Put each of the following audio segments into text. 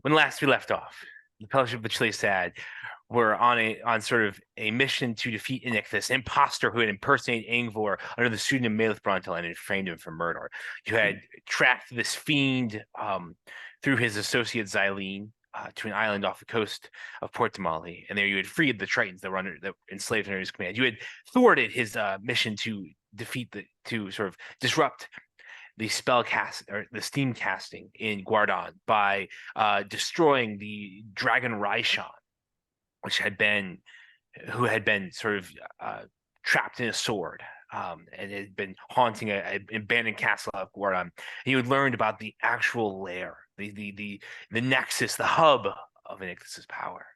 When last we left off, the Fellowship of the Chile Sad were on sort of a mission to defeat Inicthus, an imposter who had impersonated Angvor under the pseudonym Melith Brontel and had framed him for murder. You had tracked this fiend through his associate Xylene to an island off the coast of Portamali, and there you had freed the Tritons that were enslaved under his command. You had thwarted his mission to to sort of disrupt the steam casting in Guardon by destroying the Dragon Raishan, who had been sort of trapped in a sword, and had been haunting an abandoned castle of Guardon. And you had learned about the actual lair, the nexus, the hub of Inicthus's power.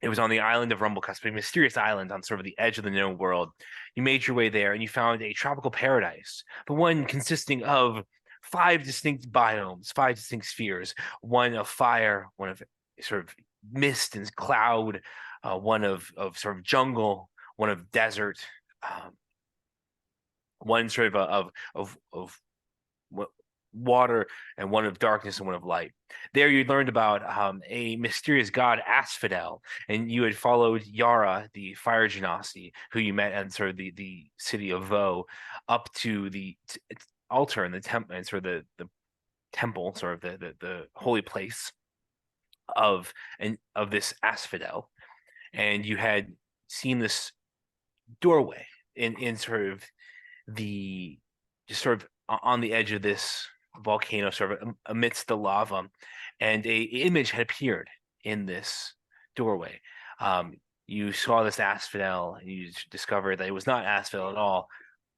It was on the island of Rumblecusp, a mysterious island on sort of the edge of the known world. You made your way there and you found a tropical paradise, but one consisting of 5 distinct biomes, 5 distinct spheres, one of fire, one of sort of mist and cloud, one of sort of jungle, one of desert, one sort of water, and one of darkness and one of light. There you learned about a mysterious god, Asphodel, and you had followed Yara, the fire genasi, who you met at sort of the city of Vo, up to the altar and the temple, and sort of the temple, sort of the holy place of this Asphodel, and you had seen this doorway in sort of on the edge of this volcano, sort of amidst the lava, and a image had appeared in this doorway. You saw this Asphodel, and you discovered that it was not Asphodel at all,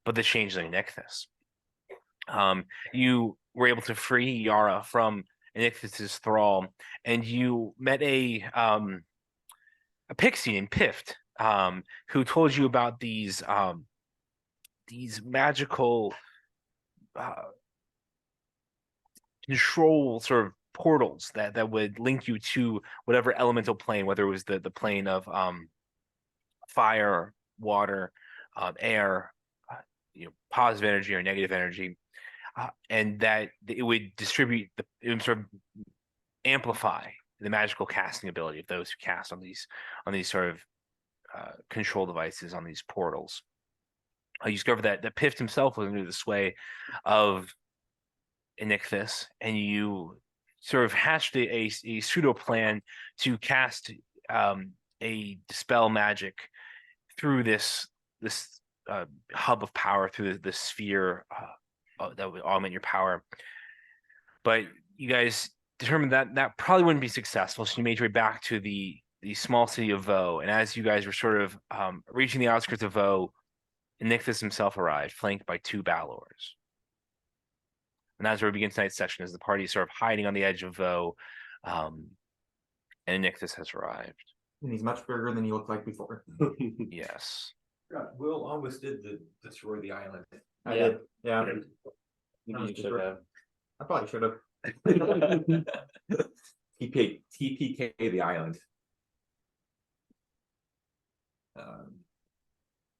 but the changeling Inicthus. You were able to free Yara from Inicthus's thrall, and you met a pixie named Pift, who told you about these magical control sort of portals that would link you to whatever elemental plane, whether it was the plane of fire, water, air, positive energy or negative energy, and that it would it would sort of amplify the magical casting ability of those who cast on these sort of control devices, on these portals. You discovered that Pift himself was under the sway of Inicthus, and you sort of hatched a pseudo plan to cast a dispel magic through this hub of power, through the sphere that would augment your power. But you guys determined that probably wouldn't be successful, so you made your way back to the small city of Vo. And as you guys were sort of reaching the outskirts of Vo, Inicthus himself arrived, flanked by 2 Balors. And that's where we begin tonight's session, as the party is sort of hiding on the edge of Vo, and Inicthus has arrived. And he's much bigger than he looked like before. Yes. God, Will almost did destroy the island. I did. Yeah. You should have. I probably should have. TPK the island.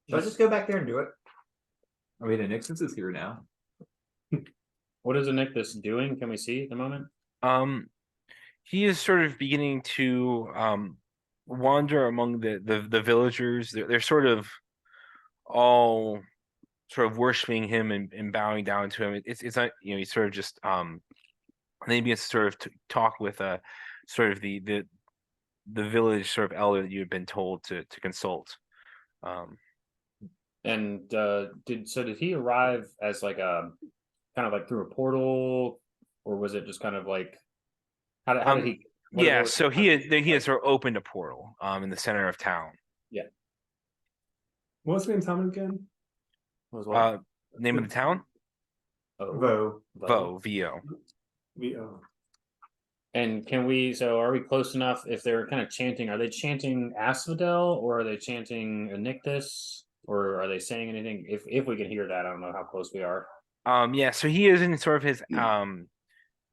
Should I just go back there and do it? I mean, Inicthus is here now. What is Inicthus doing? Can we see at the moment? He is sort of beginning to wander among the villagers. They're sort of all sort of worshiping him and bowing down to him. It's not, he's sort of just and then he begins to sort of talk with sort of the village sort of elder that you had been told to consult. And did he arrive as like a kind of like through a portal, or was it just kind of like how did he? So he had sort of opened a portal in the center of town. Yeah. What's the name of the town again? Name of the town? Vo. Vo. V-O. V-O. And are we close enough? If they're kind of chanting, are they chanting Asphodel, or are they chanting Inicthus, or are they saying anything? If we can hear that, I don't know how close we are. So he is in sort of his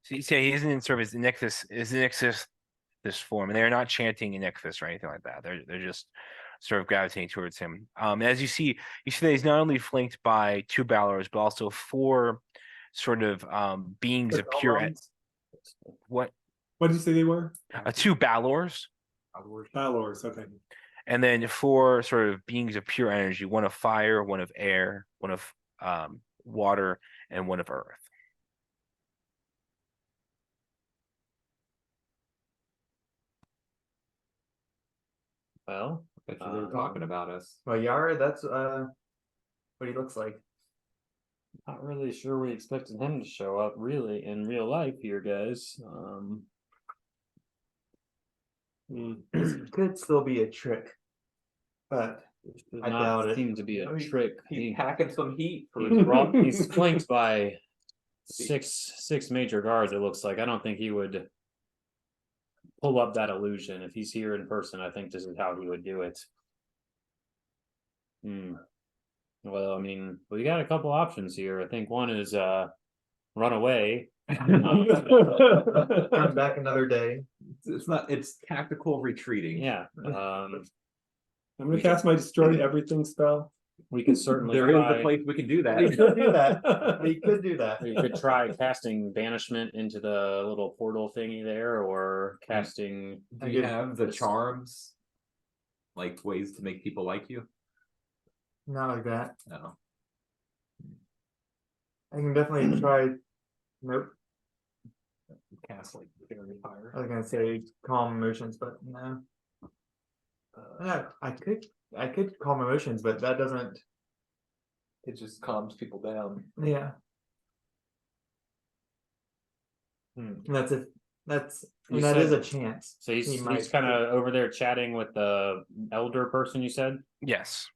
he isn't in sort of his Inicthus this form, and they're not chanting Inicthus or anything like that. They're just sort of gravitating towards him. As you see that he's not only flanked by 2 Balors, but also 4 sort of beings of But all pure lines- what What did you say they were? 2 Balors, Balors, okay. and then 4 sort of beings of pure energy, 1 of fire, 1 of air, 1 of water, and 1 of earth. Well, If they were talking about us. Well, Yara, that's what he looks like. not really sure we expected him to show up really in real life here, guys. This could still be a trick, but Does I not doubt it. seem to be a I mean, trick. He's packing some heat for He's flanked by six major guards, it looks like. I don't think he would pull up that illusion. If he's here in person, I think this is how he would do it. Well, I mean, we got a couple options here. I think one is run away. Come back another day. It's tactical retreating. Yeah. I'm gonna cast my destroy everything spell. We could certainly There is try, a place we can do that. We could do that. We could do that. we could try casting banishment into the little portal thingy there, or casting Do you have the charms? Like ways to make people like you? Not like that. No. I can definitely try. Nope. Cast like fairy fire. I was gonna say calm emotions, but no. No, I could calm emotions, but that doesn't. It just calms people down. Yeah. Hmm. That's a that's You that said- is a chance. So he's, He might- he's kind of over there chatting with the elder person you said. Yes.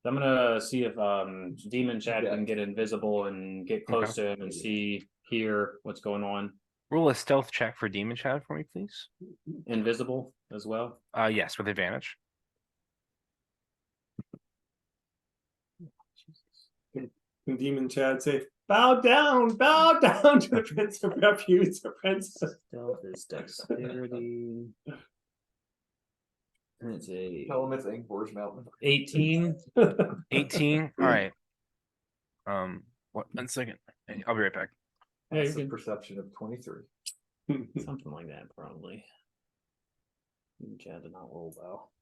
I'm gonna see if Demon Chad Yeah. can get invisible and get close to him and hear what's going on. Roll a stealth check for Demon Chad for me, please. Invisible as well. Yes, with advantage. And Demon Chad say, bow down to the Prince of Refuge, the princess. Stealth is dexterity. And it's a Tell them it's Angbor's Mountain. 18. 18. All right. What? 1 second. I'll be right back. Yeah, you That's a can- perception of 23. Something like that, probably. Demon Chad did not roll well.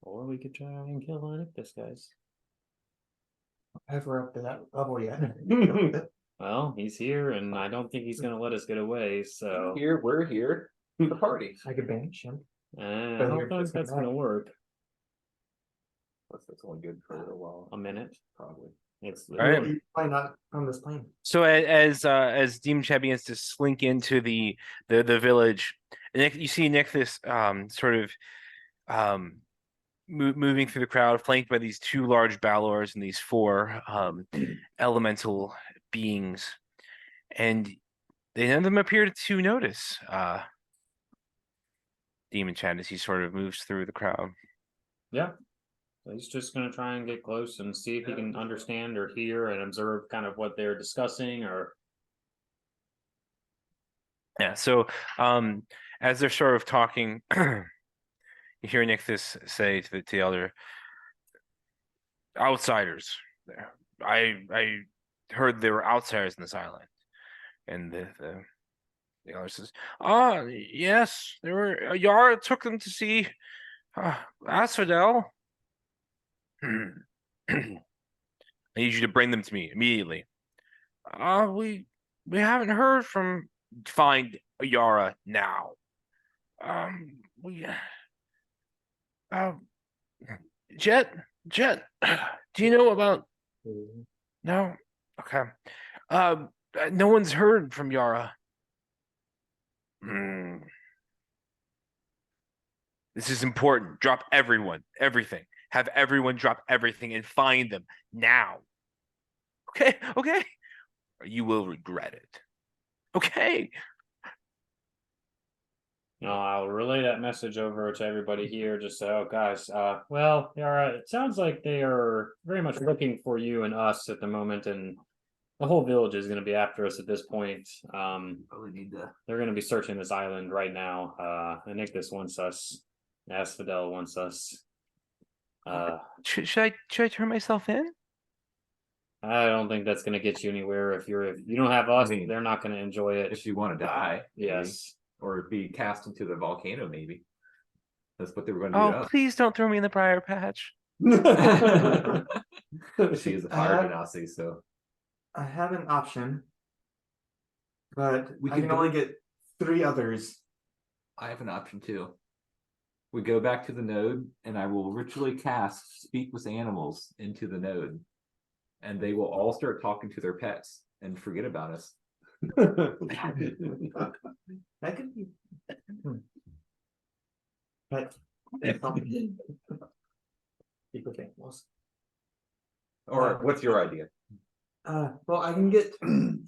Or we could try and kill this guys. Ever up to that level yet? Well, he's here, and I don't think he's gonna let us get away. So Here, we're here. The party. I could banish him. I But don't here- think that's gonna work. That's only good for a little while. A minute. Probably. It's All right. He's probably not from this plane. So as Demon Chad begins to slink into the village, Nick, you see Nick this sort of moving through the crowd, flanked by these 2 large Balors and these 4 elemental beings, and none of them appear to notice Demon Chad as he sort of moves through the crowd. Yeah. So he's just gonna try and get close and see if he can understand or hear and observe kind of what they're discussing or Yeah. So as they're sort of talking, you hear Nixus say to the elder, outsiders there. I heard there were outsiders in this island. And the elder says, yes, there were Yara took them to see Asphodel. I need you to bring them to me immediately. We haven't heard from find Yara now. Jet, do you know about? No, okay. No one's heard from Yara. This is important. Drop everything. Have everyone drop everything and find them now. Okay. Or you will regret it. Okay. No, I'll relay that message over to everybody here. Just so, guys, well, Yara, it sounds like they are very much looking for you and us at the moment, and the whole village is going to be after us at this point. Probably need to. They're going to be searching this island right now. Anictus wants us. Asphodel wants us. Should I turn myself in? I don't think that's gonna get you anywhere. If you don't have us, mean, they're not gonna enjoy it. If you want to die, maybe. Yes. Or be cast into the volcano, maybe. That's what they were going to do Oh, to us. please don't throw me in the briar patch. She is a fire have- genasi, so I have an option, but We I could can go- only get 3 others. I have an option too. We go back to the node, and I will ritually cast speak with animals into the node, and they will all start talking to their pets and forget about us. That could be. But speak with animals. Or what's your idea? Well, I can get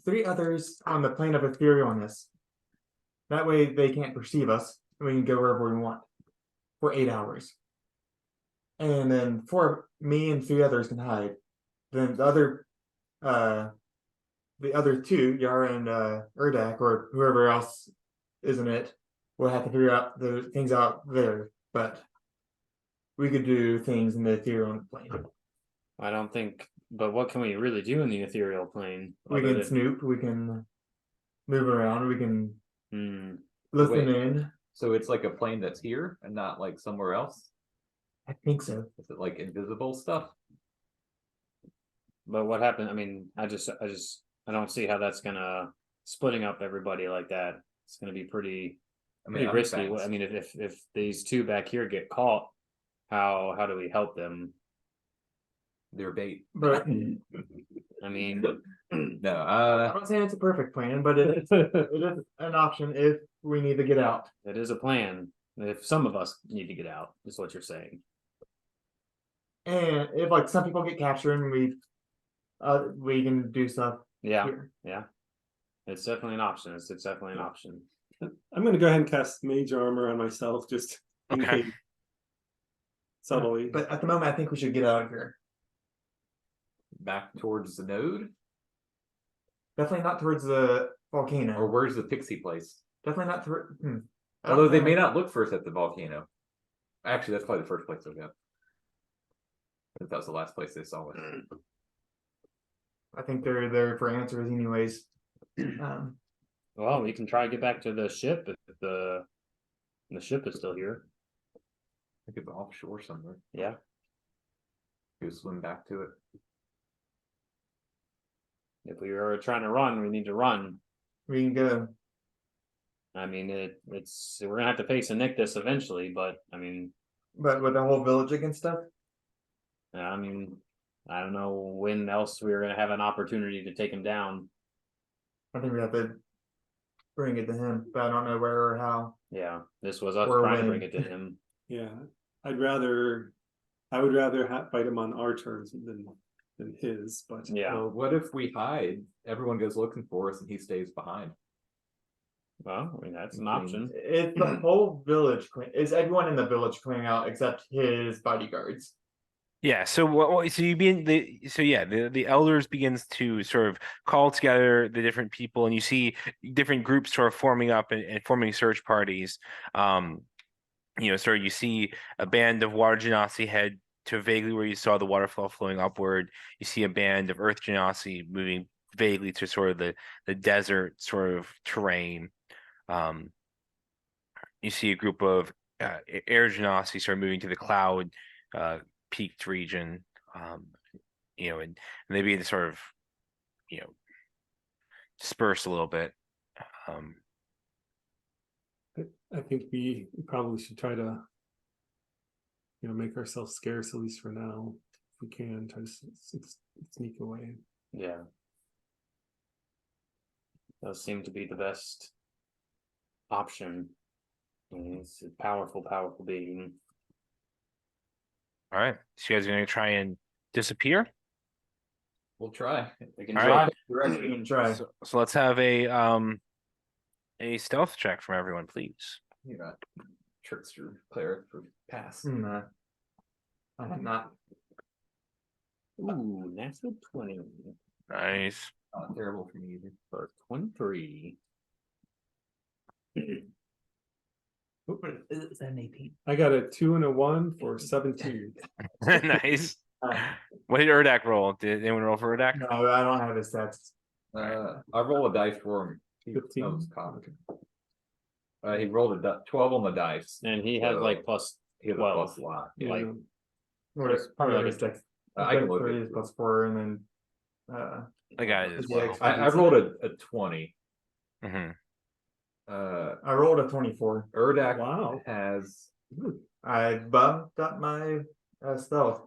3 others on the plane of etherealness. That way they can't perceive us, and we can go wherever we want for 8 hours. And then 4 me and 3 others can hide. Then the other 2, Yara and Urdak, or whoever else is in it, will have to figure out the things out there. But we could do things in the ethereal plane. I don't think. But what can we really do in the ethereal plane? We other can than- snoop, we can move around, we can Hmm. listen Wait. in. So it's like a plane that's here and not like somewhere else? I think so. Is it like invisible stuff? But what happened? I mean, I don't see how that's gonna splitting up everybody like that. It's gonna be pretty I I'm risky. fast. I mean, if these 2 back here get caught, how do we help them? They're bait. But I mean, No, I'm not saying it's a perfect plan, but it is an option if we need to get out. it is a plan. If some of us need to get out, is what you're saying. And if like some people get captured and we can do stuff Yeah, here. yeah. It's definitely an option. It's definitely an option. I'm gonna go ahead and cast mage armor on myself, just in Okay. case. Subtly. But at the moment I think we should get out of here. back towards the node? Definitely not towards the Or volcano. where's the pixie place? Definitely not towards I don't Although they know. may not look first at the volcano. Actually, that's probably the first place they'll go. I think that was the last place they saw it. I think they're there for answers anyways. Well, we can try to get back to the ship if the ship is still here. I think it's offshore somewhere. Yeah. Go swim back to it. If we are trying to run, we need to run. We can go. I mean, it's we're gonna have to face a Nictus eventually, but I mean, But with the whole village against stuff, I mean, I don't know when else we're gonna have an opportunity to take him down. I think we have to bring it to him, but I don't know where or how. Yeah, this was us Or trying to when. bring it to him. Yeah, I would rather fight him on our terms than his, but Yeah. Well, what if we hide? Everyone goes looking for us and he stays behind. Well, I mean, that's an I mean, option. It's the whole village is everyone in the village clearing out except his bodyguards. Yeah, so so you begin the elders begins to sort of call together the different people, and you see different groups sort of forming up and forming search parties. You see a band of water genasi head to vaguely where you saw the waterfall flowing upward. You see a band of earth genasi moving vaguely to sort of the desert sort of terrain. You see a group of air genasi sort of moving to the cloud peaked region, and they begin to sort of, disperse a little bit. I think we probably should try to, make ourselves scarce at least for now. If we can, try to sneak away. Yeah. Does seem to be the best option. I mean, it's a powerful being. All right, so you guys are gonna try and disappear. We'll try. We can All try. right. We can try. So let's have a stealth check from everyone, please. You're not trickster cleric for pass. I have not. Ooh, natural 20 Nice. Not terrible for me either. for 23. Is that an 18? I got a 2 and a 1 for 17. Nice. What did Urdak roll? Did anyone roll for Urdak? No, I don't have his stats. I roll a dice for him. 15? That was common. He rolled a 12 on the dice. And he has like plus He has a 12. plus a lot. Yeah. Like, What is probably like his a- dex? I can look Three at is +4, and then I got it as Yeah, well. I rolled a 20. Mhm. I rolled a 24. Urdak Wow. has. I bumped up my stealth.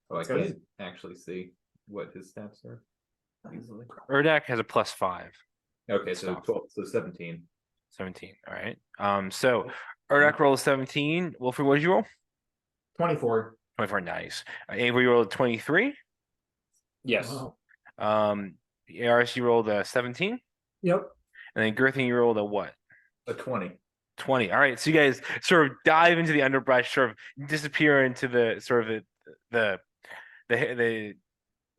Oh, I It's got- can't actually see what his stats are easily. Urdak has a +5, Okay, so Stop. 12, so 17. 17. All right. So Urdak rolled a 17. Wilfred, what did you roll? 24. 24. Nice. Avery rolled a 23. yes. Wow. ARS, you rolled a 17. Yep. And then Girthin, you rolled a what? A 20. 20. All right. So you guys sort of dive into the underbrush, sort of disappear into the sort of the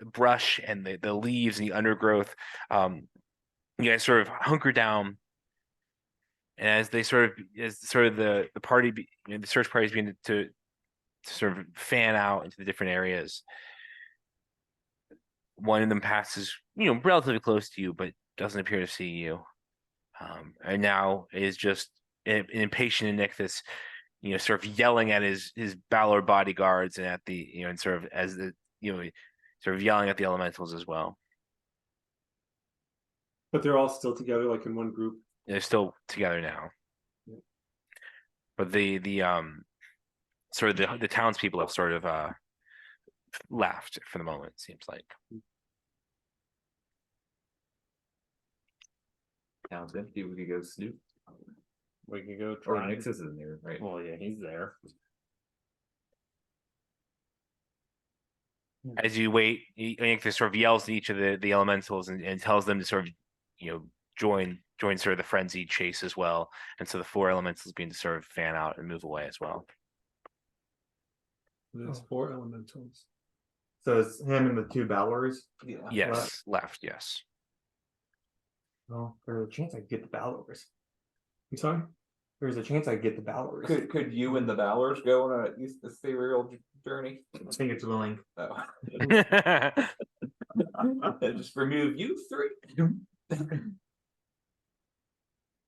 brush and the leaves and the undergrowth. You guys sort of hunker down. And as the party, the search parties begin to sort of fan out into the different areas. One of them passes, relatively close to you, but doesn't appear to see you. And now is just an impatient Inicthus, sort of yelling at his Balor bodyguards and at the, and sort of as the, sort of yelling at the elementals as well. But they're all still together, like in one group. They're still together now. But the sort of the townspeople have sort of left for the moment, it seems like. Sounds empty. We could go snoop. We could go Or try. Nixus is in there, right? Well, yeah, he's there. As you wait, Inicthus sort of yells to each of the elementals and tells them to sort of, join sort of the frenzied chase as well. And so the 4 elementals begin to sort of fan out and move away as well. There's 4 elementals. So it's him and the 2 Balors. Yeah. Yes, left, yes. Well, there's a chance I could get the Balors. I'm sorry? There's a chance I could get the Balors. Could you and the Valors go on a ethereal journey? I think it's willing. Oh. Just remove you 3.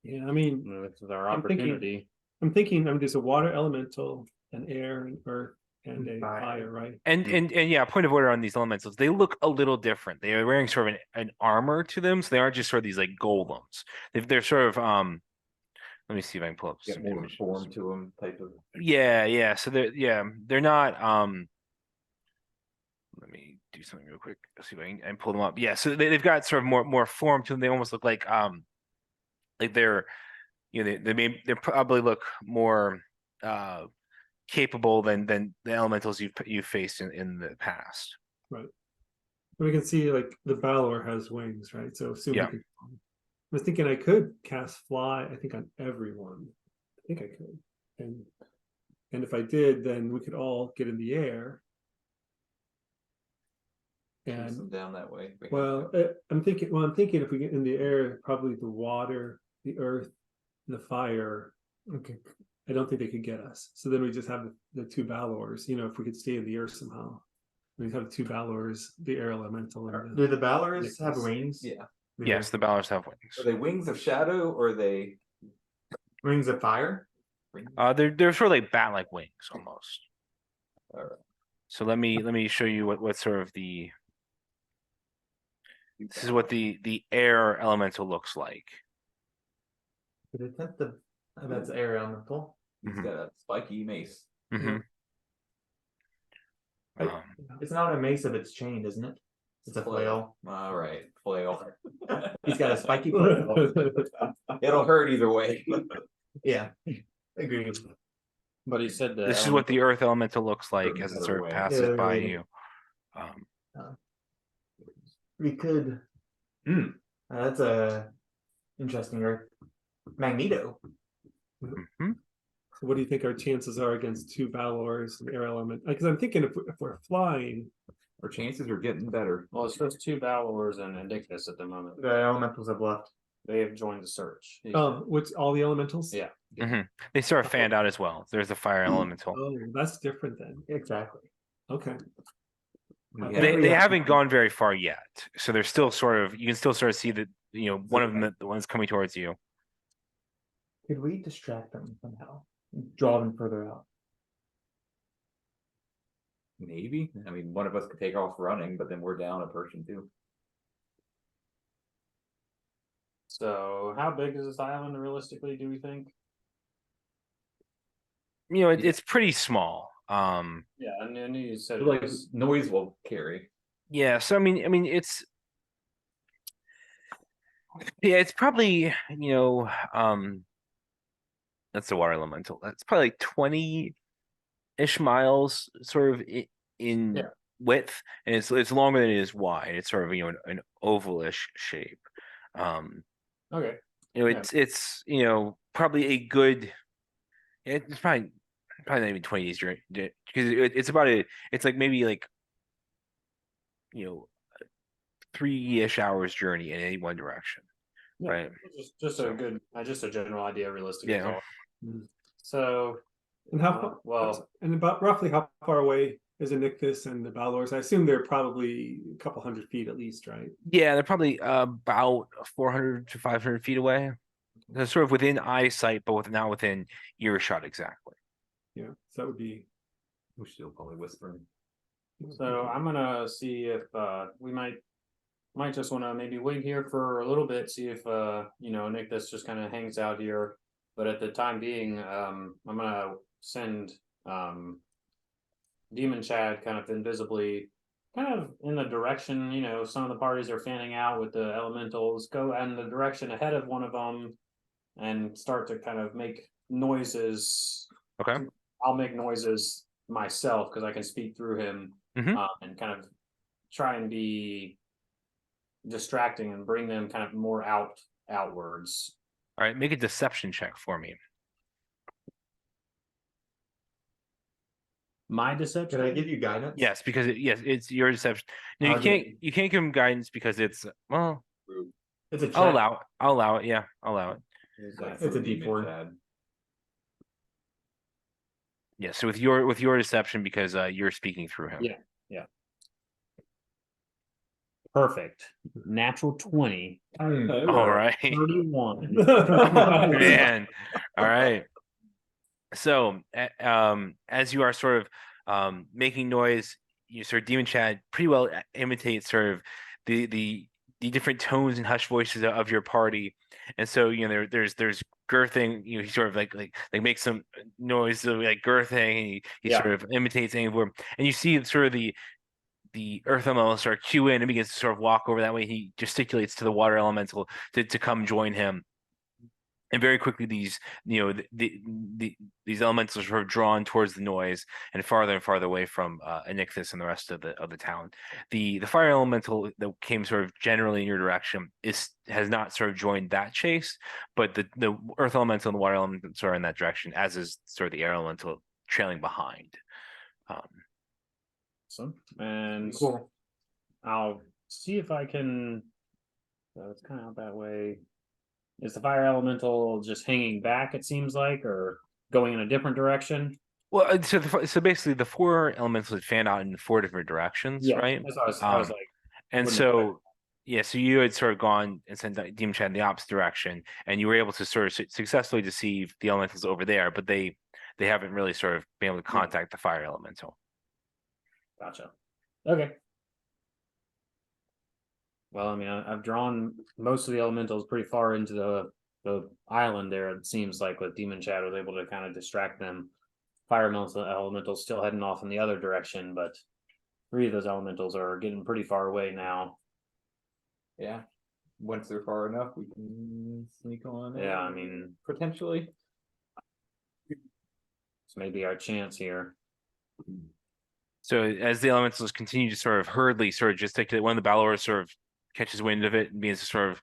Yeah, I mean, This is our I'm thinking- opportunity. I'm thinking there's a water elemental, an air and earth, and a Fire. fire, right? And yeah, point of order on these elementals. They look a little different. They are wearing sort of an armor to them, so they aren't just sort of these like golems. They're sort of let me see if I can pull up Get some more images. form to them, type of. Yeah. So they're not let me do something real quick. See if I can pull them up. Yeah, so they've got sort of more form to them. They almost look like they're they probably look more capable than the elementals you've faced in the past. We can see like the Balor has wings, right? So assume Yeah. I was thinking I could cast fly, I think, on everyone. I think I could. And if I did, then we could all get in the air. Chase And them down that way. I'm thinking if we get in the air, probably the water, the earth, the fire. Okay. I don't think they could get us. So then we just have the 2 Balors, if we could stay in the earth somehow. We have 2 Balors, the air elemental. And Do the Balors have Nicholas. wings? Yeah. Yes, the Balors have Are wings. they wings of shadow or are they? Rings of fire? They're sort of like bat-like wings almost. Alright. So let me show you what sort of this is what the air elemental looks like. Could attempt the that's air elemental. He's Mhm. got a spiky mace. Mhm. I- Um, It's not a mace if it's chained, isn't it? It's a flail. All right, flail. He's got a spiky flail. It'll hurt either way. Yeah. Agreed. But he said that this is what the earth elemental looks like as it better sort of way. passes Yeah, by yeah. you. Um, We could. That's a interesting earth. Magneto. mhm. So what do you think our chances are against 2 Balors and air element? Because I'm thinking if we're flying, Our chances are getting better. Well, it's those 2 Balors and Indictus at the moment. The elementals have left. They have joined the search. What's all the elementals? Yeah. They sort of fanned out as well. There's the fire elemental. Oh, that's different then. Exactly. Okay. We Yeah. They Yeah. haven't gone very far yet, so they're still sort of, you can still sort of see that, you know, one of them, the one's coming towards you. Could we distract them somehow? Draw them further out. Maybe. I mean, one of us could take off running, but then we're down a person too. So how big is this island realistically, do we think? You know, it's pretty small. Yeah, and then you said Like noise will carry. Yeah, so I mean, it's probably, you know, that's the water elemental. That's probably like 20-ish miles, sort of in Yeah. width, and it's longer than it is wide. It's sort of, you know, an ovalish shape. Okay. You know, Yeah. it's you know, probably a good. It's probably not even 20 days journey, because it's about it's like maybe like, you know, 3-ish hours journey in any one direction. Yeah. Right. Just So- a good, just a general idea, realistic. is Yeah. all. So And how far? well- and about roughly how far away is Inictus and the Balors? I assume they're probably a couple 100 feet at least, right? Yeah, they're probably about 400 to 500 feet away. They're sort of within eyesight, but not within earshot exactly. Yeah, so that would be. We're still probably whispering. So I'm gonna see if we might just want to maybe wait here for a little bit, see if you know, Nick this just kind of hangs out here. But at the time being, I'm gonna send Demon Chad kind of invisibly, kind of in the direction, you know, some of the parties are fanning out with the elementals, go in the direction ahead of one of them and start to kind of make noises. Okay. I'll make noises myself because I can speak through him, Mhm. and kind of try and be distracting and bring them kind of more outwards. All right, make a deception check for me. My deception. Can I give you guidance? Yes, because yes, it's your deception. No, you Okay. can't give him guidance because it's, well, It's a check. I'll allow it. I'll allow it. Yeah, I'll allow it. It's a D4. Yeah, so with your deception, because you're speaking through him. Yeah. Perfect. Natural 20. Mm. All right. 31. Man. All right. So, as you are sort of making noise, you sort of Demon Chad pretty well imitates sort of the different tones and hushed voices of your party, and so, you know, there's girthing. You know, he sort of like makes some noise of like girthing, and he Yeah. sort of imitates Angler, and you see sort of the earth elemental start cue in and begins to sort of walk over that way. He gesticulates to the water elemental to come join him. And very quickly, these, you know, these elementals are sort of drawn towards the noise and farther away from Inictus and the rest of the town. The fire elemental that came sort of generally in your direction has not sort of joined that chase, but the earth elemental and the water elementals are in that direction, as is sort of the air elemental trailing behind. Awesome. And Cool. I'll see if I can. It's kind of out that way. Is the fire elemental just hanging back? It seems like, or going in a different direction. Well, so basically, the 4 elementals had fanned out in 4 different directions, right? That's what I was like. And wouldn't so, yeah, so you had sort of gone and sent Demon Chad in the opposite direction, and you were able to sort of successfully deceive the elementals over there, but they haven't really sort of been able to contact the fire elemental. Gotcha. Okay. Well, I mean, I've drawn most of the elementals pretty far into the island there. It seems like with Demon Chad was able to kind of distract them. Fire elementals still heading off in the other direction, but 3 of those elementals are getting pretty far away now. Yeah. Once they're far enough, we can sneak on. Yeah, I mean, potentially. it's maybe our chance here. So as the elementals continue to sort of hurriedly sort of gesticulate, one of the Balors sort of catches wind of it and begins to sort of,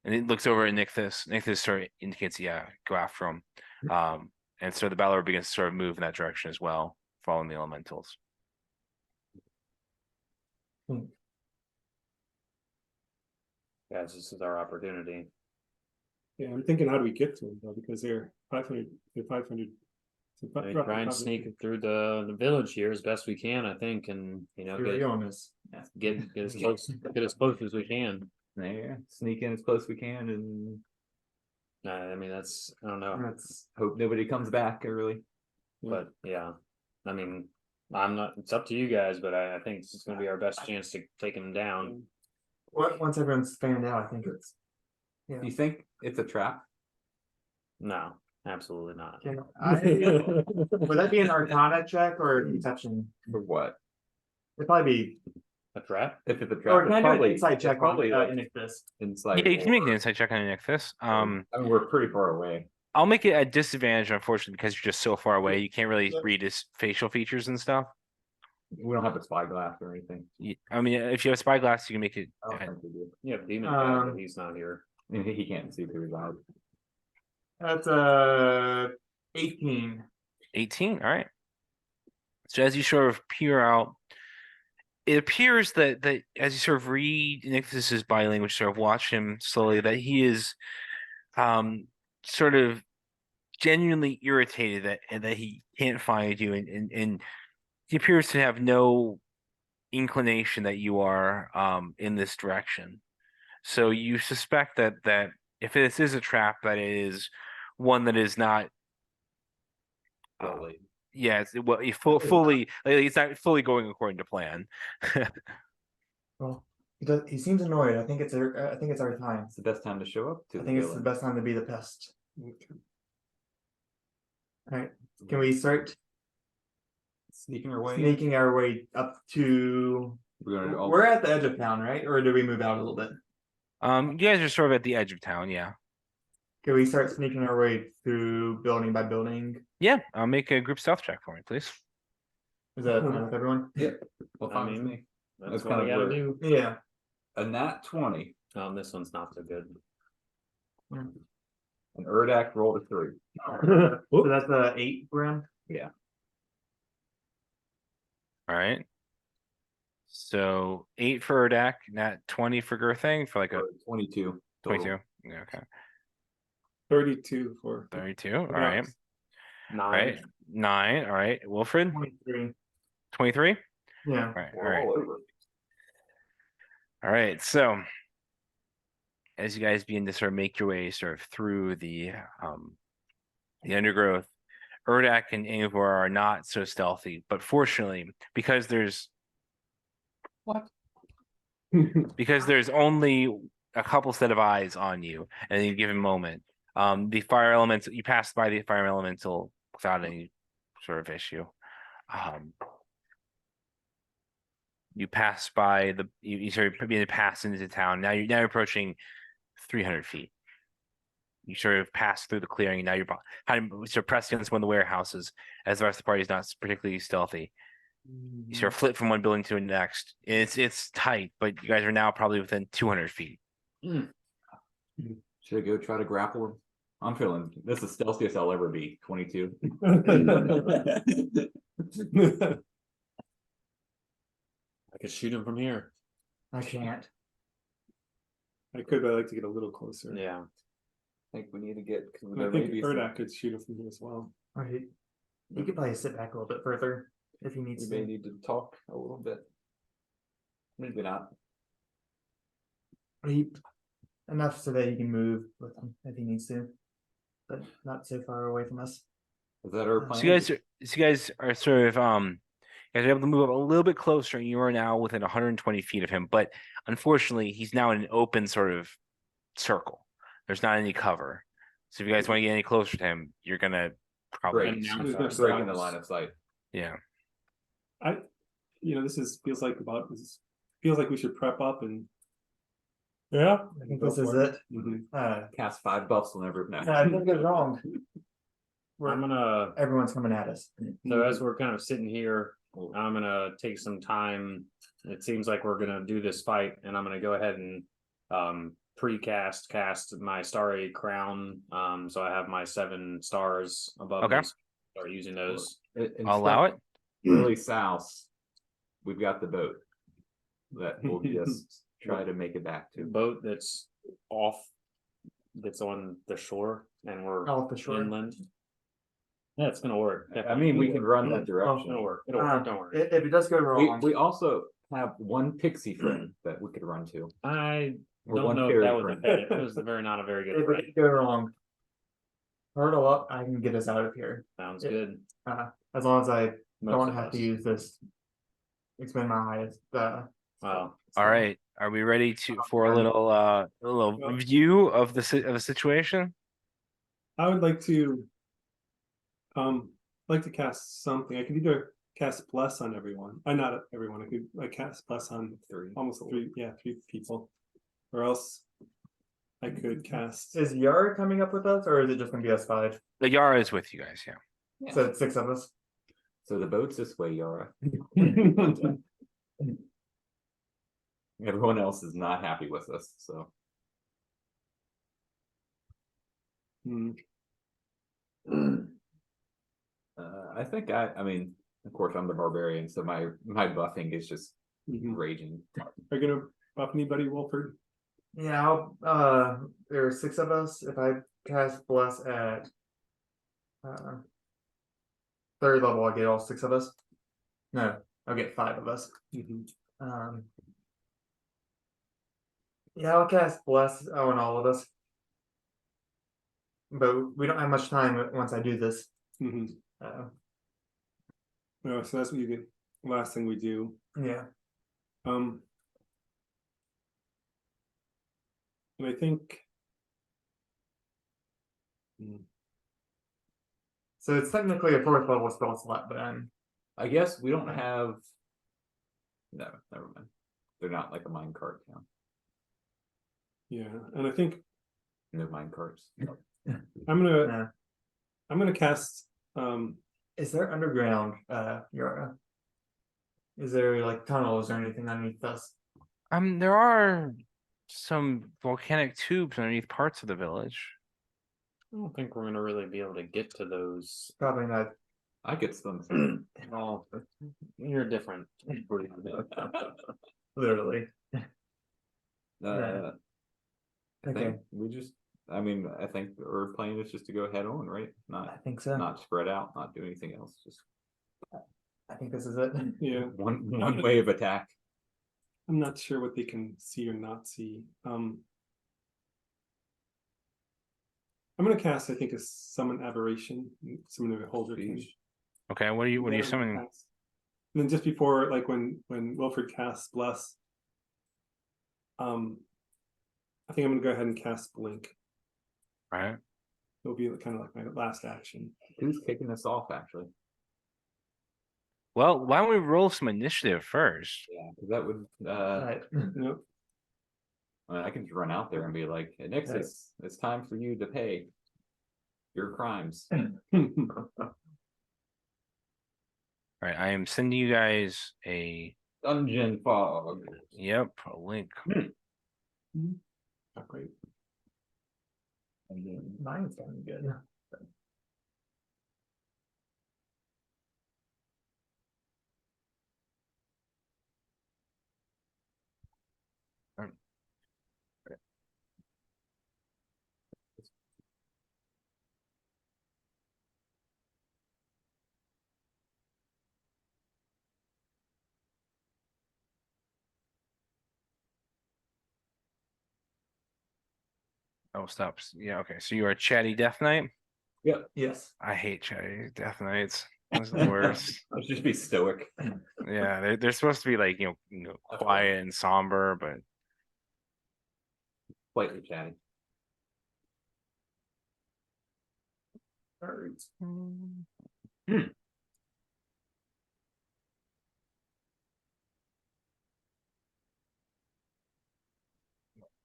and it looks over at Nicthus. Nicthus sort of indicates, yeah, go after him. And so the Balor begins to sort of move in that direction as well, following the elementals. Guys, this is our opportunity. Yeah, I'm thinking, how do we get to them though? Because they're 500, they're 500. So We roughly try and 500. sneak it through the village here as best we can, I think, and Fury on this. get as close as we can. There, sneak in as close as we can and I mean, that's, I don't know, That's hope nobody comes back early. but yeah, I mean, I'm not, it's up to you guys, but I think it's gonna be our best chance to take him down. once everyone's fanned out, I think it's. Do you think it's a trap? No, absolutely not. Can would that be an Arcana check or a Deception? For what? It'd probably be. A trap? If it's a Or trap, can I it's do an probably, insight it's check on probably like Inictus? insight. Yeah, you can make an or- insight check on Nixus. I mean, we're pretty far away. I'll make it a disadvantage, unfortunately, because you're just so far away. You can't really Yep. read his facial features and stuff. We don't have a spyglass or anything. I mean, if you have a spyglass, you can make it. I don't think we do. Yeah, demon guy, but Um, he's not here. I mean, he can't see through his eyes. That's 18. 18. All right. So as you sort of peer out, it appears that as you sort of read Nixus's body language, sort of watch him slowly, that he is sort of genuinely irritated that he can't find you, and he appears to have no inclination that you are in this direction. So you suspect that if this is a trap, that it is one that is not. Slowly. Yeah, fully. Like, it's not fully going according to plan. Well, he seems annoyed. I think it's our time. It's the best time to show up to I the think it's the villain. best time to be the pest. All right, can we start Sneaking our way in? sneaking our way up to? We're gonna We're at the edge of town, right? Or do we move out a little bit? You guys are sort of at the edge of town. Yeah. Can we start sneaking our way through building by building? Yeah. I'll make a group stealth check for me, please. Is that fine with everyone? well, I fine with mean, me. That's That's what we kinda gotta weird. do. Yeah. A nat 20. This one's not so good. An Urdak rolled a 3. So that's 8 Bram. All right. So 8 for Urdak, nat 20 for Gerthang for like a Or 22. total. 22. Yeah, okay. 32 for 32. All right. All right. 9. All right. Wilfred, 23. 23. Yeah. All right. All We're right. all over. All right. So as you guys begin to sort of make your way sort of through the undergrowth, Urdak and Ingvar are not so stealthy, but fortunately, because there's only a couple set of eyes on you at any given moment, the fire elemental, you pass by the fire elemental without any sort of issue. You pass by you sort of begin to pass into town. Now you're approaching 300 feet. You sort of pass through the clearing, and now you're sort of pressed against one of the warehouses, as the rest of the party is not particularly stealthy. You sort of flip from one building to the next. It's tight, but you guys are now probably within 200 feet. Should I go try to grapple him? I'm feeling this is stealthiest I'll ever be. 22. I could shoot him from here. I can't. I could, but I'd like to get a little closer. Yeah. I think we need to get. And I think Erdak could shoot it from here as well. All right. You could probably sit back a little bit further if he needs We may to. need to talk a little bit. Maybe not. Enough so that he can move with him if he needs to, but not so far away from us. Is that our plan? So you guys are sort of you guys are able to move up a little bit closer, and you are now within 120 feet of him. But unfortunately, he's now in an open sort of circle. There's not any cover. So if you guys want to get any closer to him, you're gonna probably Break. now There's no Breaking the stops. line of sight. yeah. Feels like we should prep up and. Yeah. I think this is it. Mhm. Cast 5 buffs will never. No. I think it's wrong. I'm gonna, Everyone's coming at us. so as we're kind of sitting here, I'm gonna take some time. It seems like we're gonna do this fight, and I'm gonna go ahead and cast my starry crown. So I have my 7 stars above Okay. me. Start using those. I'll allow it. Really south. We've got the boat that we'll just try to make it back to. Boat that's off that's on the shore and we're Off the shore. inland. Yeah, it's gonna work. I mean, we can run that It'll direction. work. It'll work. Don't worry. If it does go wrong, We also have one pixie friend that we could run to. I Or don't one know if fairy that was friend. it was not a very good if friend. it go wrong, hurdle up. I can get us out of here. Sounds Yeah. good. As long as I Most don't of have us. to use this. Expend my highest. Wow. All right. Are we ready for a Ready. little Yeah. review of the situation? I would like to cast something. I could either cast bless on everyone. Not everyone. I could cast bless on almost three people. Or else I could cast Is Yara coming up with us, or is it just gonna be us five? The Yara is with you guys, yeah. Yeah. So it's 6 of us. So the boat's this way, Yara. Everyone else is not happy with us, so. hmm, I think I mean, of course, I'm the barbarian, so my buffing is just mhm. raging. Are you gonna buff anybody, Wilford? Yeah, there are 6 of us. If I cast bless at 3rd level, I'll get all 6 of us. No, I'll get 5 of us. Mhm. Yeah, I'll cast bless on all of us. But we don't have much time once I do this. Mhm. No, so that's what you get. Last thing we do. Yeah. And I think. So it's technically a 4th level spell slot, but I guess we don't have. No, never mind. They're not like a mine cart town. Yeah, and I think No mine carts. I'm gonna yeah. I'm gonna cast Is there underground, Yara? Is there like tunnels or anything underneath us? There are some volcanic tubes underneath parts of the village. I don't think we're gonna really be able to get to those. Probably not. I get some. Well, you're different. Literally. I Okay. think we just. I mean, I think our plan is just to go head on, right? I Not think so. not spread out, not do anything else. Just I think this is it. yeah. one way of attack. I'm not sure what they can see or not see. I'm gonna cast, I think, a summon aberration, summon a holder king. Okay, what are you summoning? And then just before, like when Wilfred casts bless, I think I'm gonna go ahead and cast blink. Right. It'll be kind of like my last action. Who's kicking us off, actually? Well, why don't we roll some initiative first? Yeah, because that would. Right. Yep. I can just run out there and be like, Nixus, it's time for you to pay your crimes. All right, I am sending you guys a Dungeon fog. a link. Not great. Mine's kind of good. Oh, stops. Yeah, okay. So you are Chatty Death Knight. Yep. Yes. I hate Chatty Death Knights. Those are the worst. Let's just be stoic. Yeah, they're supposed to be like quiet and somber, but Slightly chatty.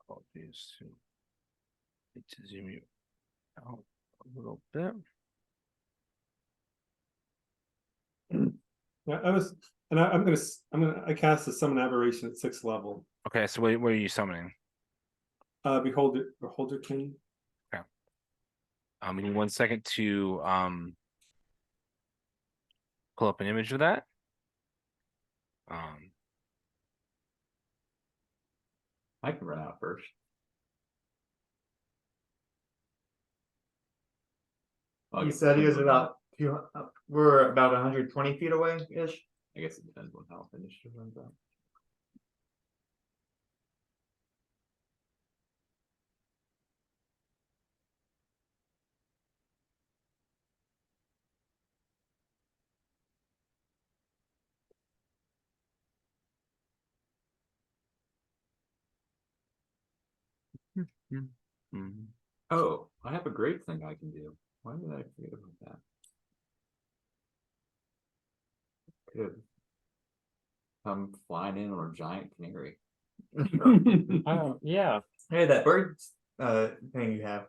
apologies to need to zoom you out a little bit. Yeah, I cast a summon aberration at 6th level. Okay, so what are you summoning? Beholder King. We need 1 second to pull up an image of that. I can run out first. He said he was about we're about 120 feet away ish. I guess it depends on how initiative runs out. Mhm. Oh, I have a great thing I can do. Why did I forget about that? Good. Come flying in on a giant canary. Oh, yeah. Hey, that bird thing you have.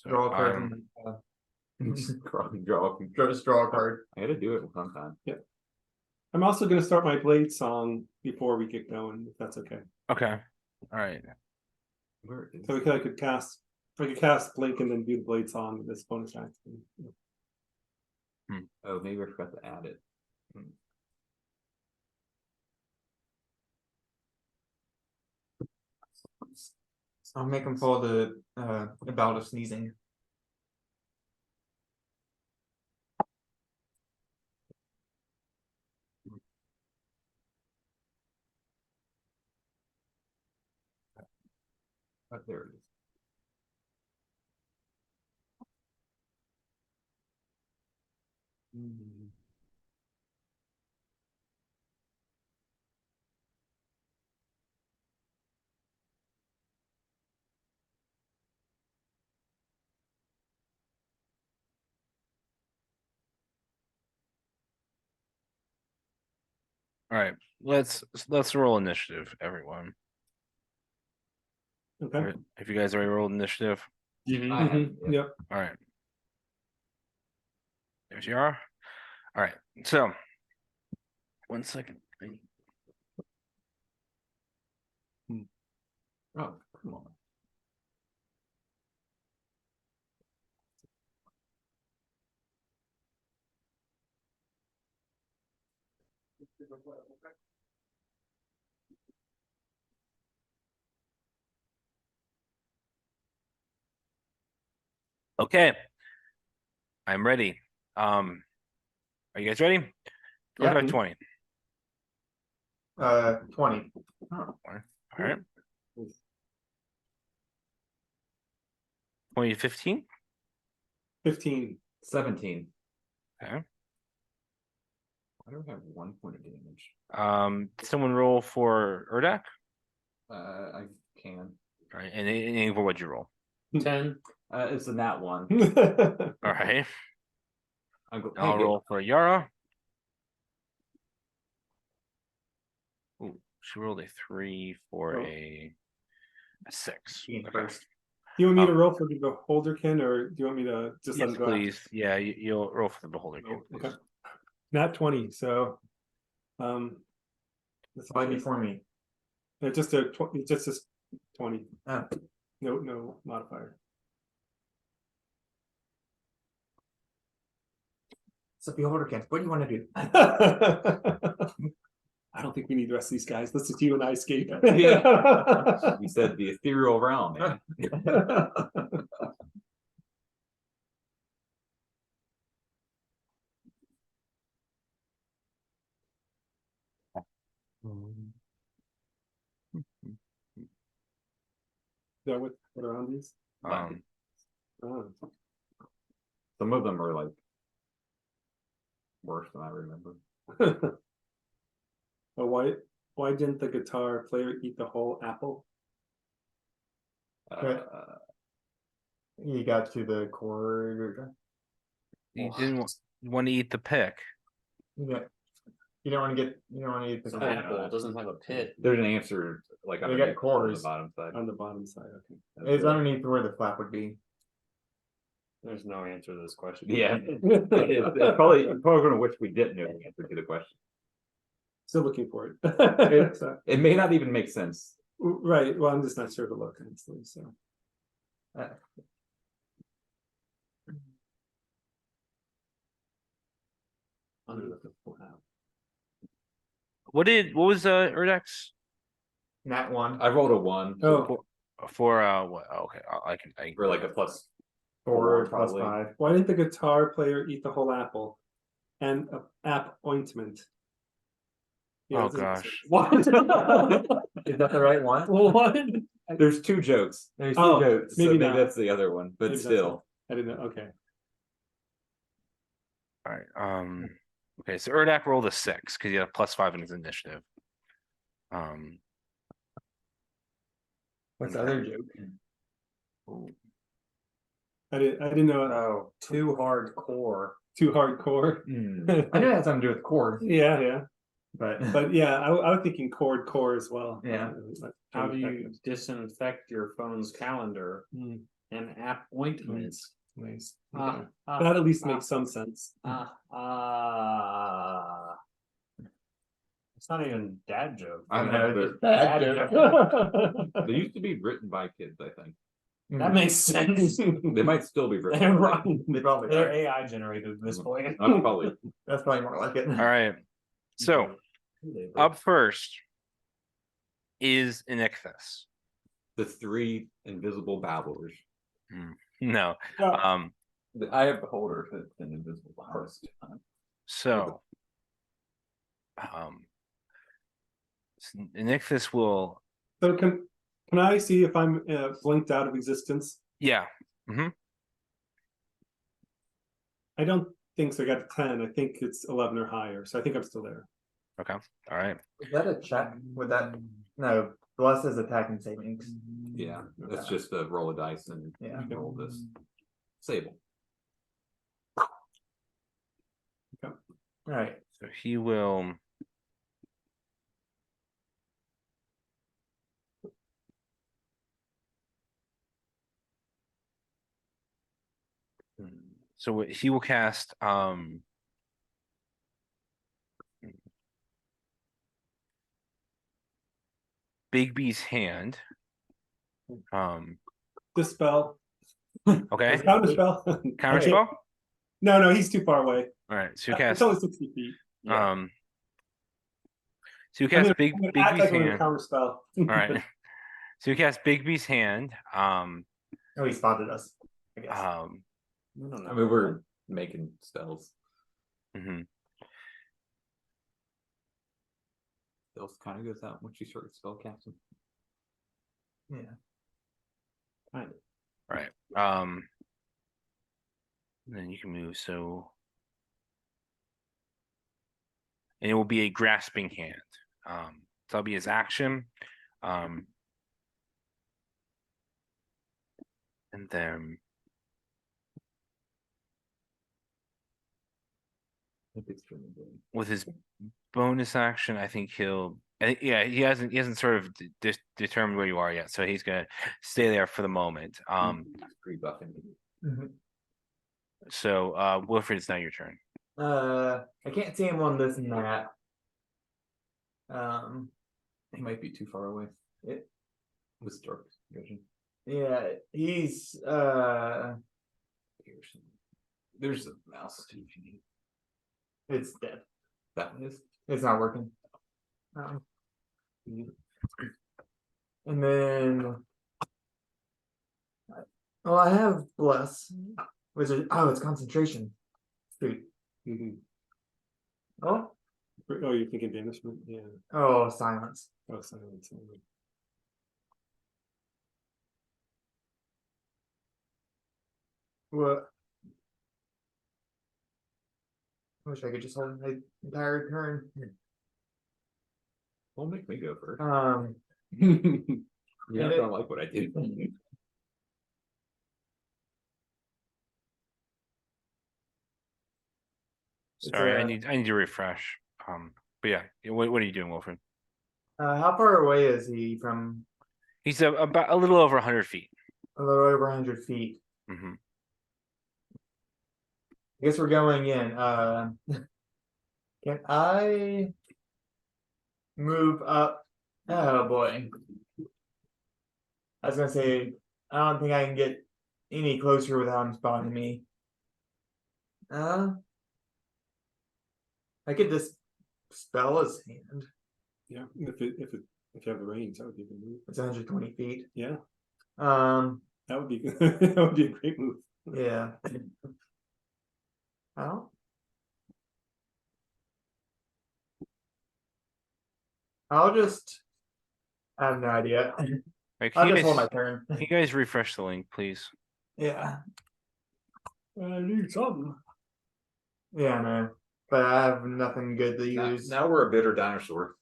Draw a card from draw a card. I gotta do it sometime. I'm also gonna start my blade song before we get going, if that's okay. Okay. All right. Where is So I could cast Blink and then do the blade song with this bonus action. Oh, maybe I forgot to add it. I'll make him fall the bout of sneezing. Oh, there it is. All right. Let's roll initiative, everyone. All Okay. right. If you guys already rolled initiative, Mhm. I have it, yeah. Yep. all right. There's you are. All right. So 1 second. Oh, come on. Okay. I'm ready. Are you guys ready? Yeah. 20. 20. All right. 2015. 15. 17. Okay. Why do I have 1 point of damage? Someone roll for Urdak. I can. All right. And for what'd you roll? 10. It's a nat 1. All right. I'll I'll roll for Yara. Ooh, she rolled a 3 for Oh. a 6. Being Okay. first. Do you want me to roll for the beholderkin, or do you want me to just let Yes, him go? please. Yeah, you'll roll for the beholder. Oh, Please. okay. Not 20, so that's Why before me? just a 20, just a 20. Oh. No modifier. So beholder can. What do you want to do? I don't think we need the rest of these guys. Let's just you and I escape. Yeah. You said the ethereal realm, man. So what are on these? Um, Oh. Some of them are like worse than I remember. Oh, why didn't the guitar player eat the whole apple? Okay. You got to the chord. you didn't want to eat the pick. Yeah. You don't want to get. You don't want to eat the. It's an chord. apple. It doesn't have a pit. There's an answer like They got underneath on the cores. bottom side. On the bottom side, okay. It's underneath where the flap would be. There's no answer to this question. Yeah, it's probably gonna wish we didn't know the answer to the question. Still looking for it. So, It may not even make sense. right. Well, I'm just not sure to look, honestly. So under the flap. What was Urdak's? Nat 1. I rolled a 1. Oh, For what? Okay, I can. For like a plus. 4 plus probably. 5. Why didn't the guitar player eat the whole apple? And a app ointment. Oh, this is- gosh. What? Is that the right one? What? There's 2 jokes. There's 2 Oh, jokes. So Maybe maybe not. that's the other one, but Maybe that's still. I didn't know. Okay. All right. Okay, so Erdak rolled a 6 because he had a +5 in his initiative. What's the Okay. other joke? I didn't know Oh, too hardcore. too hardcore. I knew it had something to do with chord, Yeah. but But yeah, I was thinking core as well. Yeah. How do you disinfect your phone's calendar Hmm. and app ointments? Nice. Ah, ah, That at least ah, makes some sense. It's not even dad joke. I know, know, it's but bad joke. they used to be written by kids, I think. That makes sense. They might still be written. They're by right. kids. They probably They're are. AI generated at this point. That's probably. That's probably more like it. All right. So up first is Inicthus. The 3 invisible babblers. No. Oh, I have Beholder that's an invisible babblers. So Inicthus will, so can I see if I'm blinked out of existence? yeah. I don't think so. I got 10. I think it's 11 or higher. So I think I'm still there. Okay. All right. Is that a check? Would that no? Bless is attacking savings. Yeah, that's just a roll of dice and Yeah. roll this. Sable. All right. So he will. So he will cast Bigby's hand. Dispel. Okay. Counter spell. Counter spell. No, he's too far away. All right. So you It's cast only 60 feet. So you cast I'm gonna act Bigby's like I'm gonna hand. counter spell. All right. So you cast Bigby's hand. Oh, he spotted us. I guess. I mean, we're making spells. Mhm. Stealth kind of goes out once you start spell casting. Yeah. Kind of. Right. Then you can move. So, and it will be a grasping hand. So that'll be his action. And then with his bonus action, I think he'll. Yeah, he hasn't sort of determined where you are yet, so he's gonna stay there for the moment. Pre-buffing. So Wilfred, it's now your turn. I can't see him on this and that. He might be too far away. It, With dark vision. yeah, he's There's a mouse too if you need. it's dead. That one is. It's not working. And then, well, I have bless, which is it's concentration. Sweet. Oh, Oh, you're thinking banishment? Yeah. oh, silence. Oh, silence. What? I wish I could just hold my entire turn. Don't make me go first. You're not it- gonna like what I do. Sorry, I need to refresh. But yeah, what are you doing, Wilfred? how far away is he from? He's about a little over 100 feet. A little over 100 feet. Hmm. I guess we're going in. Can I move up? Oh boy. I was gonna say, I don't think I can get any closer without him spotting me. I could just spell his hand. Yeah. If you have the range, that would be the move. It's 120 feet. Yeah. That would be that would be a great move. yeah. Oh. I'll just. I have no idea. Right, I'll just hold my turn. can you guys refresh the link, please? Yeah. I need something. Yeah, man. But I have nothing good to use. Now we're a bitter dinosaur.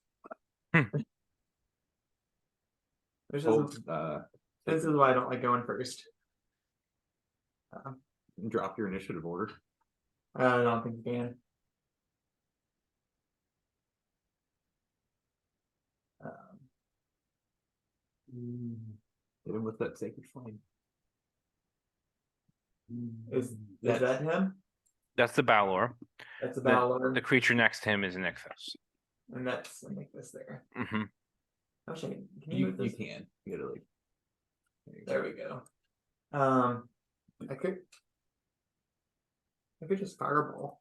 This Hold, is why I don't like going first. drop your initiative order. I don't think you can. Hit him with that sacred flame. Is that him? That's the Balor. That's a The, Balor. the creature next to him is an Nixos. And that's I make this there. Mm-hmm. Oh shit. Can you You move this? can. You gotta like. There we go. I could just fireball.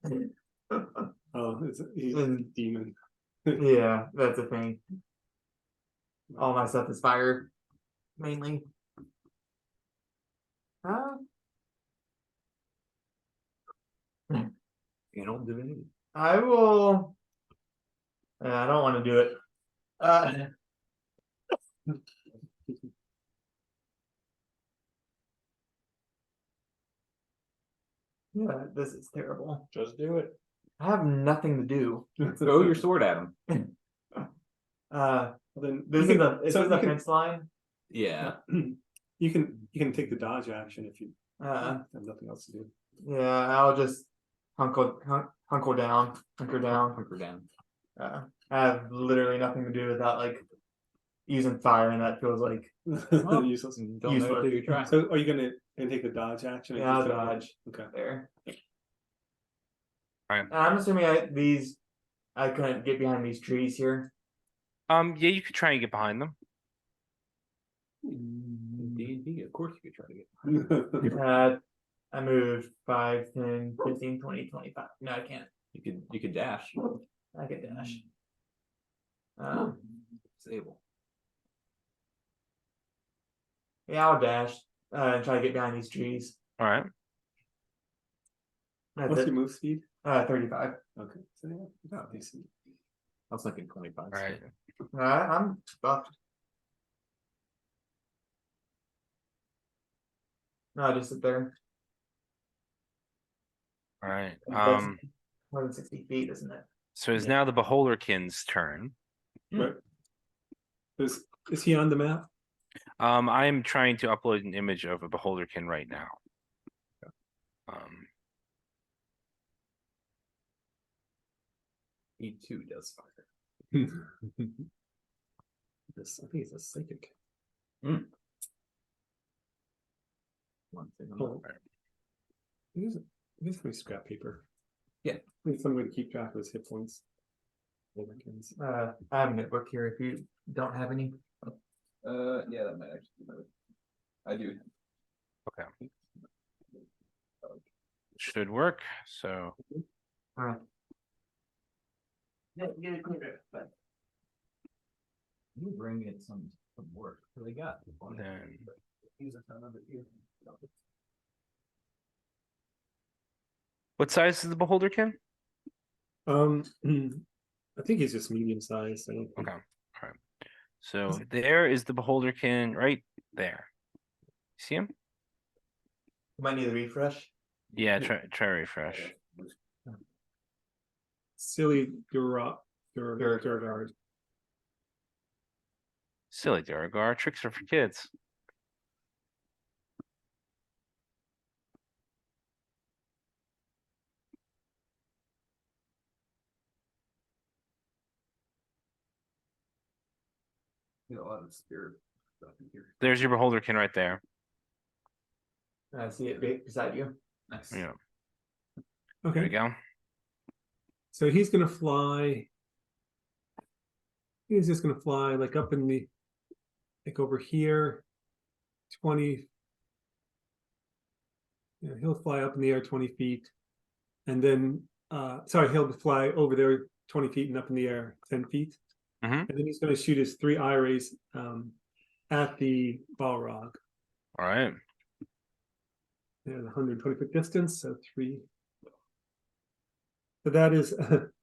Oh, he's a And- demon. Yeah, that's a thing. All my stuff is fire, mainly. Animal divinity. I will. I don't want to do it. Yeah, this is terrible. Just do it. I have nothing to do. Throw your sword at him. Then This you is can- a so you can- fence line. Yeah. you can take the dodge action if you Uh, have nothing else to do. yeah, I'll just hunker down. Hunker down. I have literally nothing to do without like using fire, and that feels like Useless. Don't know Useless. until you try. So are you gonna take the dodge action? Yeah, I'll Just- dodge. Okay. there. Right. I'm assuming I couldn't get behind these trees here. Yeah, you could try and get behind them. D&D, of course you could try to get. I moved 5, 10, 15, 20, 25. No, I can't. You could dash. I can dash. Disable. Yeah, I'll dash and try to get behind these trees. All right. That's What's it. your move speed? 35. Okay. So yeah, decent. I was thinking 25. All right. I'm buffed. No, I just sit there. All right. That's more than 60 feet, isn't it? So it's yeah. now the Beholderkin's turn. Right. Is he on the map? I am trying to upload an image of a Beholderkin right now. He too does fire. This, I think it's a psychic. One thing. Oh. Here's some scrap paper. Yeah. Need some way to keep track of his hit points. I have a notebook here if you don't have any. Yeah, that might actually be better. I do. Okay. Should work. So Alright. Yeah, get it clear, but You bring in some work. What do they got? then what size is the Beholderkin? I think he's just medium sized. Okay. All right. So there is the Beholderkin right there. See him? might need a refresh. Yeah, try refresh. Silly Duragard. Silly Duragar, tricks are for kids. You know, a lot of spirit stuff in here. There's your Beholderkin right there. I see it beside you. Nice. Yeah. There we Okay, go. so he's gonna fly. He's just gonna fly like up in the, like over here, 20. Yeah, he'll fly up in the air 20 feet, and then sorry, he'll fly over there 20 feet and up in the air 10 feet. Mhm. And then he's going to shoot his 3 eye rays at the Balrog. All right. And 120 foot distance, so 3. So that is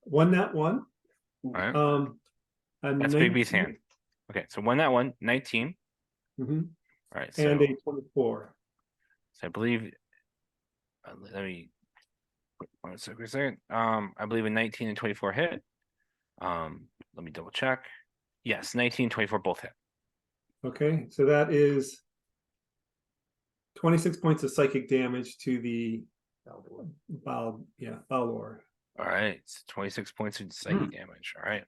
1 nat 1. All right. A That's Big B's 19 hand. Okay, so 1 that one, 19. mhm, All right, so, and a 24. so I believe let me 1 second. I believe a 19 and 24 hit. Let me double check. Yes, 19 and 24 both hit. Okay, so that is 26 points of psychic damage to the Balor. All right, it's 26 points of Hmm. psychic damage. All right.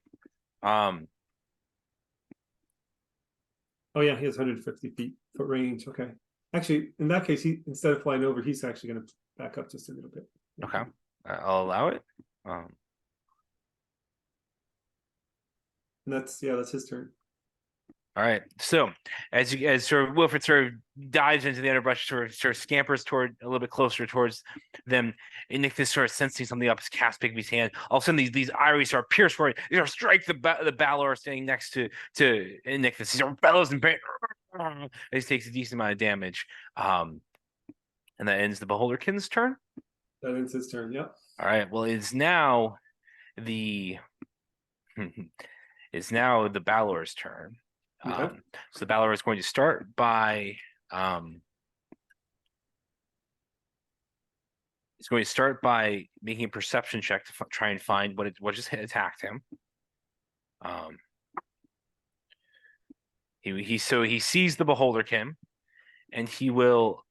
Oh yeah, he has 150 foot range. Okay, actually, in that case, he instead of flying over, he's actually going to back up just a little bit. Okay. I'll allow it. And that's his turn. All right. So as sort of Wilfred sort of dives into the underbrush, sort of scampers toward a little bit closer towards them, Inictus sort of sensing something up, cast Bigby's hand. All of a sudden, these iris are pierced for it. They sort of strike the Balor standing next to Inictus. He sort of bellows and he takes a decent amount of damage. And that ends the Beholderkin's turn. That ends his turn. Yep. All right. Well, it's now the Balor's turn. Okay. So the Balor is going to start by he's going to start by making a perception check to try and find what just attacked him. He sees the Beholderkin, and he will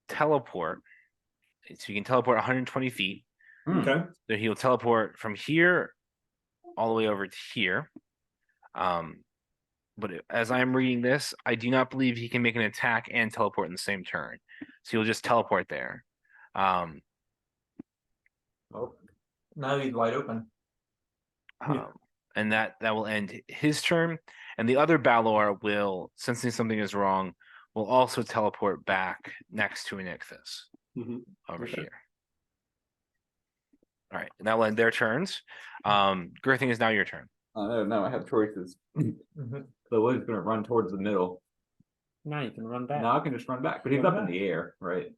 teleport. So you can teleport 120 feet. Okay. So he'll teleport from here all the way over to here. But as I'm reading this, I do not believe he can make an attack and teleport in the same turn. So he'll just teleport there. Oh, now he's wide open. Yeah. And that will end his turn. And the other Balor will, sensing something is wrong, will also teleport back next to Inictus Mhm. over Okay. here. All right, and that will end their turns. Girthing is now your turn. No, I have choices. Mhm. So Will's gonna run towards the middle. Now you can run back. Now I can just run back, but he's Run up in back. the air, right?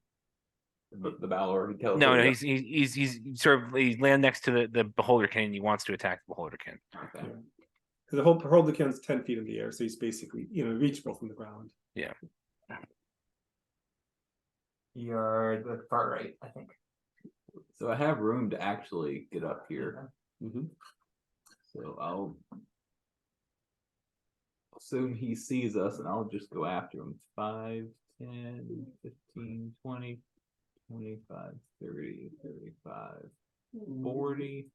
The Balor, he teleported No, up. he's sort of he land next to the Beholderkin, and he wants to attack the Beholderkin. Okay. Yeah. Because the whole Beholderkin's 10 feet in the air, so he's basically reachable from the ground. You're the far right, I think. So I have room to actually get up here. Mhm. So I'll assume he sees us and I'll just go after him. 5, 10, 15, 20, 25, 30, 35, 40.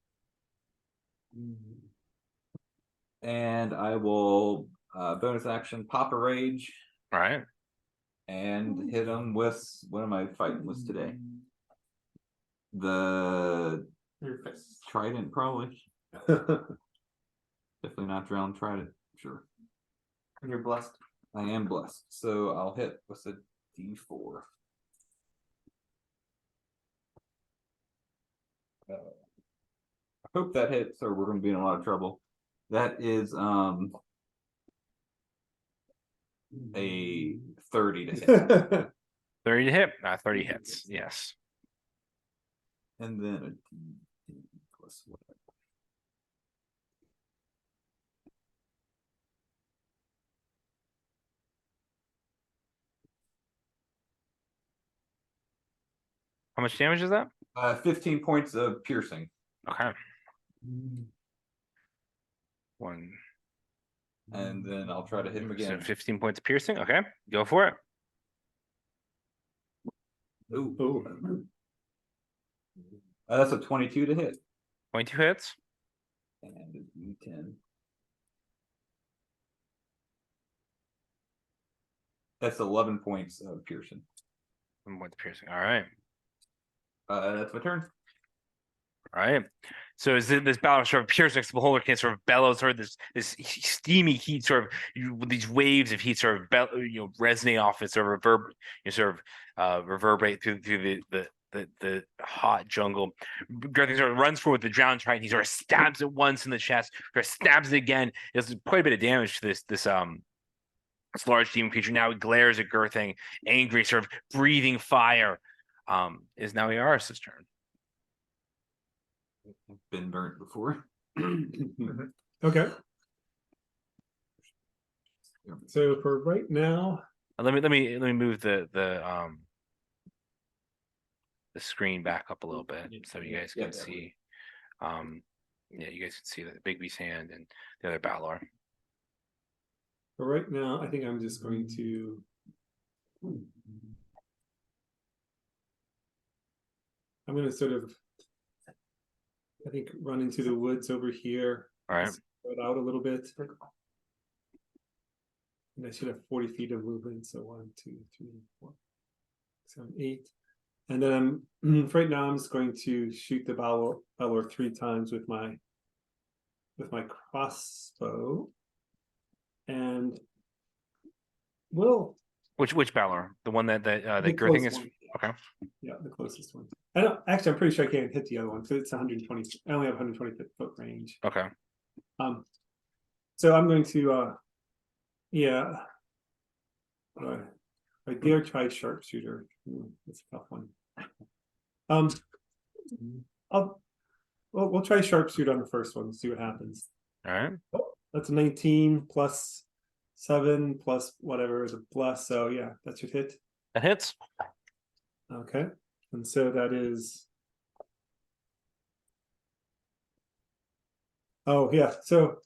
And I will bonus action pop a rage All right. and hit him with what am I fighting with today? The Your fists. trident, probably. Definitely not drowned trident. Sure. You're blessed. I am blessed. So I'll hit with a D4. I hope that hits, or we're gonna be in a lot of trouble. That is a 30 to hit. 30 to hit. 30 hits. Yes. And then a D plus whatever. How much damage is that? 15 points of piercing. Okay. One. And then I'll try to hit him So again. 15 points of piercing. Okay, go for it. Ooh. Oh. That's a 22 to hit. 22 hits. And a D10. That's 11 points of piercing. 1 point of piercing. All right. That's my turn. All right. So as this battle sort of appears next to the Beholderkin, sort of bellows, sort of this steamy heat, sort of with these waves of heat, sort of resonate off it, sort of reverberate through the hot jungle. Gerthin sort of runs forward with the drowned Triton. He sort of stabs it once in the chest, sort of stabs it again. It does quite a bit of damage to this large demon creature. Now it glares at Gerthing, angry, sort of breathing fire. Is now Iaris's turn. Been burnt before. Okay. So for right now, Let me move the screen back up a little bit so you guys can see. Yeah, you guys can see the Bigby's hand and the other Balor. for right now, I think I'm just going to. I'm going to sort of, I think, run into the woods over here. All right. Spread out a little bit. And I should have 40 feet of movement. So 1, 2, 3, 4, 7, 8. And then right now I'm just going to shoot the Balor 3 times with my crossbow. And Which Balor? The one that the Gerthing close is one. okay. Yeah, the closest one. I don't actually. I'm pretty sure I can't hit the other one. So it's 120. I only have 120 foot range. Okay. So I'm going to. Yeah. I dare try sharpshooter. That's a tough one. We'll try sharpshooter on the first one. See what happens. All right. That's a 19 plus 7 plus whatever is a plus. So yeah, that should hit. That hits. Okay, and so that is. Oh yeah, so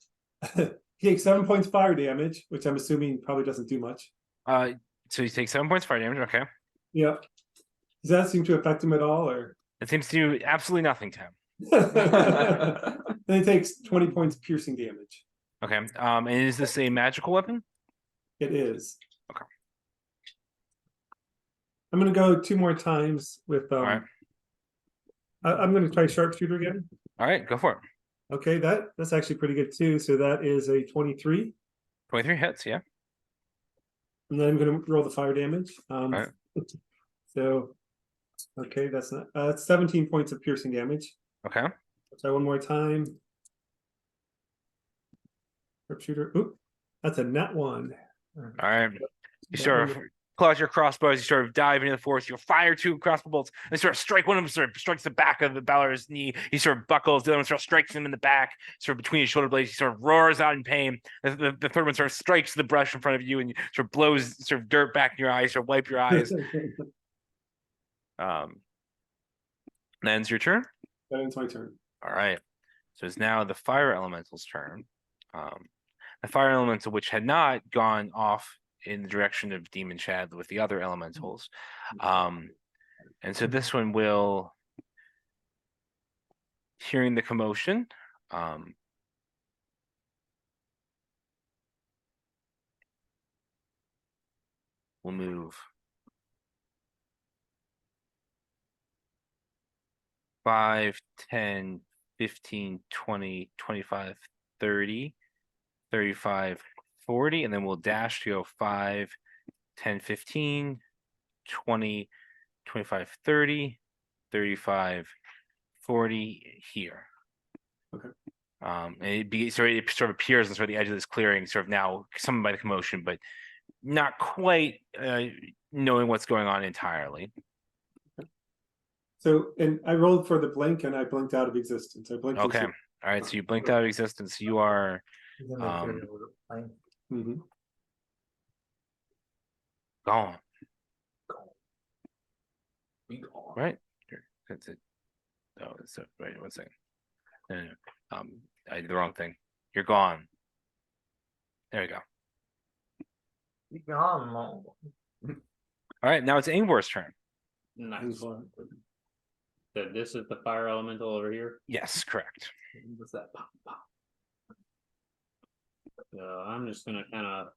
he takes 7 points fire damage, which I'm assuming probably doesn't do much. So you take 7 points fire damage. Okay. Yeah. Does that seem to affect him at all, or? It seems to do absolutely nothing to him. Then he takes 20 points piercing damage. Okay. And is this a magical weapon? It is. Okay. I'm gonna go 2 more times with All right. I'm gonna try sharpshooter again. All right, go for it. Okay, that's actually pretty good too. So that is a 23. 23 hits, yeah. And then I'm gonna roll the fire damage. Right. So okay, that's 17 points of piercing damage. Okay. Try one more time. Sharpshooter. Oop, that's a nat 1. All right. You sort of pull out your crossbows, you sort of dive into the forest, you fire 2 crossbow bolts, and sort of strike one of them, sort of strikes the back of the Balor's knee. He sort of buckles, the other one sort of strikes him in the back, sort of between his shoulder blades. He sort of roars out in pain. The third one sort of strikes the brush in front of you and sort of blows sort of dirt back in your eyes, sort of wipe your eyes. That ends your turn. That ends my turn. All right. So it's now the fire elemental's turn. The fire elemental, which had not gone off in the direction of Demon Chad with the other elementals. And so this one will, hearing the commotion, will move 5, 10, 15, 20, 25, 30, 35, 40, and then we'll dash to go 5, 10, 15, 20, 25, 30, 35, 40 here. Okay. And it sort of appears on sort of the edge of this clearing, sort of now summoned by the commotion, but not quite knowing what's going on entirely. So, and I rolled for the blink, and I blinked out of existence. I blinked. Okay. All right. So you blinked out of existence. You are Mm-hmm. gone. Right. That's it. Oh, so right. 1 second. No. I did the wrong thing. You're gone. There you go. All right. Now it's Ingvor's turn. Nice. So this is the fire elemental over here. Yes, correct. What's that? Pop, pop. So I'm just gonna kind of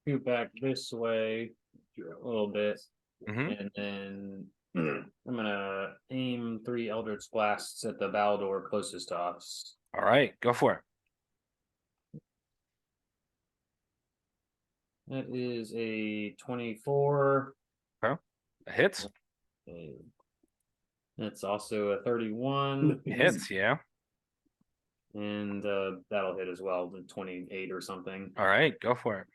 scoot back this way a little bit, and then I'm gonna aim 3 Eldritch Blasts at the Baldor closest to us. All right, go for it. That is a 24. Okay. That hits. A It's also a 31, Hits, yeah. and that'll hit as well, the 28 or something. All right, go for it.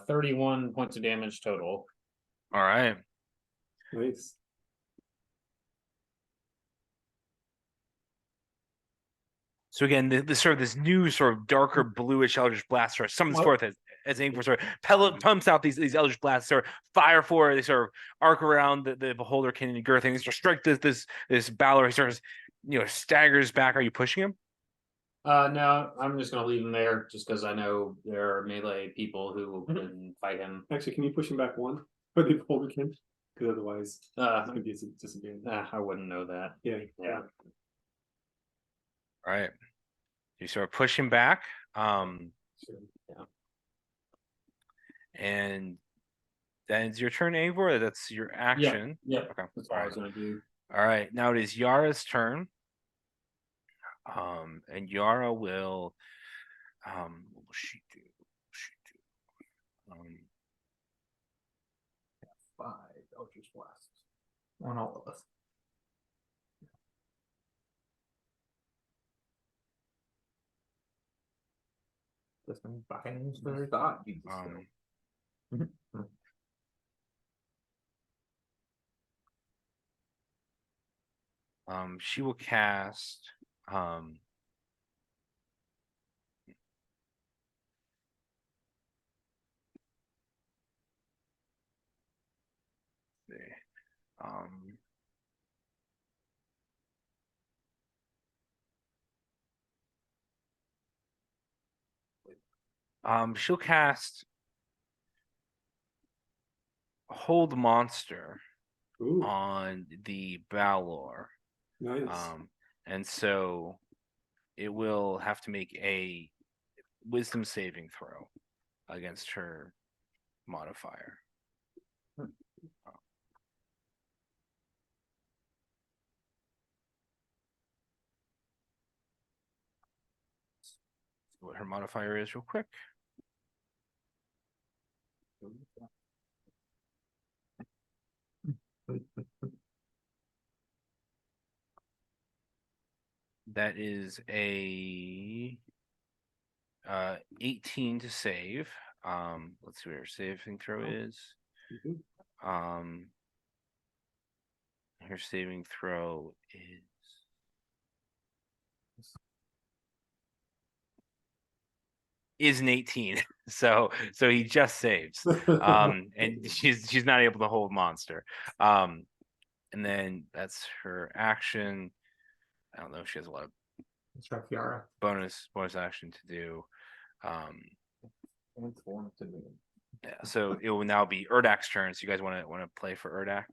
31 points of damage total. All right. Nice. So again, this sort of this new sort of darker bluish Eldritch Blast sort of summons forth as aim for sort of pumps out these Eldritch Blasts, sort of fire for, they sort of arc around the beholder kin and girth, and they sort of strike this Balor. He sort of staggers back. Are you pushing him? No, I'm just gonna leave him there just because I know there are melee people who can fight him. Actually, can you push him back one for the beholder kin? Because otherwise, it's gonna be a disadvantage. I wouldn't know that. Yeah. Yeah. All right. You sort of push him back. Yeah. And that is your turn, Eivor. That's your action. Yeah. Okay. That's all I was gonna do. All right. Now it is Yara's turn. And Yara will what will she do? Five Eldritch Blasts on all of us. Just been buying for Thought you she will cast um she'll cast Hold Monster Ooh, on the Balor. nice. And so it will have to make a wisdom saving throw against her modifier. What her modifier is real quick. That is a 18 to save. Let's see what her saving throw is. Her saving throw is an 18. So he just saves. And she's not able to hold monster. And then that's her action. I don't know if she has a lot of Yara. bonus action to do. Yeah, so it will now be Erdak's turn. So you guys want to play for Erdak?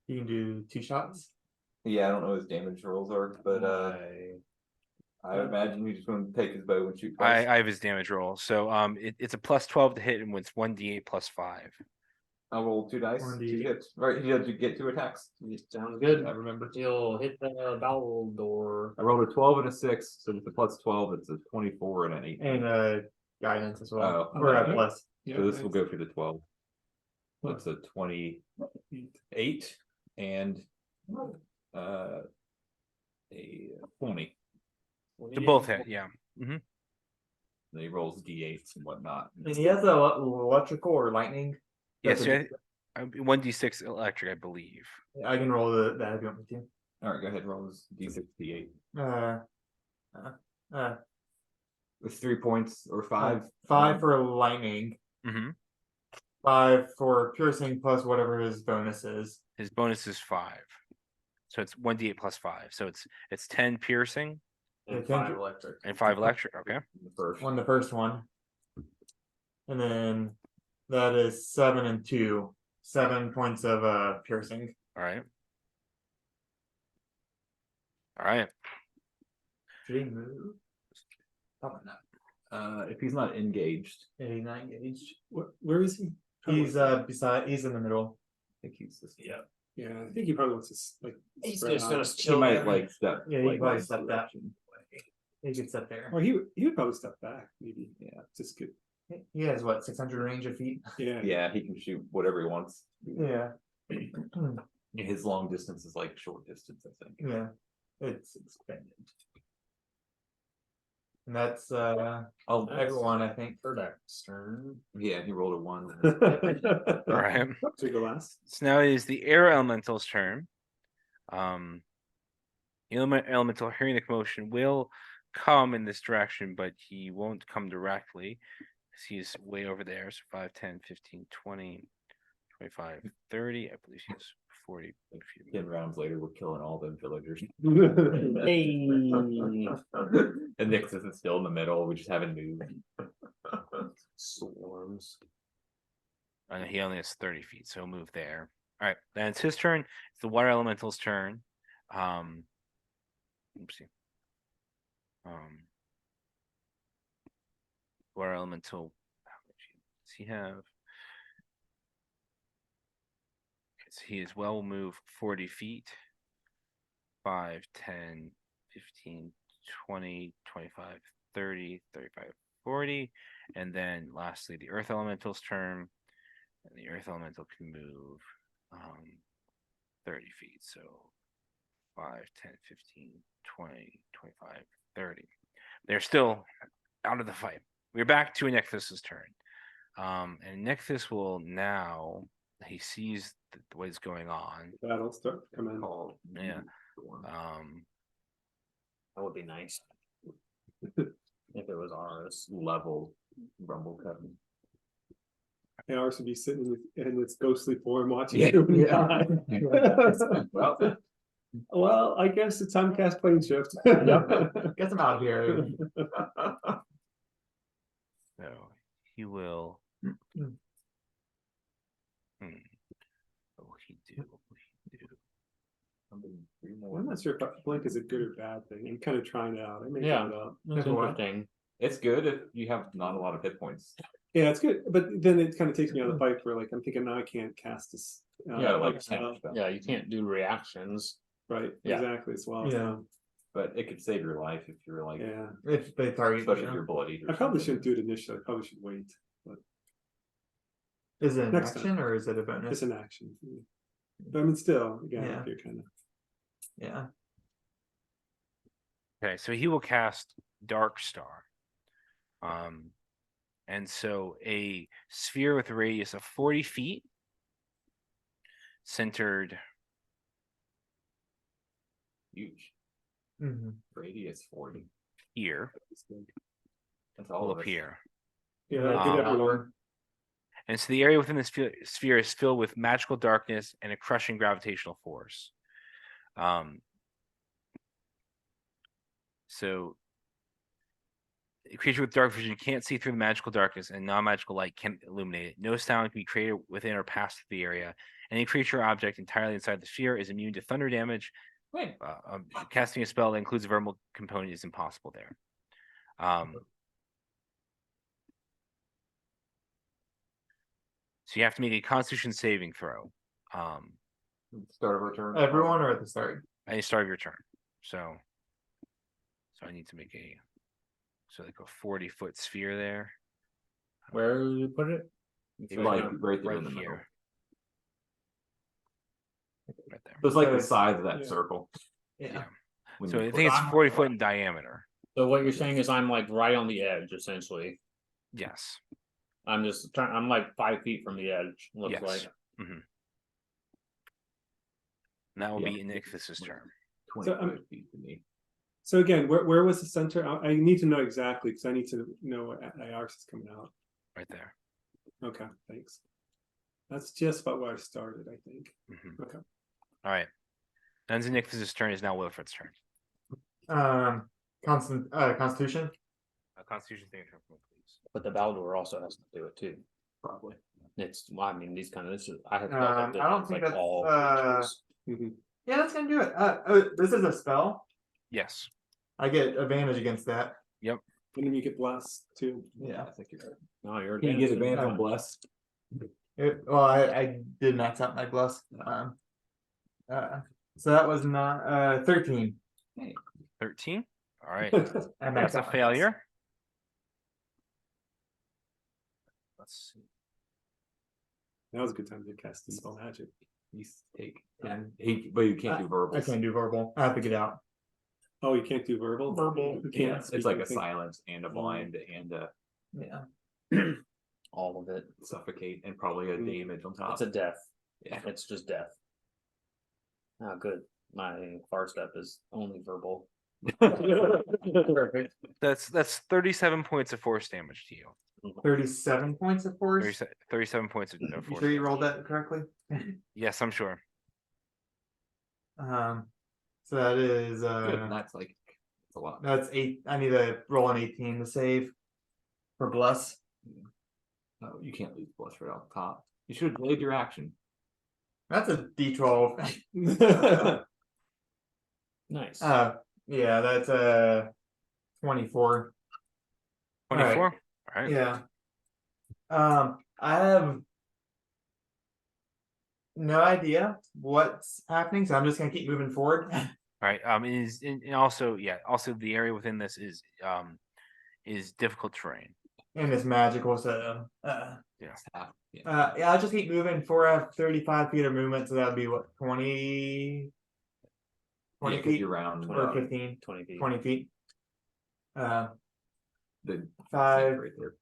You can do 2 shots. Yeah, I don't know what his damage rolls are, but I imagine you just want to take his bow and shoot. I have his damage roll. So it's a +12 to hit, and it's 1d8 +5. I'll roll 2 dice. 2 1d8. hits. Right, he had to get 2 attacks. Sounds good. I remember. He'll hit the bowel door. I rolled a 12 and a 6, so with the +12, it's a 24 and an 8. And guidance as well. Oh, Or a okay. plus. So this will go for the 12. That's a 28 and a 20. To both hit, yeah. Then he rolls d8s and whatnot. And he has a electrical or lightning. Yes, That's yeah, 1d6 electric, I believe. I can roll that if you want me to. All right, go ahead. Roll his d6, d8. With 3 points or 5. 5 for lightning. Mm-hmm. 5 for piercing plus whatever his bonus is. His bonus is 5, so it's 1d8 +5. So it's 10 piercing And Yeah, 5 electric. and 5 electric. Okay. The first. On the first one. And then that is 7 and 2. 7 points of piercing. All right. All right. Should he move? Probably not. If he's not engaged, 89 engaged. Where is he? He's he's in the middle. I think he's this. Yeah. Yeah, I think he probably wants to like. He's spread just out. gonna He chill might there. like step. Yeah, he like, probably one stepped that. direction. He could sit there. Or he would probably step back, maybe. Yeah. Just good. He has what, 600 range of feet? Yeah. Yeah, he can shoot whatever he wants. Yeah. His long distance is like short distance, I think. Yeah, it's expanded. And that's Oh, everyone, I think. Verdex turn. yeah, he rolled a 1. All right. Should we go last? So now it is the air elemental's turn. Elemental hearing the commotion will come in this direction, but he won't come directly. He's way over there. So 5, 10, 15, 20, 25, 30. I believe he's 40 feet. 10 rounds later, we're killing all them villagers. Hey. And Nixus is still in the middle. We just haven't moved. Swarms. And he only has 30 feet, so he'll move there. All right, then it's his turn. It's the water elemental's turn. Oopsie. Water elemental. How much does he have? Okay, so he as well will move 40 feet. 5, 10, 15, 20, 25, 30, 35, 40. And then lastly, the earth elemental's turn. And the earth elemental can move 30 feet. So 5, 10, 15, 20, 25, 30. They're still out of the fight. We're back to Nexus's turn. And Nexus will now, he sees what's going on. That'll start to come in. Yeah. That would be nice. If it was ours. Level rumble cutting. And ours would be sitting in its ghostly form watching Yeah. everyone Yeah. die. Well, I guess it's time to cast plane shift. Get them out here. So he will. Mm. What will he do? What will he do? I'm not sure if blink is a good or bad thing. I'm kind of trying it out. I may Yeah. try it out. That's Never mind. interesting. It's good if you have not a lot of hit points. Yeah, it's good, but then it kind of takes me out of the fight where like I'm thinking now I can't cast this. Yeah, like spell. Yeah, you can't do reactions. Right, Yeah. exactly. As well. Yeah. But it could save your life if you're like, Yeah. If they target especially if you. you're bloodied. or I probably something. shouldn't do it initially. I probably should wait. Is it an Next action or is it a bonus? It's an action. But I mean, still, again, Yeah. if you're kind of. Yeah. Okay, so he will cast Dark Star. And so a sphere with a radius of 40 feet, centered Huge. Mhm. Radius 40. here, That's all will of us. appear. Yeah, Yeah, good Um, everyone. And so the area within the sphere is filled with magical darkness and a crushing gravitational force. So a creature with dark vision can't see through the magical darkness, and non-magical light can't illuminate it. No sound can be created within or past the area. Any creature or object entirely inside the sphere is immune to thunder damage. Wait. Casting a spell that includes a verbal component is impossible there. So you have to make a Constitution saving throw. Start of our turn. Everyone or at the start? At the start of your turn. So I need to make like a 40-foot sphere there. Where do you put it? Like right there Right in the middle. here. Right there. So it's like the So size of that yeah. circle. Yeah. when So you I put think it's it. 40 foot in diameter. So what you're saying is I'm like right on the edge, essentially. Yes. I'm just trying. I'm like 5 feet from the edge. Looks Yes. like. And that will Yeah. be Nixus's turn. 25 feet to me. So again, where was the center? I need to know exactly because I need to know what IRs is coming out. Right there. Okay, thanks. That's just about where I started, I think. Mhm. Okay. All right. Ends in Nixus's turn is now Wilfred's turn. Constitution. Constitution saving throw, please. But the Baldor also has to do it too. Probably. It's. Well, I mean, these kind of. This is. I have. I don't think that's, creatures. Mhm. Yeah, that's gonna do it. This is a spell. Yes. I get advantage against that. And then you get blessed too. Yeah. I think you're right. No, you're. Can you get against it. advantage on bless? Well, I did max out my bless. So that was not 13. 13. All right. I That's a failure. Let's see. That was a good time to cast Dispel Magic. You take, and but you can't do verbal. I can't do verbal. I have to get out. Oh, you can't do verbal? Verbal. You Yeah, can't speak, it's like I a think. silence and a blind and a Yeah. All of it. suffocate and probably a damage on top. It's a death. Yeah. It's just death. Oh, good. My far step is only verbal. Perfect. That's 37 points of force damage to you. 37 points of force. 37 points of You force sure you damage. rolled that correctly? Yes, I'm sure. So that is Good, and that's like it's a lot. that's 8. I need to roll an 18 to save for bless. No, you can't lose blush right off the top. You should have delayed your action. That's a D12. Nice. Yeah, that's 24. 24. All right. Yeah. I have no idea what's happening, so I'm just gonna keep moving forward. All right. And also, yeah, also the area within this is difficult terrain. And it's magical, so Yeah. yeah, I'll just keep moving for 35 feet of movement, so that'd be what 20 Yeah, 'cause feet you're round or 15 20 feet. 20 feet. the 5. right there.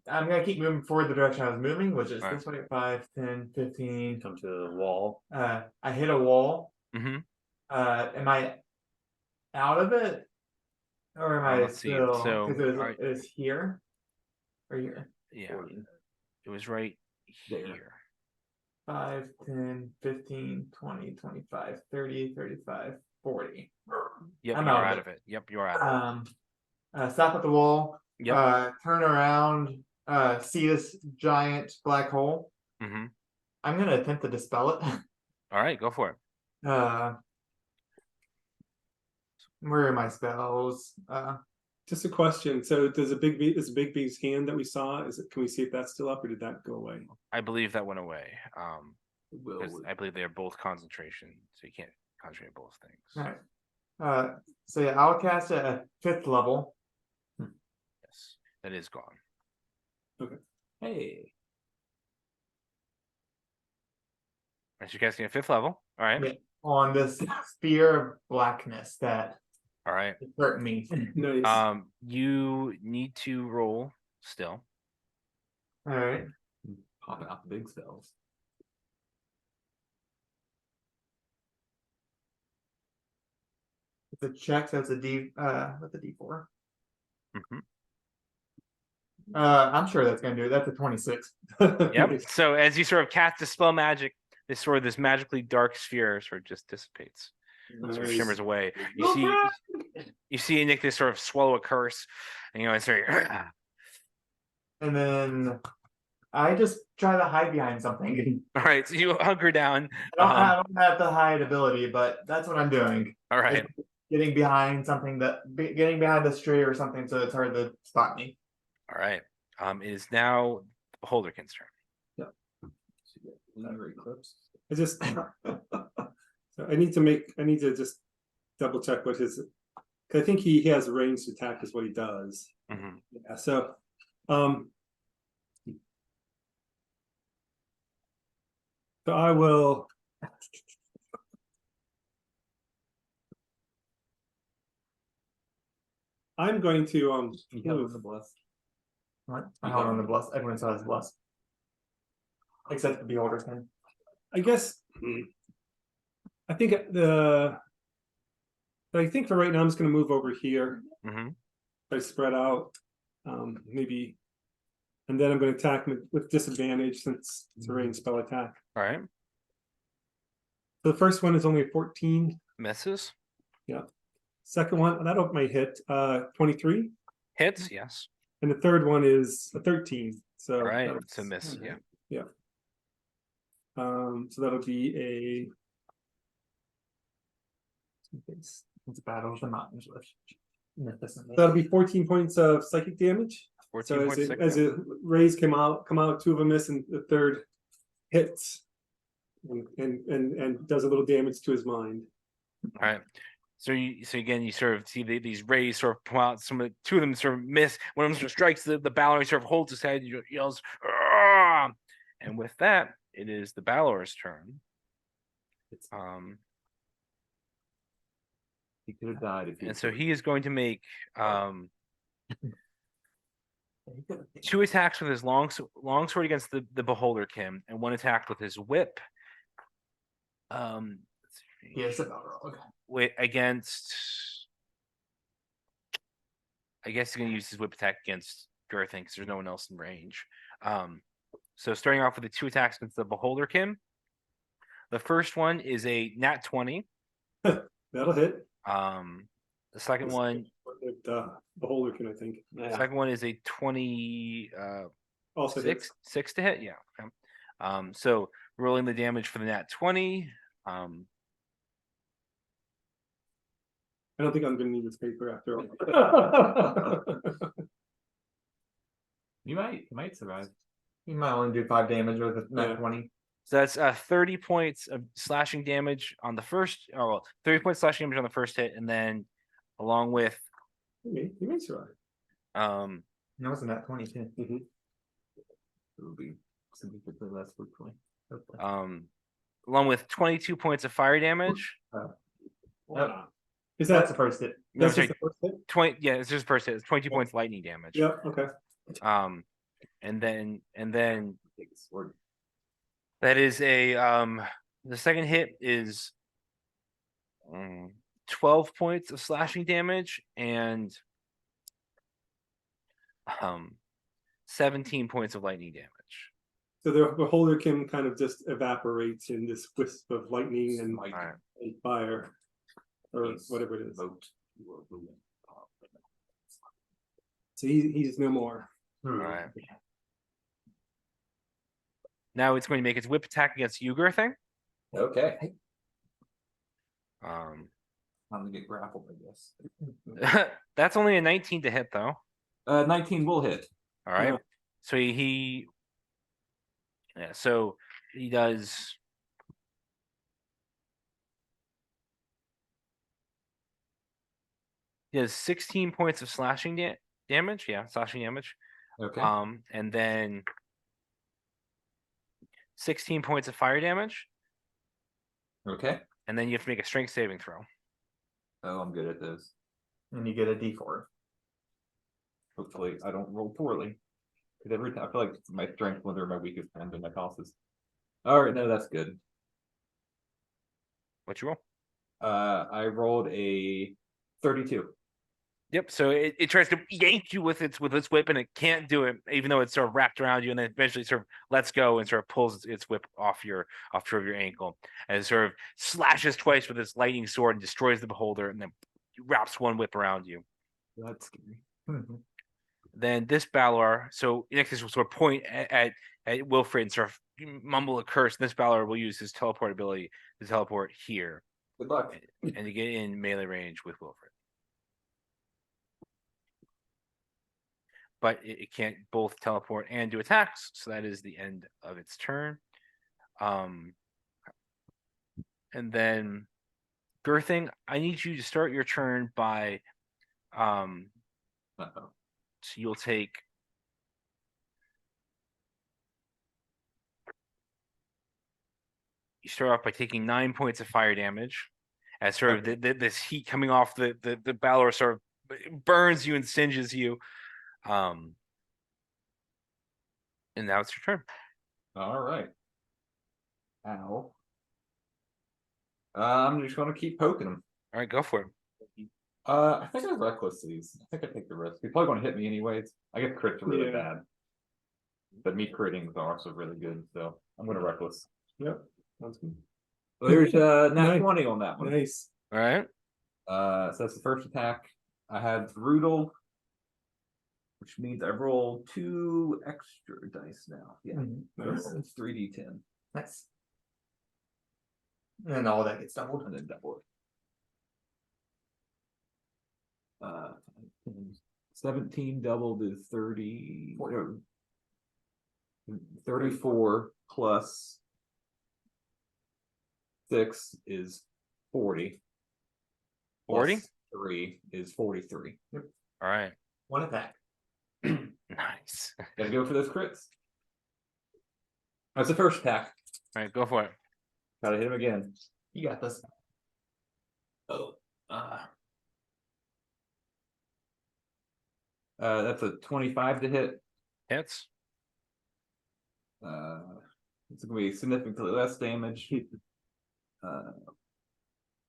I'm gonna keep moving forward the direction I was moving, which is Right. this way. 5, 10, 15. Come to the wall. I hit a wall. Mm-hmm. Am I out of it, or am I Let's see. still? So, Because alright. it was here, or here. Yeah, 40. it was right There. here. 5, 10, 15, 20, 25, 30, 35, 40. Yep, I'm you're out out of of it. Yep, you're out of it. Stop at the wall. Yep. Turn around. See this giant black hole. Mm-hmm. I'm gonna attempt to dispel it. All right, go for it. Where are my spells? Just a question. So does a big B is a big B's hand that we saw? Is it can we see if that's still up or did that go away? I believe that went away. Will Because I believe they're both concentration, so you can't concentrate both things. Alright. So yeah, I'll cast it at 5th level. Yes, that is gone. Hey, Right, so you're casting at 5th level. All right. Yeah. On this sphere of blackness that All right. hurt me. Nice. You need to roll still. Alright. popping out the big spells. It's a check, so it's a D with a D4. Mm-hmm. I'm sure that's gonna do it. That's a 26. Yep. So as you sort of cast dispel magic, this magically dark sphere sort of just dissipates, sort of Nice. shimmers away. You see Nicholas sort of swallow a curse, and you know, it's very. And then I just try to hide behind something. All right, so you hunker down. I don't have the hide ability, but that's what I'm doing. All right. Getting behind something getting behind this tree or something, so it's hard to spot me. All right. It is now Beholderkin's turn. I just so I need to just double check what his 'cause I think he has ranged attack is what he does. Mm-hmm. Yeah, so I will I'm going to You have move. the bless. What? I held on the bless. Everyone saw his bless. Except the beholder's hand. I guess I think I think for right now I'm just gonna move over here. Mm-hmm. I spread out, maybe, and then I'm going to attack with disadvantage since it's a ranged spell attack. All right. So the first one is only a 14. Misses. Second one, that'll my hit, 23, Hits. Yes. and the third one is a 13. So All right. that's- It's a miss. Yeah. so that'll be It's a battle of the mountains with. that'll be 14 points of psychic damage. 14 So points. as it rays come out, 2 of them miss, and the third hits. and does a little damage to his mind. All right. So again, you sort of see these rays sort of come out. Two of them sort of miss. One of them sort of strikes the Balor. He sort of holds his head, yells, "Argh!" And with that, it is the Balor's turn. He could have died if he. And so he is going to make 2 attacks with his long sword against the Beholder Kim, and 1 attack with his whip. Yes, about wrong. Wait, against. I guess he's going to use his whip attack against Girthing because there's no one else in range. So starting off with the 2 attacks against the Beholder Kim. The first one is a nat 20. That'll hit. The second one. Beholder can, I think. The second one is a 20. Also hits. 6 to hit. Yeah. Okay. So rolling the damage for the nat 20. I don't think I'm gonna need this paper after all. You might survive. You might only do 5 damage with a nat Yeah. 20. So that's 30 points of slashing damage on the first. 30 points slashing damage on the first hit, and then along with He may survive. No, it's a nat 20 too. It would be significantly less quickly. along with 22 points of fire damage. Yep. Is That's that the first hit. No, that's sorry, just the first hit? 20. Yeah, it's just first hit. It's 22 points lightning damage. Yeah, okay. And then Take a sword. that is a the second hit is 12 points of slashing damage and 17 points of lightning damage. So the beholder can kind of just evaporates in this wisp of lightning and All right. and fire. Or whatever it is. So he's no more. All right. Now it's going to make its whip attack against you, Girthing. Okay. Um, Time to get grappled, I guess. that's only a 19 to hit, though. 19 will hit. All right. Yeah. So so he does. He does 16 points of slashing damage. Yeah, slashing damage. Okay. And then 16 points of fire damage. Okay. And then you have to make a strength saving throw. Oh, I'm good at those. And you get a d4. Hopefully, I don't roll poorly. Because every time I feel like my strength when they're my weakest times and my tosses. All right, no, that's good. What you roll? I rolled a 32. Yep. So it tries to yank you with its whip, and it can't do it, even though it's sort of wrapped around you, and then eventually sort of lets go and sort of pulls its whip off your ankle, and it sort of slashes twice with its lightning sword and destroys the beholder, and then wraps one whip around you. That's scary. Then this Balor, so Nixus will sort of point at Wilfred and sort of mumble a curse. And this Balor will use his teleport ability to teleport here Good luck. and to get in melee range with Wilfred. But it can't both teleport and do attacks, so that is the end of its turn. And then Girthing, I need you to start your turn by Uh-oh. so you'll take you start off by taking 9 points of fire damage as sort of this heat coming off the Balor sort of burns you and singes you. And now it's your turn. All right. Ow. I'm just gonna keep poking him. All right, go for it. I think I reckless these. I think I take the risk. He's probably gonna hit me anyways. I get crits are really Yeah. bad. But me critting is also really good, so I'm gonna reckless. Yep. Sounds good. There's nat Nice. 20 on that one. Nice. All right. So that's the first attack. I had brutal, which means I roll 2 extra dice now. Yeah, Nice. it's 3d10 Nice. And all that gets doubled. and then double it. 17 doubled is 30. 34 plus 6 is 40. 40? Plus 3 is 43. All right. One attack. Nice. Gotta go for those crits. That's the first attack. All right, go for it. Gotta hit him again. You got this. Oh. That's a 25 to hit. Hits. It's gonna be significantly less damage.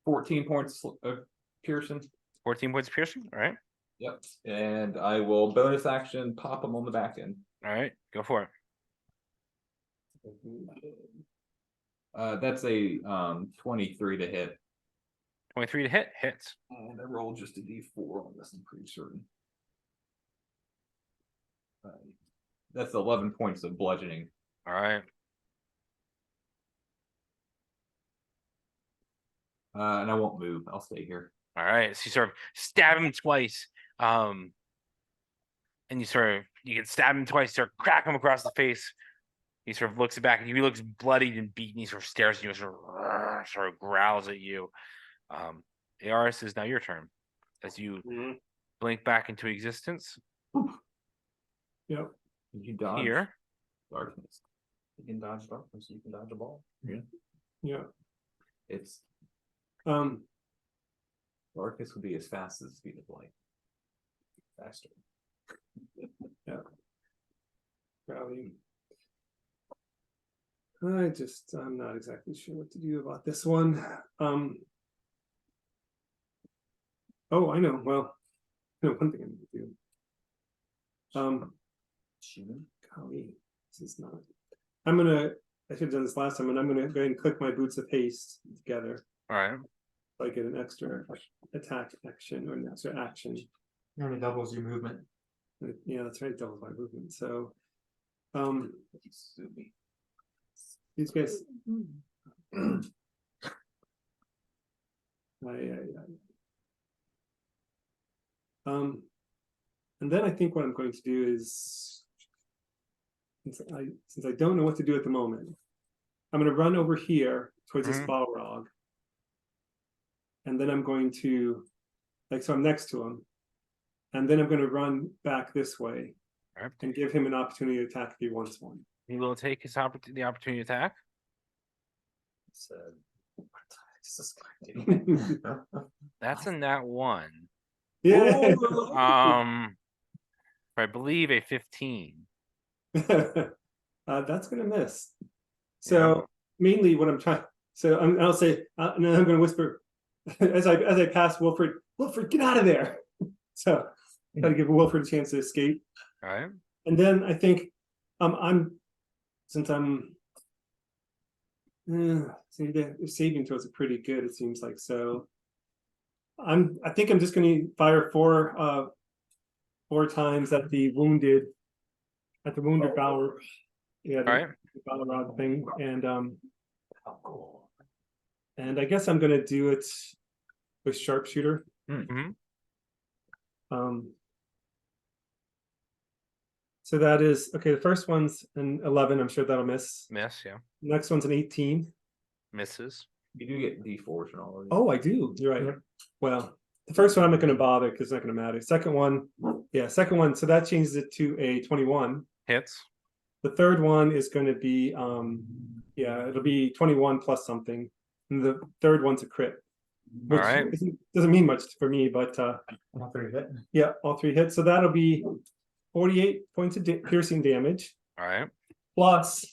14 points of piercing. 14 points of piercing. All right. Yep. And I will bonus action pop him on the back end. All right, go for it. That's a 23 to hit. 23 to hit. Hits. And I rolled just a d4 on this, I'm pretty certain. That's 11 points of bludgeoning. All right. And I won't move. I'll stay here. All right. So you sort of stab him twice. And you can stab him twice, sort of crack him across the face. He sort of looks back and he looks bloodied and beaten. He sort of stares at you and sort of growls at you. Aris, is now your turn. As you blink back into existence. Yep. Did you dodge Here. darkness? You can dodge darkness, you can dodge a ball. Yeah. It's Um. darkness would be as fast as the speed of light. Faster. Probably. I'm not exactly sure what to do about this one. Oh, I know. Well, I know one thing I need to do. Golly, this is not. I should have done this last time, and I'm gonna go ahead and click my boots of haste together. All right. So I get an extra attack action or an extra action. It only doubles your movement. Yeah, that's right, doubles my movement. So, these guys. And then I think what I'm going to do is, since I don't know what to do at the moment, I'm going to run over here towards this Balrog, and then I'm going to, so I'm next to him, and then I'm going to run back this way and give him an opportunity to attack if he wants one. He will take the opportunity to attack. That's a nat 1. Yeah. I believe a 15. That's gonna miss. So mainly what I'm trying. So I'll say, and then I'm gonna whisper as I pass Wilfred. Wilfred, get out of there. So try to give Wilfred a chance to escape. All right. And then I think see, the saving throws are pretty good. It seems like so. I think I'm just going to fire four times at the wounded Balrog. Yeah, the Balrog thing, and I guess I'm going to do it with sharpshooter. So that is okay. The first one's an 11. I'm sure that'll miss. Miss, yeah. Next one's an 18. Misses. You do get D4s and all of these. Oh, I do. You're right. Well, the first one I'm not going to bother because it's not going to matter. Second one. So that changes it to a 21. Hits. The third one is going to be it'll be 21 plus something. And the third one's a crit. Which All right. doesn't mean much for me, but All three hit. yeah, all three hits. So that'll be 48 points of piercing damage. All right. Plus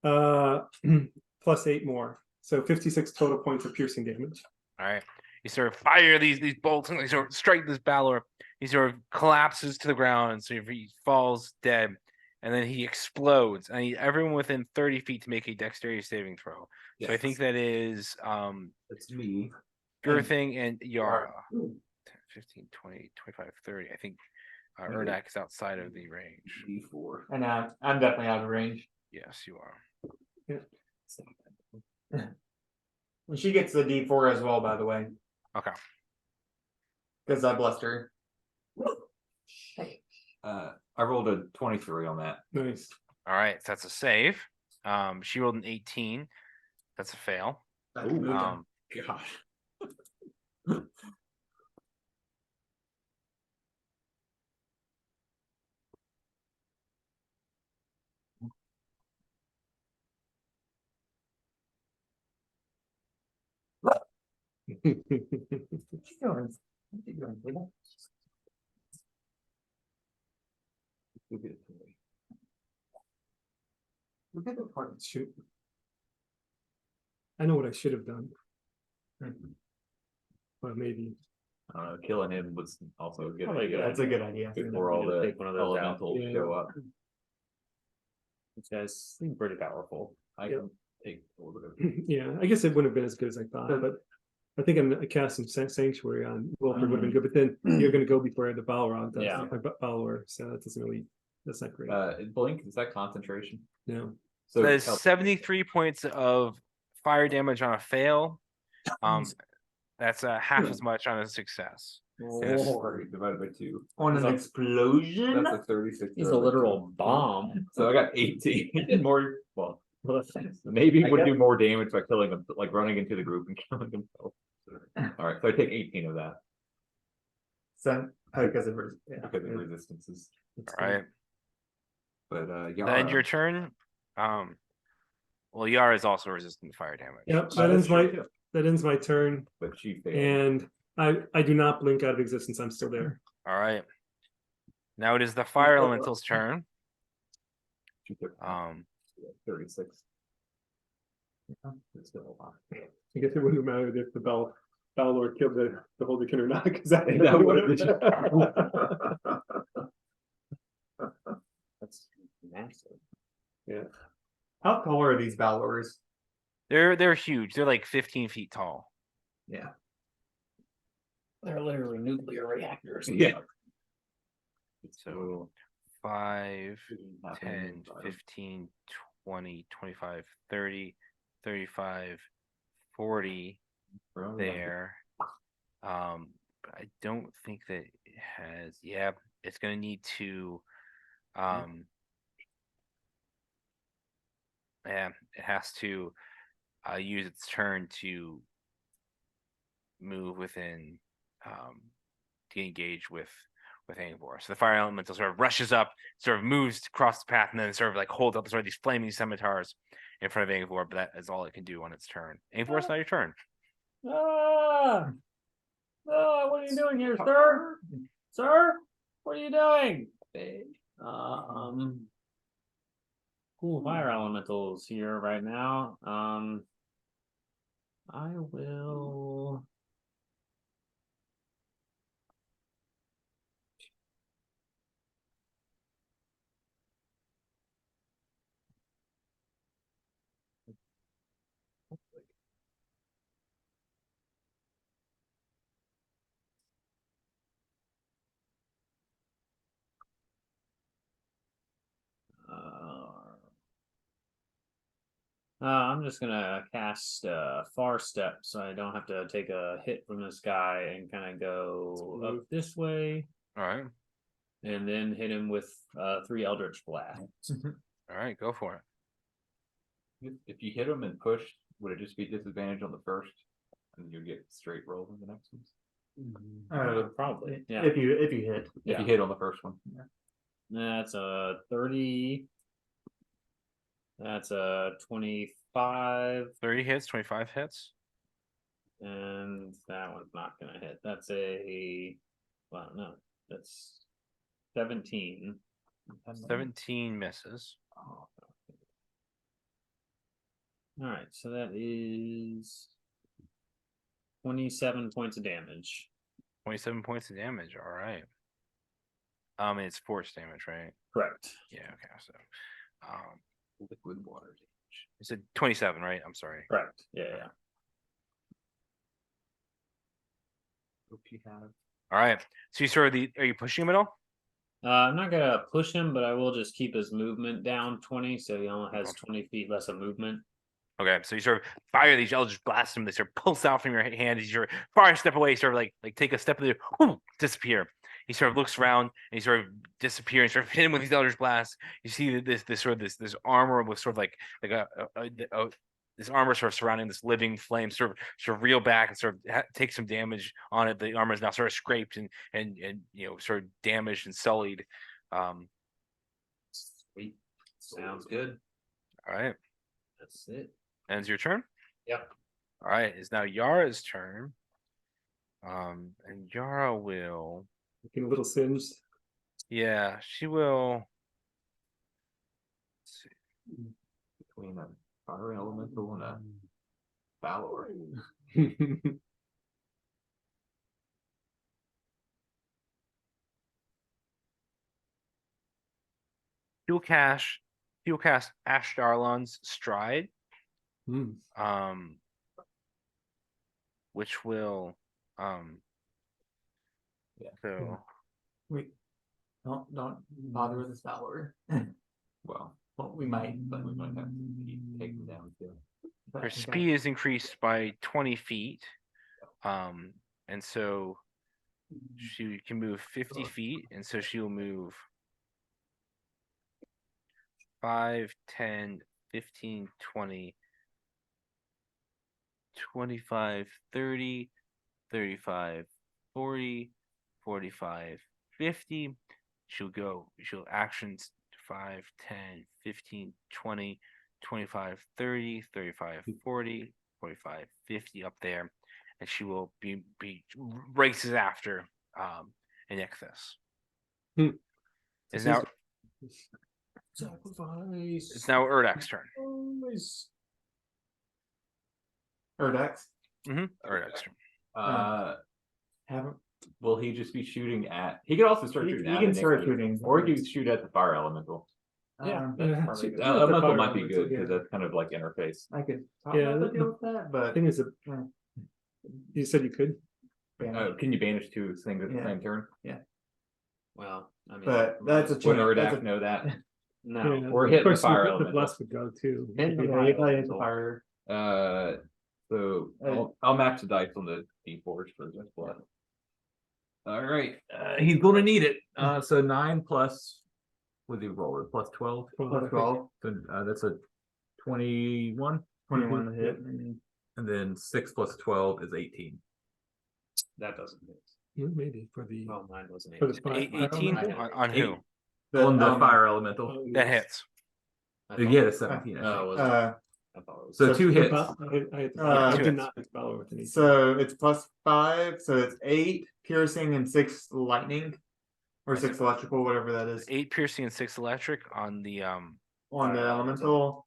plus 8 more. So 56 total points of piercing damage. All right. You sort of fire these bolts and you sort of strike this Balor. He sort of collapses to the ground and so he falls dead. And then he explodes. I need everyone within 30 feet to make a dexterity saving throw. Yes. So I think that is That's me. Girthing and Yara. 15, 20, 25, 30. I think Erdak is outside of the range. D4. And I'm definitely out of range. Yes, you are. And she gets the D4 as well, by the way, Okay. because I blessed her. I rolled a 23 on that. Nice. All right. So that's a save. She rolled an 18. That's a fail. Back to mood. Gosh. Shoot. I know what I should have done. But maybe. I don't know, killing him was also a good Probably idea. good. That's a good idea. Before all Maybe the take one of those out. elementals Yeah. show up. These guys seem pretty powerful. I Yeah. can take a little bit of. Yeah, I guess it wouldn't have been as good as I thought, but I think I cast some Sanctuary on Wilford would have been good, but then you're gonna go before the Balrog does, Yeah. my follower, so that doesn't really, that's not great. Blink, is that concentration? No, So That is tell- 73 points of fire damage on a fail. That's half as much on a success. Yes, divided by 2. On an explosion. That's a 36. He's a divided by literal 2. bomb. So I got 18. More, well, maybe I would guess- do more damage by killing him, like running into the group and killing himself. All right, so I take 18 of that So, because of her. Yeah. because of resistances. All right. But Then Yara, your turn. Well, Yara is also resistant to fire damage. yep, Oh, that's true. that ends my turn, but she failed. and I do not blink out of existence, I'm still there. All right. Now it is the fire elemental's turn. She took 36. It's still a lot. I guess it wouldn't have mattered if the Balor killed the Holy Kin or not, because that That would have. That's massive. How tall are these Balors? They're huge. They're like 15 feet tall. Yeah. They're literally nuclear reactors. Yeah. So 5, Not 10, many, but- 15, 20, 25, 30, 35, 40 Bro, there. I don't think that it has. Yeah, it's gonna need to. Yeah, it has to use its turn to move within to engage with Angvor. So the fire elemental sort of rushes up, sort of moves across the path, and then sort of like holds up sort of these flaming scimitars in front of Angvor, but that is all it can do on its turn. Angvor, it's not your turn. Ah! Ah, what are you doing here, sir? Sir? What are you doing? Cool fire elementals here right now. I will. I'm just gonna cast Far Step, so I don't have to take a hit from this guy, and kind of go up this way, All right, and then hit him with 3 Eldritch Blasts. all right, go for it. If you hit him and push, would it just be disadvantage on the first, and you get straight roll on the next ones? Probably, yeah. If you hit. If Yeah. you hit on the first one, That's a 30. That's a 25, 30 hits, 25 hits. and that one's not gonna hit. That's a, well, no, that's 17. 17 misses. All right, so that is 27 points of damage. 27 points of damage. All right. It's force damage, right? Correct. Yeah. Okay. So, liquid water damage. you said 27, right? I'm sorry. Correct. Yeah. Hope you have. All right. So you sort of are you pushing him at all? I'm not gonna push him, but I will just keep his movement down 20, so he only has 20 feet less of movement. Okay. So you sort of fire these eldritch blasts him. They sort of pulse out from your hand as you sort of fire step away, sort of like take a step of the disappear. he sort of looks around and he sort of disappears, sort of hit him with these Eldritch Blasts. You see this armor with sort of like this armor sort of surrounding this living flame, sort of reel back and sort of take some damage on it. The armor is now sort of scraped and sort of damaged and sullied. Sweet. Sounds good. All right, That's it. ends your turn. Yep. All right, it's now Yara's turn. And Yara will, Looking a little singed. yeah, she will. Let's see. Between a fire elemental and a Valor. She'll cast Ash Darlon's Stride, Hmm. which will, Yeah. so Wait, don't bother with this Valor. Well, We might, but we might have to take them down too. her speed is increased by 20 feet. And so she can move 50 feet, and so she will move 5, 10, 15, 20, 25, 30, 35, 40, 45, 50. She'll actions 5, 10, 15, 20, 25, 30, 35, 40, 45, 50 up there. And she will be races after Inicthus. Is now Sacrifice. it's now Urdak's turn. Erdex. Urdak's turn. Haven't. Will he just be shooting at? He could also start He shooting can at. start Inictus, shooting. or he could shoot at the fire elemental. Yeah. Shoot at the Elemental fire might be elemental, good because yeah. that's kind of like interface. I could talk Yeah, about the- deal with that, but Thing is, yeah. you said you could. Can you banish two things at the Yeah. same turn? Well, I mean, But that's a Would chance. Urdak know that? no. Yeah, Or of hitting the course, fire the elemental. blast would go too. Yeah, you probably hit the fire. So I'll match the dice on the D4s for this blood. All right, he's gonna need it. So 9 plus, what do you roll? Plus 12. Plus 12, So that's a 21, 21 to hit. and then 6 plus 12 is 18. That doesn't hit. Yeah, maybe for the Well, mine wasn't for the 18. fire 18 elemental. on who? On the element. fire elemental. Oh, That yes. hits. I You thought- get a 17. I think. Oh, was it? I thought it was. So so 2 The hits. val- I two did hits. not hit Valor with any. So it's plus 5, so it's 8 piercing and 6 lightning, or 6 electrical, whatever that is, 8 piercing and 6 electric on the on fire the elemental,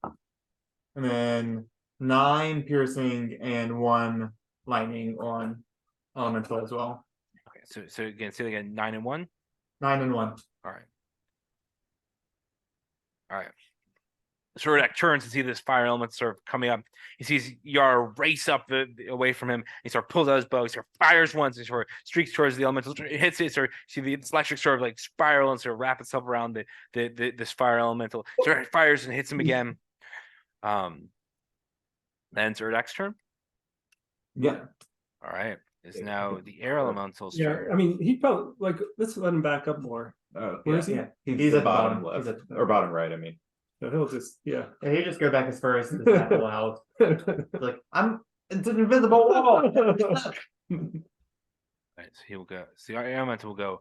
and then 9 piercing and 1 lightning on elemental as well. Okay, so again, say again, 9 and 1. 9 and 1. All right. All right. So Urdak turns to see this fire element sort of coming up. He sees Yara race up away from him. He sort of pulls out his bow. He sort of fires once. He sort of streaks towards the elemental. Hits it. Sort of see the electric sort of like spiral and sort of wrap itself around this fire elemental. Sort of fires and hits him again. Then it's Urdak's turn. Yeah. All right. It's now the air elemental's Yeah, turn. I mean, he probably like. Let's let him back up more. Oh, Where yeah. is he? Yeah. He's at the bottom He's left, at the or bottom right. I mean, So he'll just Yeah, he just go back as far as his natural health. Like, it's an invisible wall. Right, so he will go. So the air elemental will go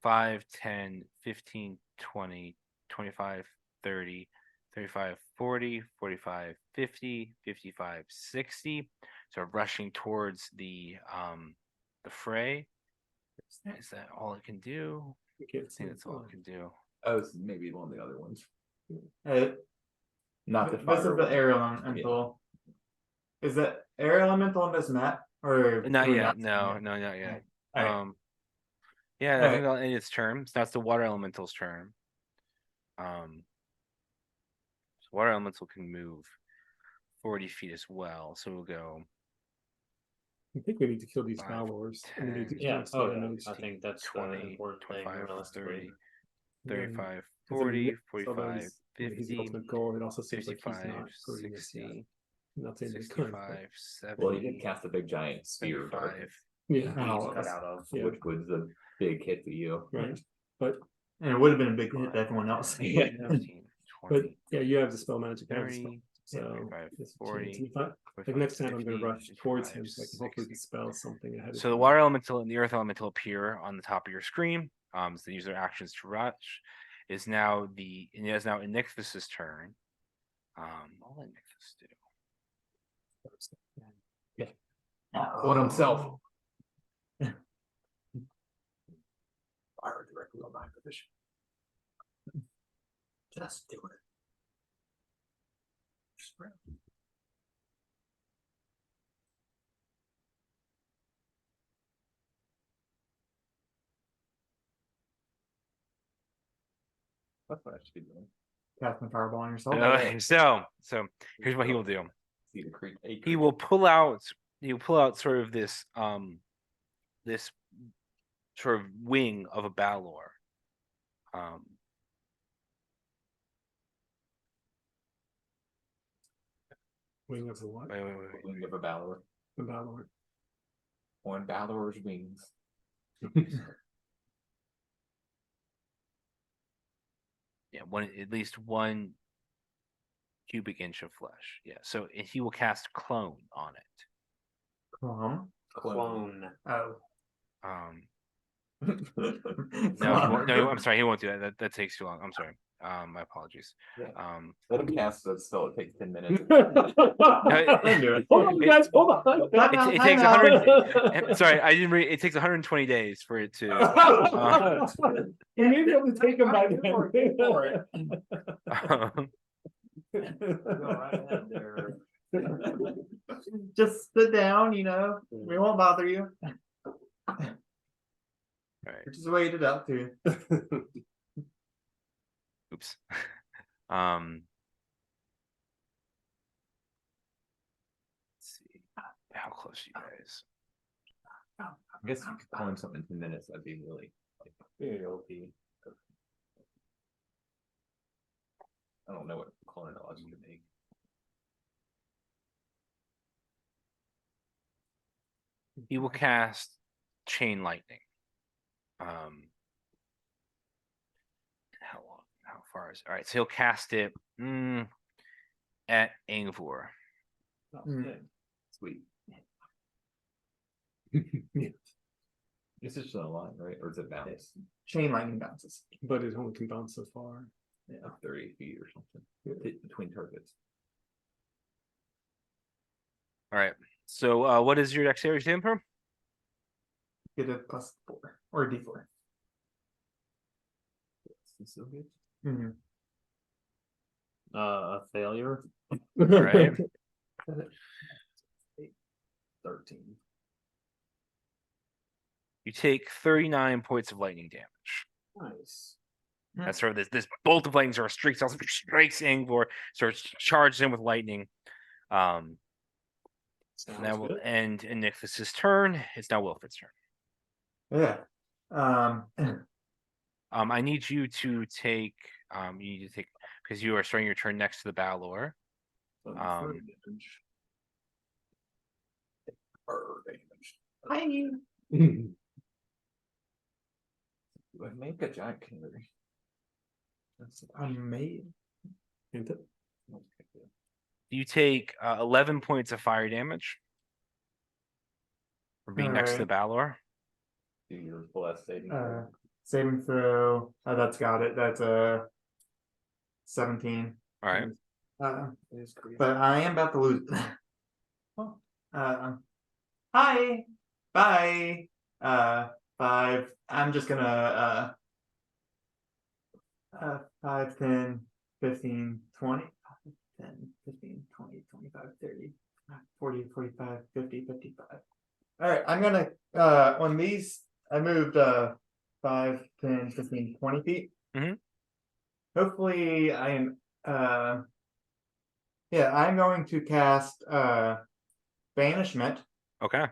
5, 10, 15, 20, 25, 30, 35, 40, 45, 50, 55, 60. So rushing towards the fray. Is that all it can do? I I can't see think it. that's all it can do. oh, it's maybe one of the other ones, Uh, not the this fire. is the one. air elemental. Is that air elemental on this map, or Not do we yet. see No, it? no, not yet. Alright. Yeah, I Alright. think that'll end its turn. So that's the water elemental's turn. So water elemental can move 40 feet as well. So we'll go. I think we need to kill these 5, Valors. And we need to 10, Yeah. kill Oh, some yeah. enemies. I think that's 20, the important thing. 25, realistically. 30, And then- 35, 'cause then 40, Nick saw 45, those, you know, he's the 50, ultimate goal. It also seems like he's 55, not going to 60, not saying that he couldn't, but 65, 70. Well, he did cast a big giant spear dart. 75, Yeah, Oh, cut out of. Yeah. Which was a big hit to you. right. But And it would have been a big hit to everyone else. Yeah. 15, but 20, yeah, you have the spell magic. I have the 30, spell. So 35, this 40, chance. And if I, like 45, next time, I'm 50, going to rush towards 55, him so I can hopefully 60. dispel something ahead of So the time. water elemental and the earth elemental appear on the top of your screen. So they use their actions to rush. It is now Inicthus's turn. What will Inicthus do? On himself. Fire directly on my position. Just do it. Spread. That's what I should be doing. Cast my fireball on yourself. So here's what he will do. See the creek. He will pull out sort of this this sort of wing of a Balor. Wing of the what? Wait. Wing of a Balor. The Balor. On Balor's wings. Yeah, at least 1 cubic inch of flesh. Yeah, so he will cast clone on it. Clone. Oh. No, I'm sorry, he won't do that. That takes too long. I'm sorry. My apologies. Yeah. Let him cast that spell. It takes 10 minutes. Hold on, guys, hold on. It takes 100. Sorry, I didn't read. It takes 120 days for it to. You may be able to take him by Just sit down, we won't bother you. Right. Just wait it out too. Oops. Let's see. How close are you guys? I guess you could call him something in 10 minutes. That'd be really OP. I don't know what clone allows you to make. He will cast chain lightning. How far is? All right, so he'll cast it at Angvor. Sweet. This is just a line, right? Or is it bounce? Chain lightning bounces. But it only can bounce so far. Yeah, 30 feet or something. Hit between targets. All right. So what is your dexterity stand for? Get a +4 or a D4. This is so good. Mm-hmm. A failure. All right. 13. You take 39 points of lightning damage. Nice. That's sort of this bolt of lightning sort of strikes Angvor, starts charged in with lightning. And that will end Inicthus's turn. It's now Wilfred's turn. Yeah. I need you to take because you are starting your turn next to the Balor. Do I make a giant canary? Amazing. You take 11 points of fire damage for being next to the Balor. Do your blessed saving. Saving throw. That's got it. That's a 17. All right. But I am about to lose. Hi. Bye. 5. I'm just gonna 5, 10, 15, 20, 10, 15, 20, 25, 30, 40, 45, 50, 55. All right, I'm gonna on these I moved 5, 10, 15, 20 feet. Mhm. Hopefully I am yeah, I'm going to cast banishment Okay.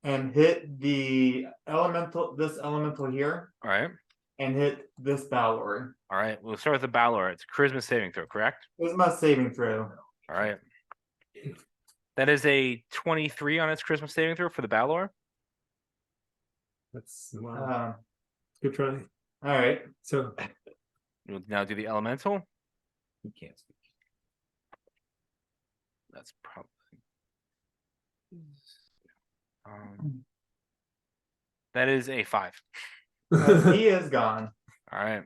and hit this elemental here All right. and hit this Balor. All right. We'll start with the Balor. It's a charisma saving throw, correct? This is my saving throw. All right. That is a 23 on its charisma saving throw for the Balor. That's wow. Good try. All right. So We'll now do the elemental. You can't speak. That's probably. That is a 5. He is gone. All right.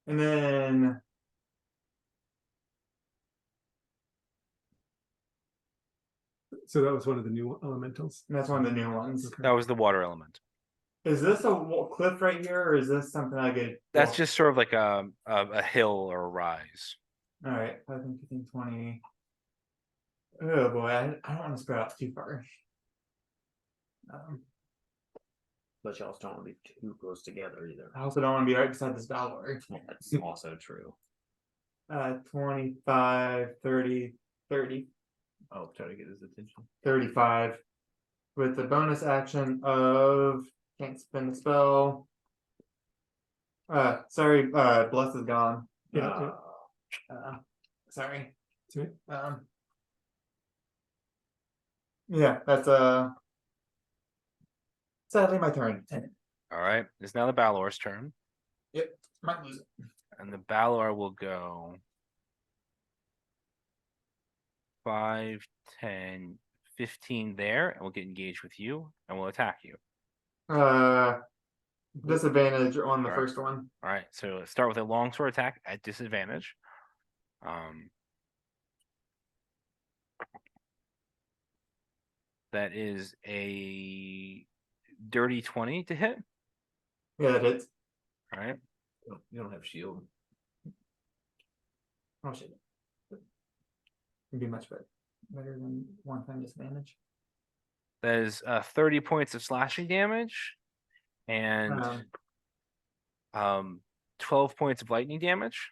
And then so that was one of the new elementals. that's one of the new ones. Okay. That was the water element. Is this a cliff right here, or is this something I could? That's walk- just sort of like a hill or a rise. All right. 5, 15, 20. Oh boy, I don't want to spread out too far. But you also don't want to be too close together either. I also don't want to be right beside this Valor. That's also true. 25, 30, 30, I'll try to get his attention. 35. With the bonus action of can't spend the spell. Sorry, Bless is gone. Yeah, Sorry. Sorry. Yeah, that's sadly my turn. All right. It's now the Balor's turn. Yep, might lose it. And the Balor will go 5, 10, 15 there, and we'll get engaged with you, and we'll attack you. Disadvantage on the Alright. first one. All right. So let's start with a longsword attack at disadvantage. That is a dirty 20 to hit. Yeah, that hits. All right. You don't have shield. Oh shit. It'd be much better than one time disadvantage. That is 30 points of slashing damage and 12 points of lightning damage.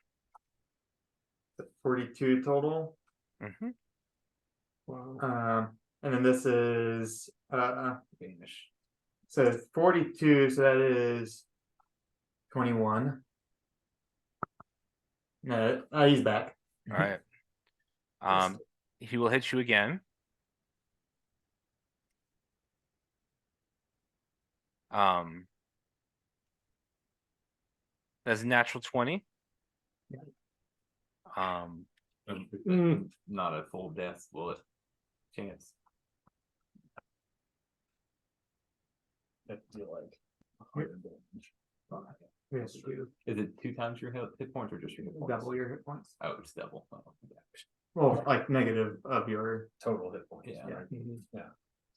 42 total. Mm-hmm. Wow. And then this is Vanish. so 42, so that is 21. No, he's back. All right. He will hit you again. That's a natural 20. Not a full death bullet chance. That feel like Yes, you Is it 2 times your hit points or just your hit points? double your hit points. Oh, it's double. Oh, yeah. Well, like negative of your. total hit points. Yeah. right? Mhm.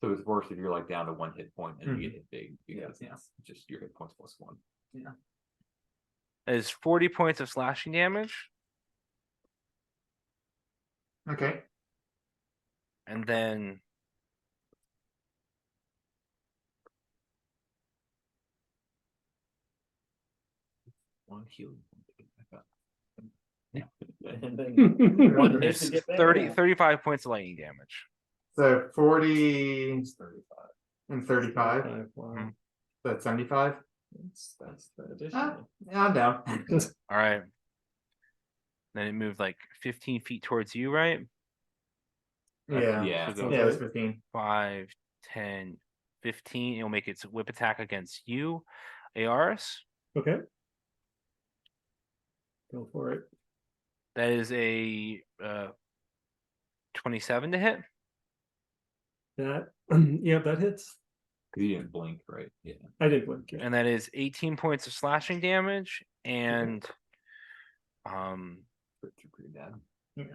So it's worse if you're like down to 1 hit point and you get hit big Yeah, because yeah. it's just your hit points plus 1. That is 40 points of slashing damage. Okay. And then One healing point to get back up. And then one hit there's to get back 30, up. 35 points of lightning damage. So 40 and 35. Wow. Mhm. That's 75. That's the addition. Yeah, I'm down. All right. Then it moved like 15 feet towards you, right? Yeah. Yeah. So go Yeah, it was 15. 5, 10, 15. It'll make its whip attack against you, Aris. Okay. Go for it. That is a 27 to hit. That yeah, that hits. Because you didn't blink, right? Yeah. I did blink. Yeah. And that is 18 points of slashing damage and Pretty bad. Yeah.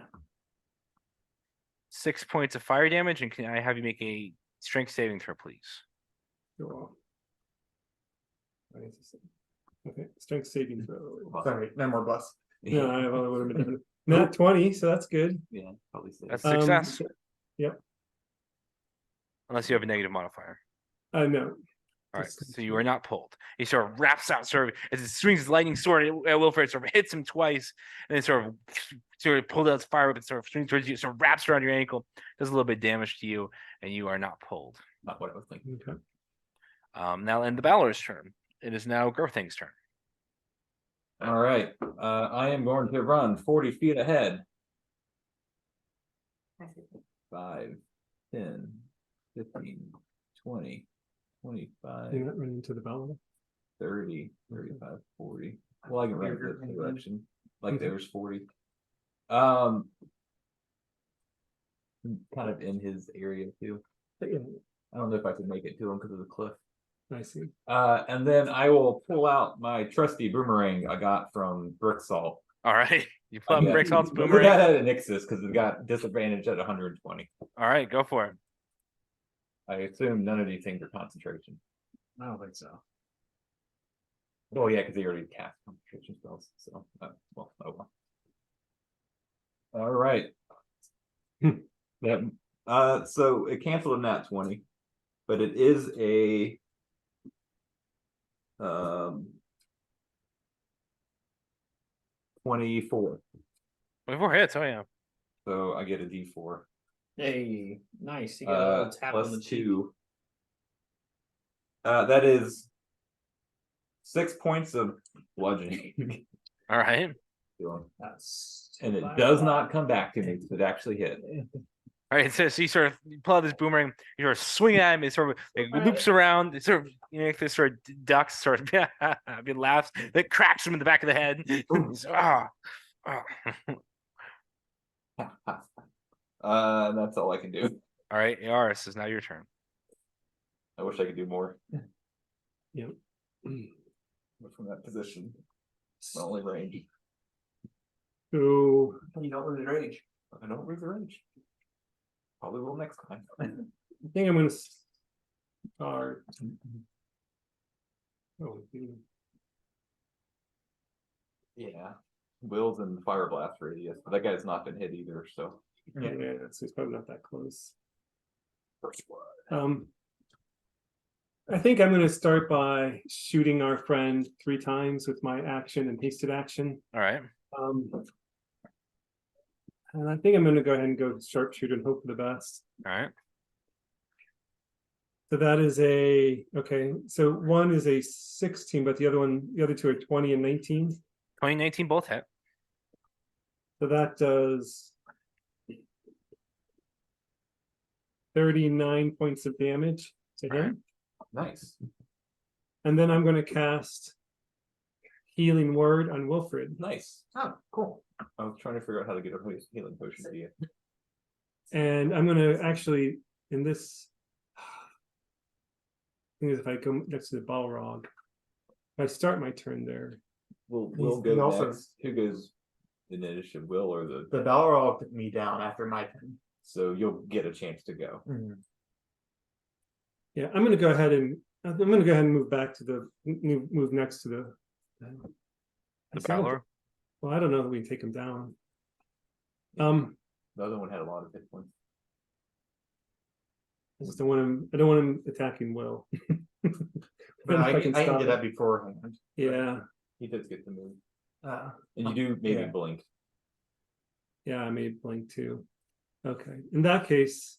6 points of fire damage. And can I have you make a strength saving throw, please? Sure. Okay, strength saving throw. Sorry, no more bus. No, I would have been not 20, so that's good. Yeah, probably safe. That's success. Yep. Unless you have a negative modifier. No. All right, Just- so you are not pulled. He sort of wraps out, sort of as it swings his lightning sword at Wilfred, sort of hits him twice, and then sort of pulled out his fire whip and sort of swings towards you, sort of wraps around your ankle, does a little bit of damage to you, and you are not pulled. Not what I was thinking. Okay. Now, in the Balor's turn, it is now Growthing's turn. All right. I am going to run 40 feet ahead. 5, 10, 15, 20, 25, You're not running into the bell. 30, 35, 40. Well, I can run You're- this direction. Like Okay. there's 40. Kind of in his area too. But yeah, I don't know if I can make it to him because of the cliff. I see. And then I will pull out my trusty boomerang I got from Brick Salt. All right. You pull Yeah. up Brick Salt's But we boomerang. got that at Nixus because it got disadvantage at 120. All right, go for it. I assume none of these things are concentration. I don't think so. Oh yeah, because he already cast concentration spells. So well, oh well. All right. That so it canceled a nat 20, but it is a 24. 24 hits. Oh yeah. So I get a D4. Hey, nice. You got a little tap on the Plus cheek. 2. That is 6 points of bludgeoning. All right. That's And it does not come back to me because it actually hit. All right. So you sort of pull out this boomerang, you sort of swing at him, it sort of loops around, it sort of like this sort of ducks, sort of it laughs, it cracks him in the back of the head. He's, ah. That's all I can do. All right, Aris, is now your turn. I wish I could do more. Yep. But from that position, it's my only range. So You don't lose range. I don't lose the range. Probably will next time. I think I'm gonna start. Oh, Yeah. Will's in fire blast radius, but that guy's not been hit either, so yeah, so it's probably not that close. first one. I think I'm gonna start by shooting our friend 3 times with my action and hasted action. All right. And I think I'm gonna go ahead and go sharpshooter and hope for the best. All right. So that is okay. So one is a 16, but the other two are 20 and 19. 2019 both hit. So that does 39 points of damage to him. Nice. And then I'm going to cast Healing Word on Wilfred. Nice. Oh, cool. I was trying to figure out how to get a healing potion to you. And I'm going to actually, in this, thing is if I go next to the Balrog, if I start my turn there, We'll He go also- next. Who goes in initiative? Will or the The Balrog took me down after my turn. so you'll get a chance to go. yeah, I'm going to go ahead and move back to the move next to the. The Prowler. Well, I don't know if we can take him down. The other one had a lot of hit points. I just don't want him. I don't want him attacking Will. No, I can stop do it. that beforehand. Yeah, He does get to move. Uh, And you do maybe yeah. blink. yeah, I made blank too. Okay, in that case,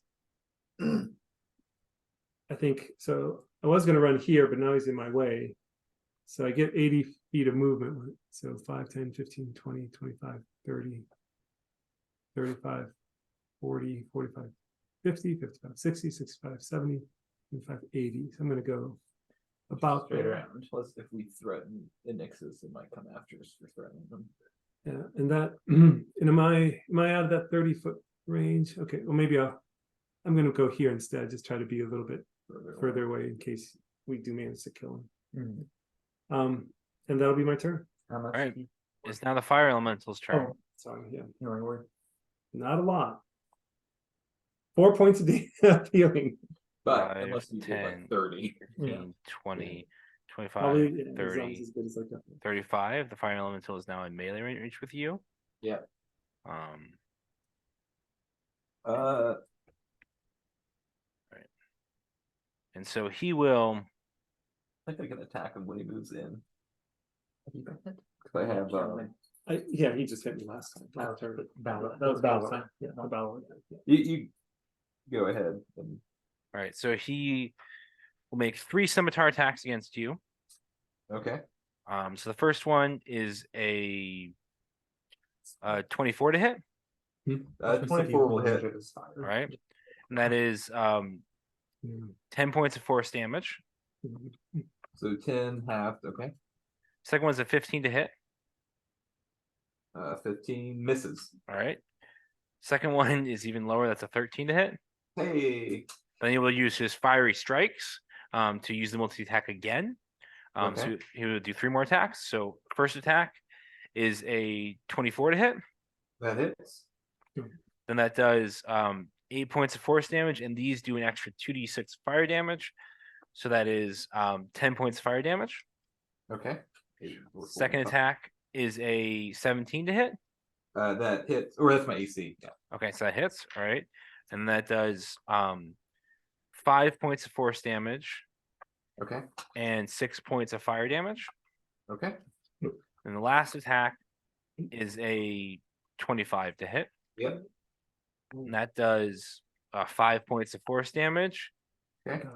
I think so. I was going to run here, but now he's in my way. So I get 80 feet of movement. So 5, 10, 15, 20, 25, 30, 35, 40, 45, 50, 55, 60, 65, 70, 75, 80. So I'm going to go about Straight there. around. Plus, if we threaten the Nixus, it might come after us for threatening them. Yeah, and that, and am I out of that 30-foot range? Okay, well maybe I'm going to go here instead. Just try to be a little bit further away in case we do manage to kill him. And that'll be my turn. how much? All right. It's now the fire elemental's turn. Oh, sorry, yeah, Healing Word. not a lot. 4 points of healing. But 5, unless you get 10, like 30. 15, 20, 25, Probably yeah, as long 30, as good as I got. 35. The fire elemental is now in melee range with you. Yeah. And so he will. I think I can attack him when he moves in. I have Yeah, he just hit me last time. Last turn. Battle. That was Battle. battle. Yeah, the battle. Yeah. you go ahead and All right. So he will make 3 scimitar attacks against you. okay. So the first one is a 24 to hit. 24 will hit. All right. And that is 10 points of force damage. So 10 half. Okay. Second one's a 15 to hit. 15 misses. All right. Second one is even lower. That's a 13 to hit. Hey. Then he will use his fiery strikes to use the multi attack again. So Okay. he will do 3 more attacks. So first attack is a 24 to hit. That hits. Then that does 8 points of force damage, and these do an extra 2d6 fire damage. So that is 10 points of fire damage. Okay. Second attack is a 17 to hit. That hits, or that's my AC. Yeah. Okay, so that hits. All right. And that does 5 points of force damage Okay. and 6 points of fire damage. Okay. And the last attack is a 25 to hit. Yep. And that does 5 points of force damage Okay.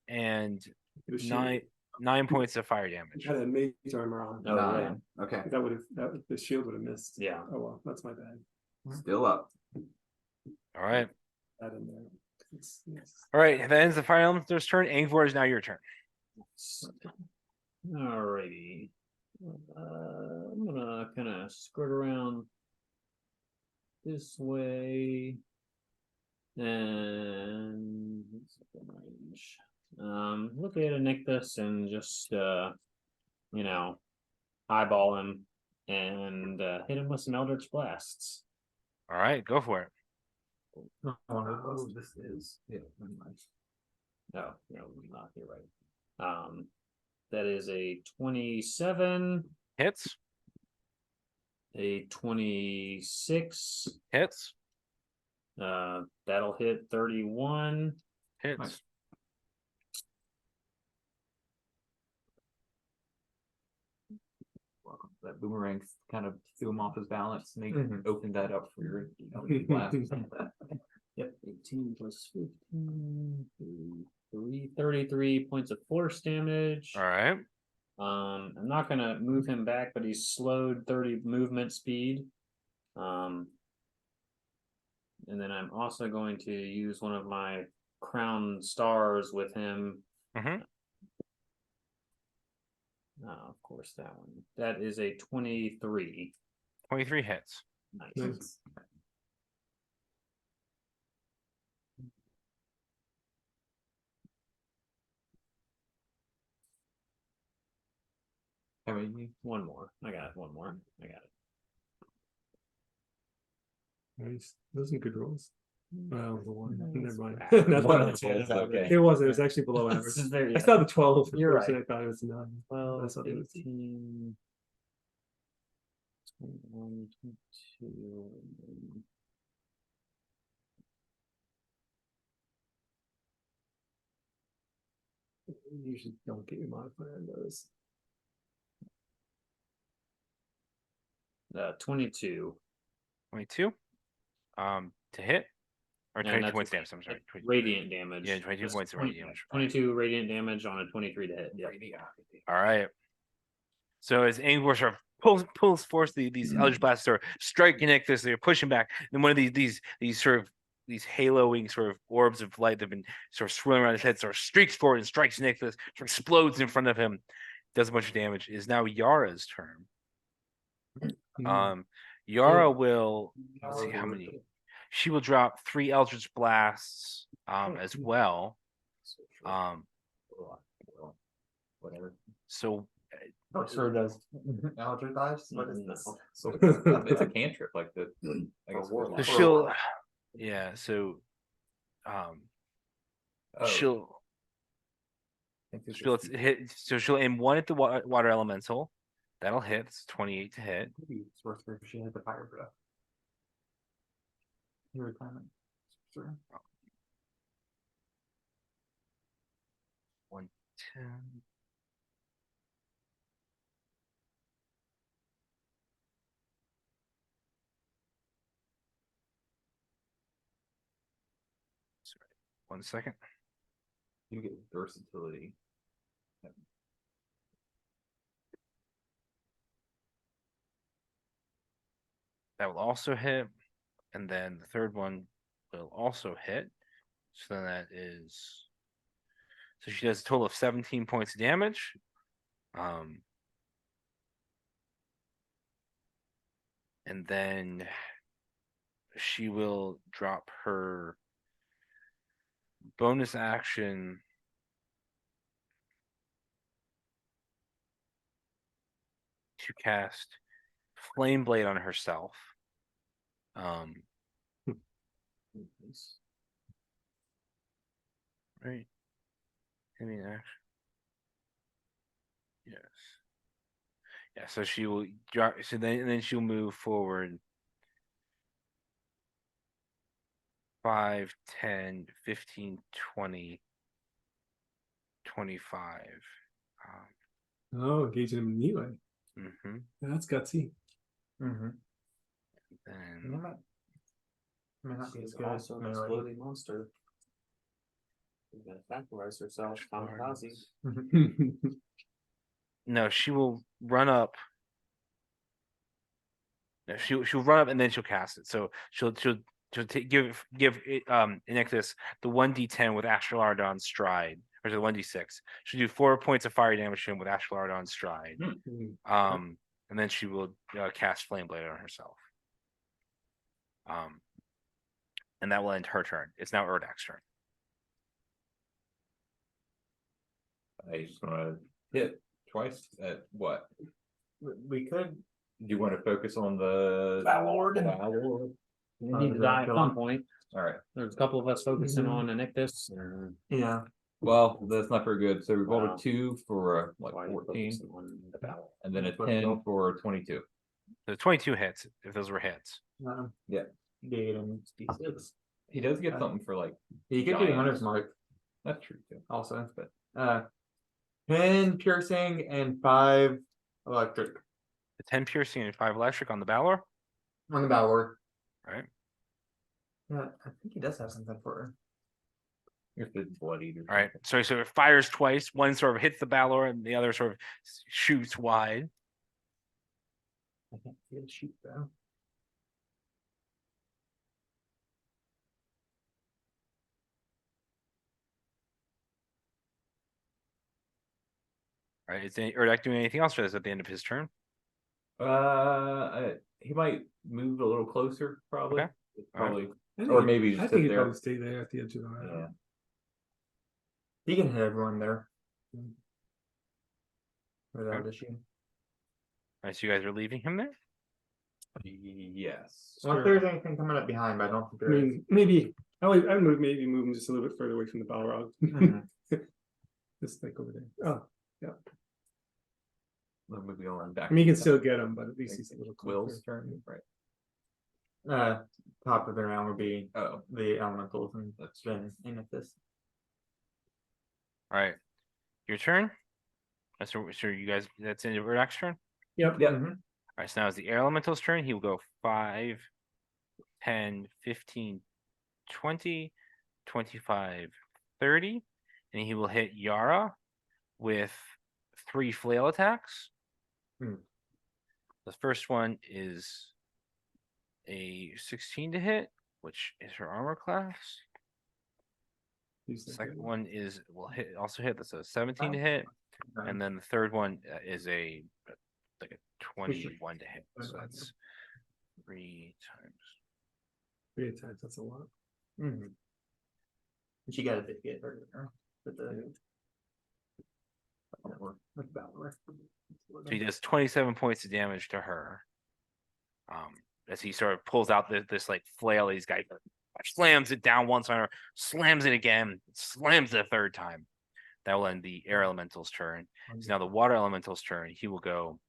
and It was nine shield. 9 points of fire damage. Had a mage armor on. Oh, yeah. 9. Okay. The shield would have missed. Yeah. Oh well, that's my bad. Still up. All right. That in there. All right. That ends the fire elemental's turn. Angvor is now your turn. Alrighty. I'm gonna kind of skirt around this way, and what's the range? Look at Nictus and just you know, eyeball him and hit him with some Eldritch Blasts. All right. Go for it. Oh, this is. Yeah. Never mind. No, not. You're right. That is a 27, Hits. a 26. Hits. That'll hit 31. Hits. Nice. Welcome. That boomerang kind of threw him off his balance, and he opened that up for your blast. Yep, 18 plus 15, 33 points of force damage. All right. I'm not gonna move him back, but he's slowed 30 movement speed. And then I'm also going to use one of my crown stars with him. Mm-hmm. Of course, that one. That is a 23. 23 hits. Nice. Nice. How many? One more. I got it. One more. I got it. Nice. Those are good rolls. Well, the one. Never mind. One That's what I of said. those, okay. It wasn't. It was actually below average. This is very. I saw the 12. You're first, and right. I thought it was 9. 12, That's what it was. 18, 21, 22. and then- You usually don't get your modifier on those. 22. 22. To hit. Or And 22 that's points damage. I'm sorry. 22. Radiant damage. Yeah, 22 Just points of radiant damage. 22 radiant damage on a 23 to hit. Yeah. All right. So as Angvor sort of pulls forth these Eldritch Blasts are striking Nictus, they're pushing back. Then one of these sort of these haloing sort of orbs of light that have been sort of swirling around his head, sort of streaks forward and strikes Nictus, sort of explodes in front of him, does a bunch of damage. It is now Yara's turn. Yara will let's see how many. She will drop 3 Eldritch Blasts as well. Whatever. So Oh, sure does. Eldritch dice? What is this? So it's a cantrip, like the. I guess warlock. so she'll yeah, so Oh. she'll hit, so she'll aim 1 at the water elemental. That'll hit. It's 28 to hit. Maybe it's worth it if she had the fire breath. Your retirement. Sure. 110. Sorry, 1 second. You get versatility. That will also hit. And then the third one will also hit. So then that is. So she does a total of 17 points of damage. And then she will drop her bonus action to cast Flame Blade on herself. Right. I mean, action. Yes. Yeah, so she will drop. So then she'll move forward 5, 10, 15, 20, 25. Oh, engaging him in melee. Mm-hmm. That's gutsy. Mm-hmm. And May not be as She's good as also an melee. exploding monster. She's gonna factorize herself. Kamikaze. no, she will run up. No, she'll run up and then she'll cast it. So she'll give it, Inictus the 1d10 with Astral Ardon stride, or the 1d6. She'll do 4 points of fire damage to him with Astral Ardon stride. And then she will cast Flame Blade on herself. And that will end her turn. It's now Urdak's turn. I just want to hit twice at what? We could. Do you want to focus on the Valord. Valord? You need to die at some point. All right. There's a couple of us focusing on Inictus. Yeah. Well, that's not very good. So we rolled Wow. a 2 for Why are you 14, focusing on the battle? and then a But 10 no. for 22. The 22 hits, if those were hits. Yeah. Gate and D6. He does get something for like. He could do the giant. hunter's mark That's true too. also, but 10 piercing and 5 electric The 10 piercing and 5 electric on the Balor. on the Balor. Right. Yeah, I think he does have something for her. If it's blood eater. All right. So it fires twice. One sort of hits the Balor and the other sort of shoots wide. I can't see it shoot though. All right. Is Urdak doing anything else for this at the end of his turn? He might move a little closer, probably. Okay. Probably. I Or think- maybe I just think sit he'd there. probably stay there at the edge of the round. Yeah. He can hit everyone there. Without Okay. issue. All right. So you guys are leaving him there? Yes. Well, if there's anything coming up behind, but I don't think I there is. mean, maybe I would maybe move him just a little bit further away from the Balrog. Mhm. Just like over there. Oh, We'll move on back. I mean, you can still get him, but at least he's a little Will's closer. turn, right? Top of the round would be Oh, the elementals and that's then in this. All right. Your turn. So you guys, that's in Urdak's turn. Yep. Yep. Mhm. All right. So now it's the air elemental's turn. He will go 5, 10, 15, 20, 25, 30. And he will hit Yara with 3 flail attacks. Hmm. The first one is a 16 to hit, which is her armor class. The second one also hit. That's a 17 to hit. And then the third one is a 21 to hit. So that's 3 times. 3 attacks, that's a lot. Mhm. She got a bit get her with the with Balor. So he does 27 points of damage to her. As he sort of pulls out this like flail, he's got slams it down once on her, slams it again, slams it a third time. That will end the air elemental's turn. It's now the water elemental's turn. He will go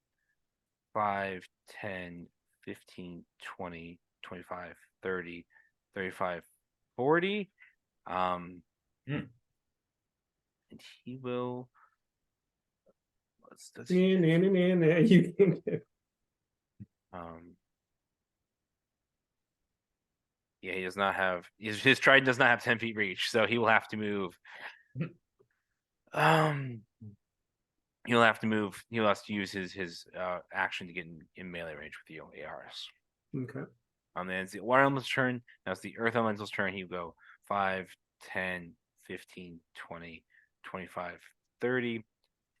5, 10, 15, 20, 25, 30, 35, 40. And he will. Does he? You can Yeah, he does not have his trident does not have 10 feet reach, so he will have to move. He'll have to move. He'll have to use his action to get in melee range with you, ARS. Okay. Then it's the water elemental's turn. Now it's the earth elemental's turn. He'll go 5, 10, 15, 20, 25, 30,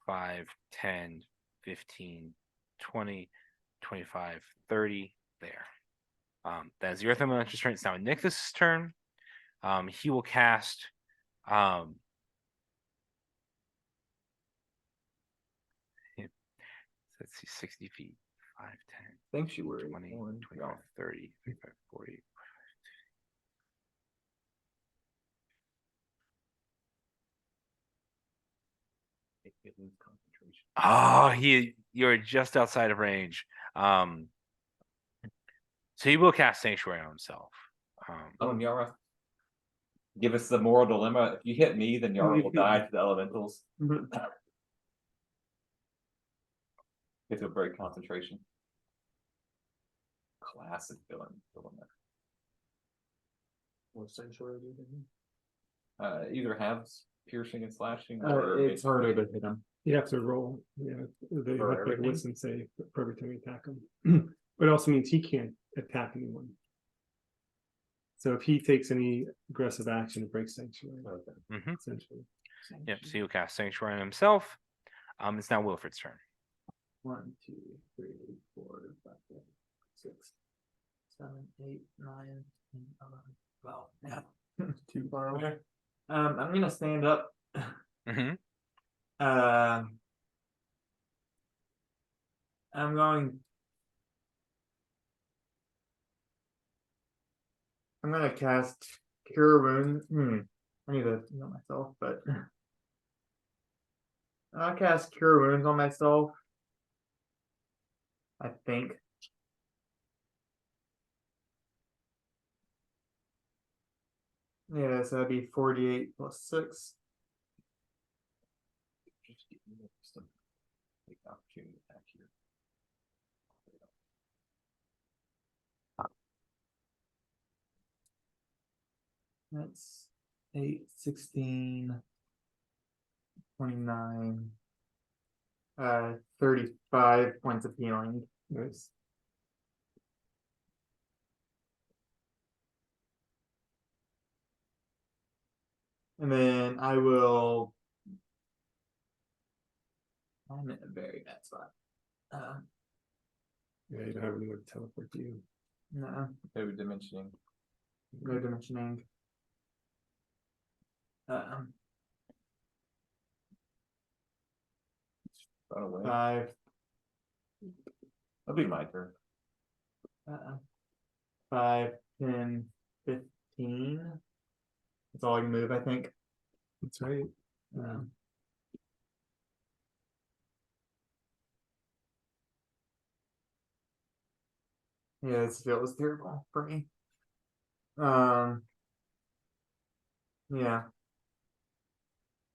5, 10, 15, 20, 25, 30. There. That is the Earth Elemental turn. It's now Nicholas' turn. He will cast let's see, 60 feet, 5, 10, Sanctuary. 20, One, 25, 30, 35, 40. concentration. Oh, you're just outside of range. So he will cast Sanctuary on himself. Yara. Give us the moral dilemma. If you hit me, then Yara will die to the elementals. Get to a break concentration. Classic villain dilemma. What sanctuary do you Either have piercing and slashing, think? or It's harder to hit him. You have to roll, they For have to everything? listen, say, for every time you attack him. But it also means he can't attack anyone. So if he takes any aggressive action, it breaks sanctuary, Mhm. essentially. Yep. So he'll cast Sanctuary on himself. It's now Wilfred's turn. 1, 2, 3, 4, 5, 6, 7, 8, 9, 10, 11, 12. Yeah. Too far away. I'm gonna stand up. Mm-hmm. I'm going. I'm gonna cast Cure Wounds. I need to heal myself, but I'll cast Cure Wounds on myself. I think. Yeah, so that'd be 48 plus 6. just get some take opportunity attack here. That's 8, 16, 29, 35 points of healing. Nice. And then I will. I'm in a very bad spot. Yeah, you don't have anyone to teleport to you. No, No dimensioning. no dimensioning. Run away. 5. That'll be my turn. 5, 10, 15. That's all I can move, I think. That's right. Yeah, this feels terrible for me. Yeah.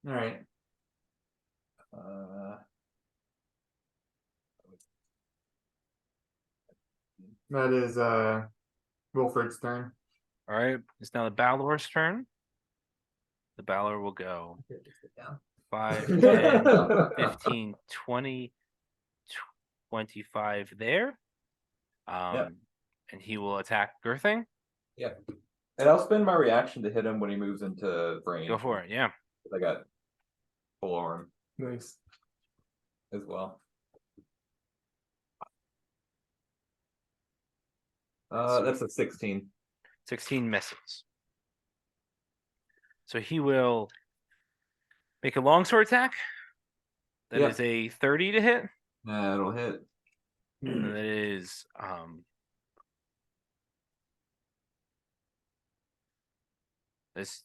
All right. That is Wilfred's turn. All right. It's now the Balor's turn. The Balor will go Here, just sit down. 5, 10, 15, 20, 25 there. Yep. And he will attack Girthing. Yeah. And I'll spend my reaction to hit him when he moves into range. Go for it. Yeah. I got full arm Nice. as well. That's a 16. 16 misses. So he will make a longsword attack. That Yep. is a 30 to hit. That'll hit. And that is that's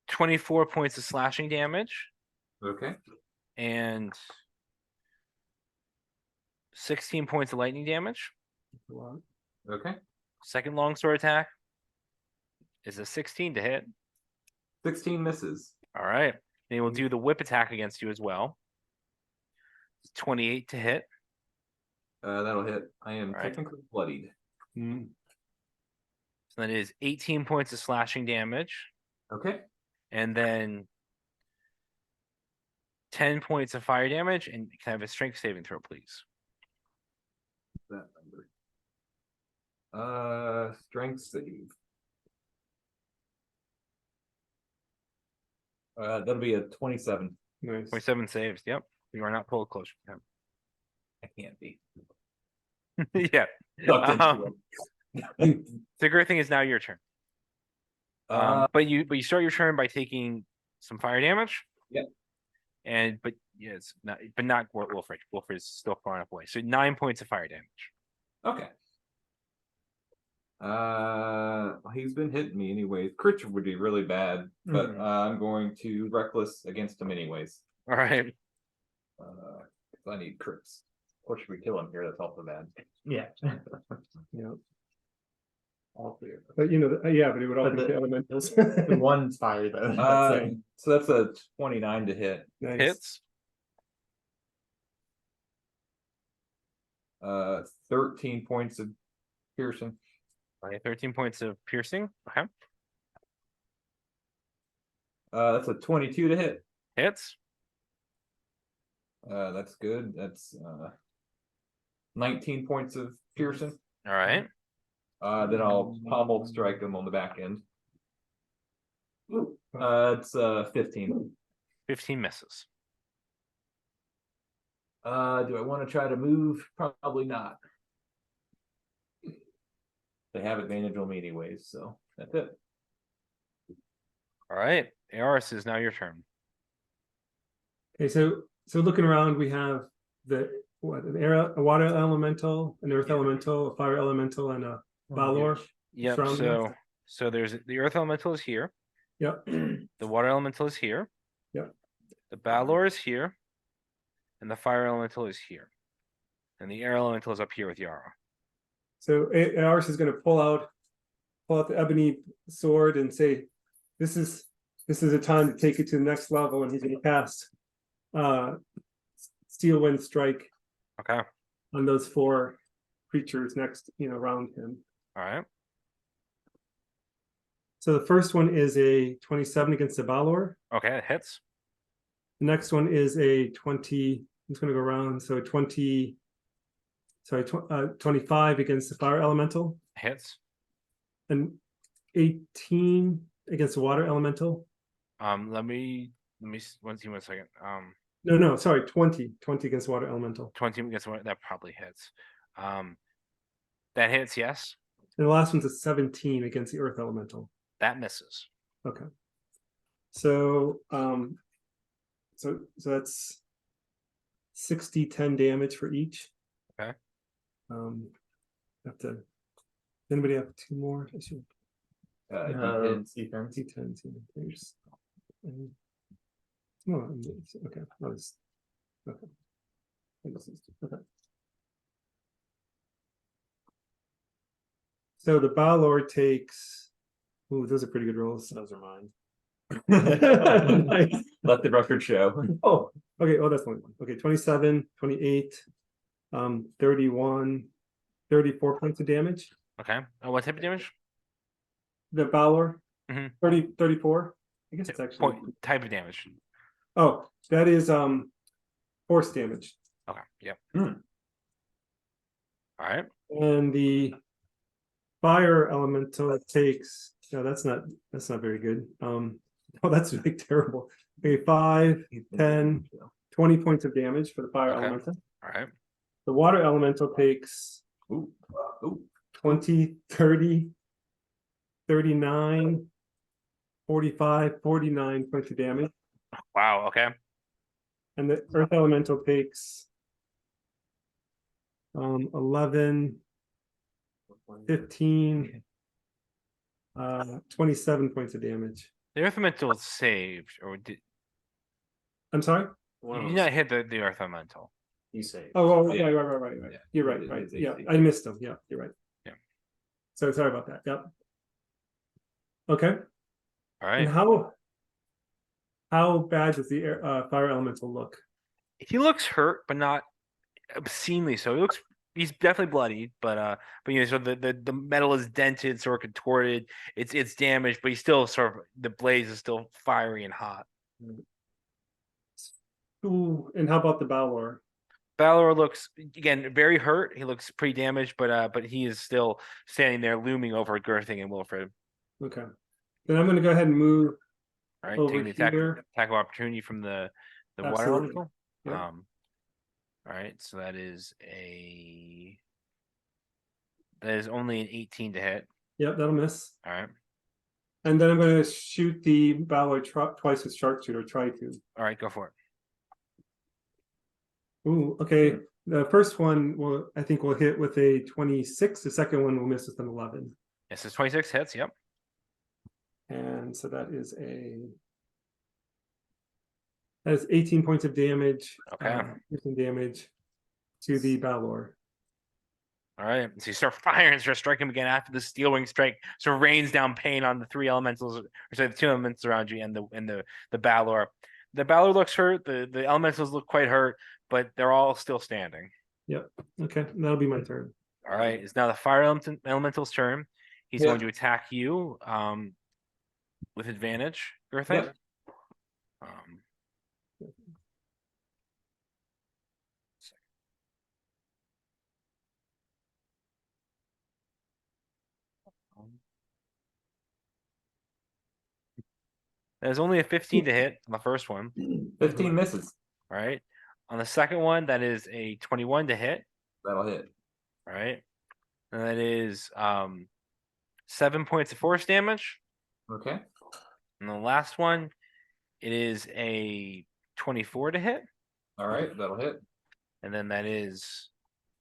24 points of slashing damage Okay. and 16 points of lightning damage. Okay. Second longsword attack is a 16 to hit. 16 misses. All right. And he will do the whip attack against you as well. 28 to hit. That'll hit. I am All right. technically bloodied. Mm. So that is 18 points of slashing damage. Okay. And then 10 points of fire damage. And can I have a strength saving throw, please? That number. Strength save. That'll be a 27. Nice. 27 saves. Yep. You are not pulled closer. I can't be. Yeah. Sucked into Um, the great thing is now your turn. But you start your turn by taking some fire damage. Yep. But yes, not Wilfred. Wilfred is still far enough away. So 9 points of fire damage. Okay. He's been hitting me anyways. Crit would be really bad, but Mhm. I'm going to reckless against him anyways. All right. 'Cause I need crits. Or should we kill him here? That's also bad. Yeah. Yeah, All three of them. but you know, yeah, but it would all But be the- the elementals. The one's fire though. That's it. So that's a 29 to hit. Nice. Hits. 13 points of piercing. All right, 13 points of piercing. Okay. That's a 22 to hit. Hits. That's good. That's 19 points of piercing. All right. Then I'll pommel strike him on the back end. It's 15. 15 misses. Do I want to try to move? Probably not. They have advantage on me anyways, so that's it. All right. Aris is now your turn. Okay, so looking around, we have a water elemental, an earth elemental, a fire elemental, and a Valor. Yep. Surrounding So there's the earth elemental is here. Yep. The water elemental is here. Yep. The Balor is here. And the fire elemental is here. And the air elemental is up here with Yara. So Aris is going to pull out the ebony sword and say, "This is a time to take it to the next level," and he's going to cast Steel Wind Strike Okay. on those 4 creatures next, around him. All right. So the first one is a 27 against the Valor. Okay, it hits. The next one is a 20. It's going to go around. So 25 against the fire elemental, Hits. and 18 against the water elemental. Let me one second. No, sorry, 20 against the water elemental. 20 against what that probably hits. That hits, yes. And the last one's a 17 against the earth elemental. That misses. Okay. So so that's 60-10 damage for each. Okay. Have to anybody have 2 more? I should Defense. Defense. D10. There's no, okay. Okay. Okay. So the Balor takes. Ooh, those are pretty good rolls. Those are mine. Nice. Let the record show. Oh, okay. Oh, that's only one. Okay, 27, 28, 31, 34 points of damage. Okay. What type of damage? The Balor, Mhm. 34. I guess it's actually. Point type of damage. Oh, that is force damage. Okay. Yep. Hmm. All right. And the fire elemental takes. No, that's not very good. Oh, that's like terrible. Okay, 5, 10, 20 points of damage for the fire Okay. elemental. All right. The water elemental takes Ooh. Ooh. 20, 30, 39, 45, 49 points of damage. Wow. Okay. And the earth elemental takes 11, 15, 27 points of damage. The earth elemental is saved, or did I'm sorry? you did not hit the earth elemental? You say. Oh, Yeah. yeah, right. Yeah. You're It right. is Yeah, AC. I missed them. Yeah, you're right. Yeah. So sorry about that. Yep. Okay. All And right. how bad does the fire elemental look? He looks hurt, but not obscenely so. He's definitely bloody, but so the metal is dented, sort of contorted. It's damaged, but he's still sort of the blaze is still fiery and hot. Ooh, and how about the Balor? Balor looks again very hurt. He looks pretty damaged, but he is still standing there looming over Girthing and Wilfred. Okay. Then I'm going to go ahead and move All right, over taking the attack here. of opportunity from the water Absolutely. elemental. Yep. All right, so that is only an 18 to hit. Yep, that'll miss. All right. And then I'm going to shoot the Ballard twice with sharpshooter. Try to. All right, go for it. Ooh, okay. The first one will, I think, will hit with a 26. The second one will miss with an 11. Yes, it's 26 hits. Yep. And so that is 18 points of damage. Okay. 18 damage to the Balor. All right. So you start firing, start striking him again after the steel wing strike. So rains down pain on the three elementals, or sorry, the two elementals around you, and the Balor. The Balor looks hurt. The elementals look quite hurt, but they're all still standing. Yep. Okay, that'll be my turn. All right. It's now the fire elemental's turn. He's Yeah. going to attack you with advantage, Earthing. Yep. There's only a 15 to hit on the first one. 15 misses. All right. On the second one, that is a 21 to hit. That'll hit. All right. And that is 7 points of force damage. Okay. And the last one, it is a 24 to hit. All right, that'll hit. And then that is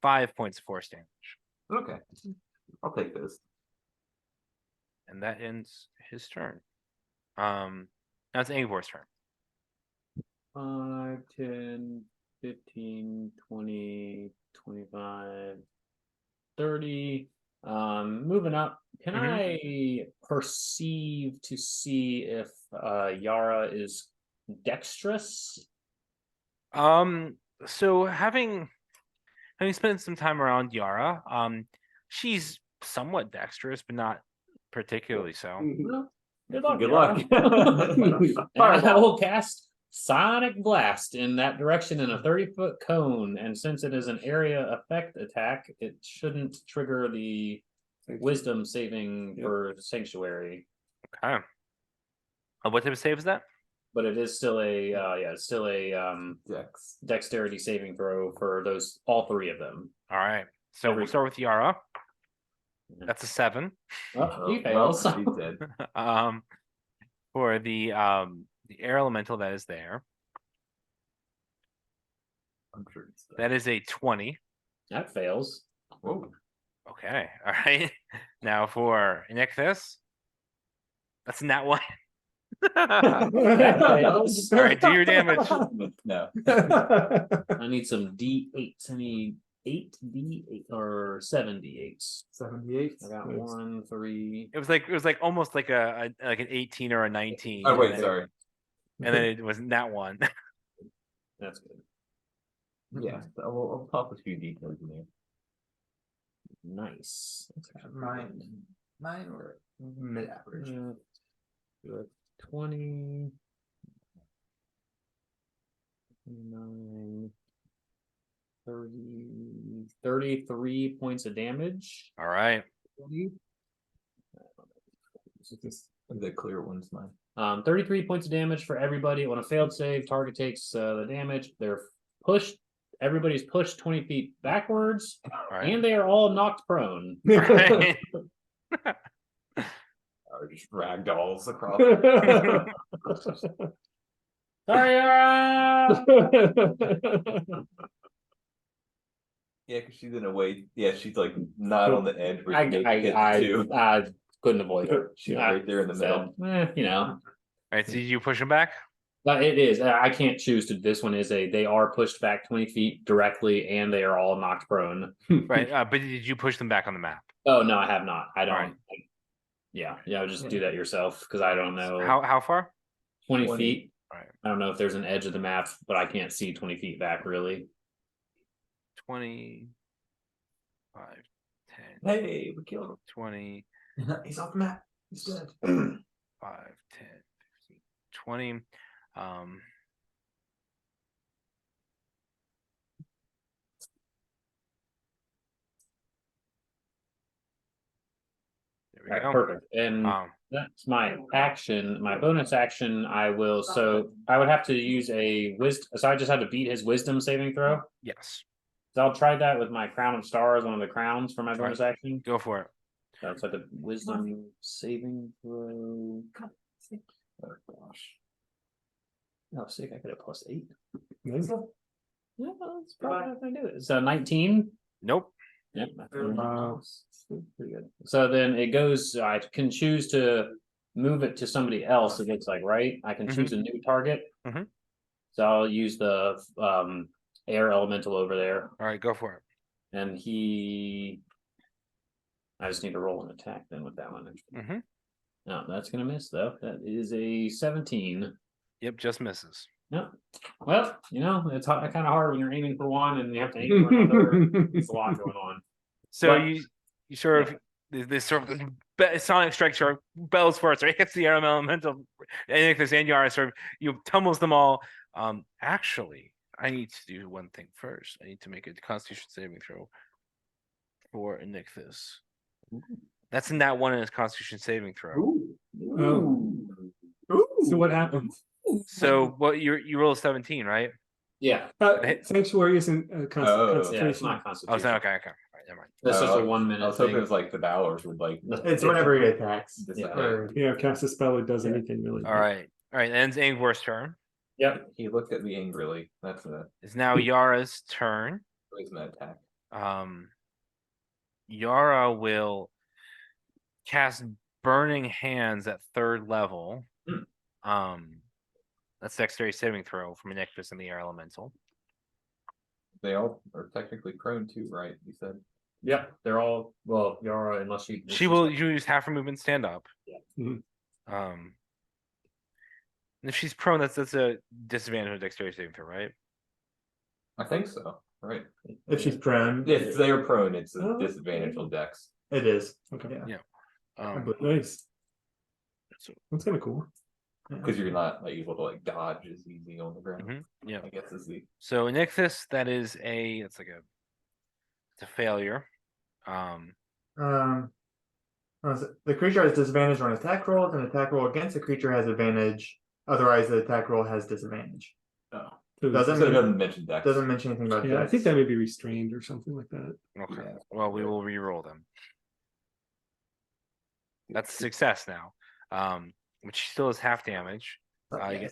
5 points of force damage. Okay. I'll take this. And that ends his turn. Now it's Angevor's turn. 5, 10, 15, 20, 25, 30. Moving up. Can I perceive to see if Yara is dexterous? So having spent some time around Yara, she's somewhat dexterous, but not particularly so. Well, good luck. Good Yara. luck. And I will cast Sonic Blast in that direction in a 30-foot cone, and since it is an area effect attack, it shouldn't trigger the wisdom saving for Sanctuary. Okay. What type of save is that? But it is still it's still a Dex. dexterity saving throw for all three of them. All right. So we'll start with Yara. That's a 7. Oh, he well, fails. he's dead. For the air elemental that is there, I'm sure it's dead. that is a 20. That fails. Whoa. Okay. All right. Now for Inicthus, that's a nat 1. All right, do your damage. No. I need some D8s. I need 8 D8 or 7 D8s. 78. I got 1, 3. It was like almost like an 18 or a 19. Oh, wait, and then, sorry. And then it was nat 1. That's good. Yeah, I'll pop a few details in there. Nice. That's actually Mine were mid-average. Good. 20. 29. 30. 33 points of damage. All right. The clear one's mine. 33 points of damage for everybody. On a failed save, target takes the damage. They're pushed. Everybody's pushed 20 feet backwards, All right. and they are all knocked prone. Right. Or just ragdolls across. Sorry, Yeah, because she's in a way. Yeah, she's like not on the edge. Where you make it too. I couldn't avoid it. She's right there in the middle. All right. So you push him back? But it is. I can't choose to. This one is they are pushed back 20 feet directly, and they are all knocked prone. Right. But did you push them back on the map? Oh no, I have not. I don't. Right. Yeah, just do that yourself because I don't know. How far? 20 feet. Right. I don't know if there's an edge of the map, but I can't see 20 feet back really. 20, 5, 10. Hey, we killed 20. him. He's off the map. He's dead. 5, 10, 15, 20. There There we Alright, go. perfect. And that's my action. My bonus action, I will. So I would have to use a wisdom. So I just had to beat his wisdom saving throw. Yes, So I'll try that with my crown of stars, one of the crowns for my Try bonus action. go for it. So it's like a wisdom saving throw. Oh gosh. Oh, sick! I could have +8. Nice. Yeah, that's probably not gonna do it. So 19. Nope. Yep. Wow. Pretty good. So then it goes. I can choose to move it to somebody else. It looks like, right? I can choose a new target. Mhm. So I'll use the air elemental over there, All right, go for it. and he. I just need to roll an attack then with that one. Mm-hmm. No, that's gonna miss though. That is a 17. Yep, just misses. Yep. Well, it's kind of hard when you're aiming for one and you have to aim for another. There's a lot going on. So But- you sort of this sort of sonic strike sort of bells for it. So it hits the elemental, and this Yara sort of tumbles them all. Actually, I need to do one thing first. I need to make a Constitution saving throw for Inicthus. That's in that one in his Constitution saving throw. So what happened? So what you roll a 17, right? Yeah. Sanctuary isn't Oh. concentration. Yeah, it's not Oh, Constitution. it's not okay. Okay, all right, never mind. That's just a Oh, 1 I minute was hoping thing. it was like the Valors would like. It's whenever he attacks. decide. Or- Yeah, cast a spell, it does anything really. All right. Ends Angvor's turn. Yep. He looked at me angrily. That's a It's now Yara's turn. poison attack. Yara will cast Burning Hands at 3rd level. That's dexterity saving throw from Inictus and the air elemental. They all are technically prone too, right? You said. Yep. They're all Yara, unless She will use half her movement, stand up. Yeah. Mhm. And if she's prone, that's a disadvantage on dexterity saving throw, right? I think so. Right. If she's prone, If they are prone, it's a Oh. disadvantage on dex. it is. Okay. Yeah. Um, Nice. so- That's kind of cool. Because you're not like able to like dodge as easy on the ground. mhm, yeah. I guess is the So Inictus, it's a failure. The creature has disadvantage on attack rolls, and attack roll against the creature has advantage. Otherwise, the attack roll has disadvantage. oh. So Doesn't So it mean- doesn't mention dex. Doesn't mention anything about yeah, I dex. think that may be restrained or something like that. Okay. Yeah. Well, we will re-roll them. That's a success now. Which still is half damage. Okay.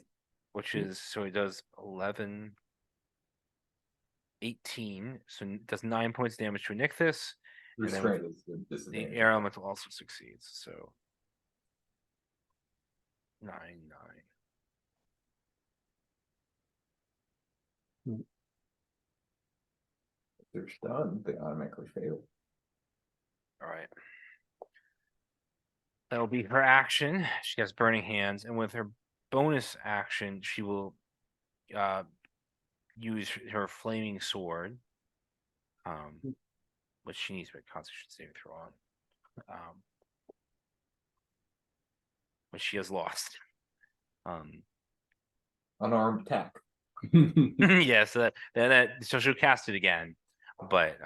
Which is so it does 11, 18. So it does 9 points damage to Inicthus. And then Restraint is the The disadvantage. air elemental also succeeds. So 9, 9. If they're stunned, they automatically fail. All right. That'll be her action. She has burning hands, and with her bonus action, she will use her flaming sword. Which she needs to make a Constitution saving throw on. Which she has lost. Unarmed attack. Yeah, so so she'll cast it again, but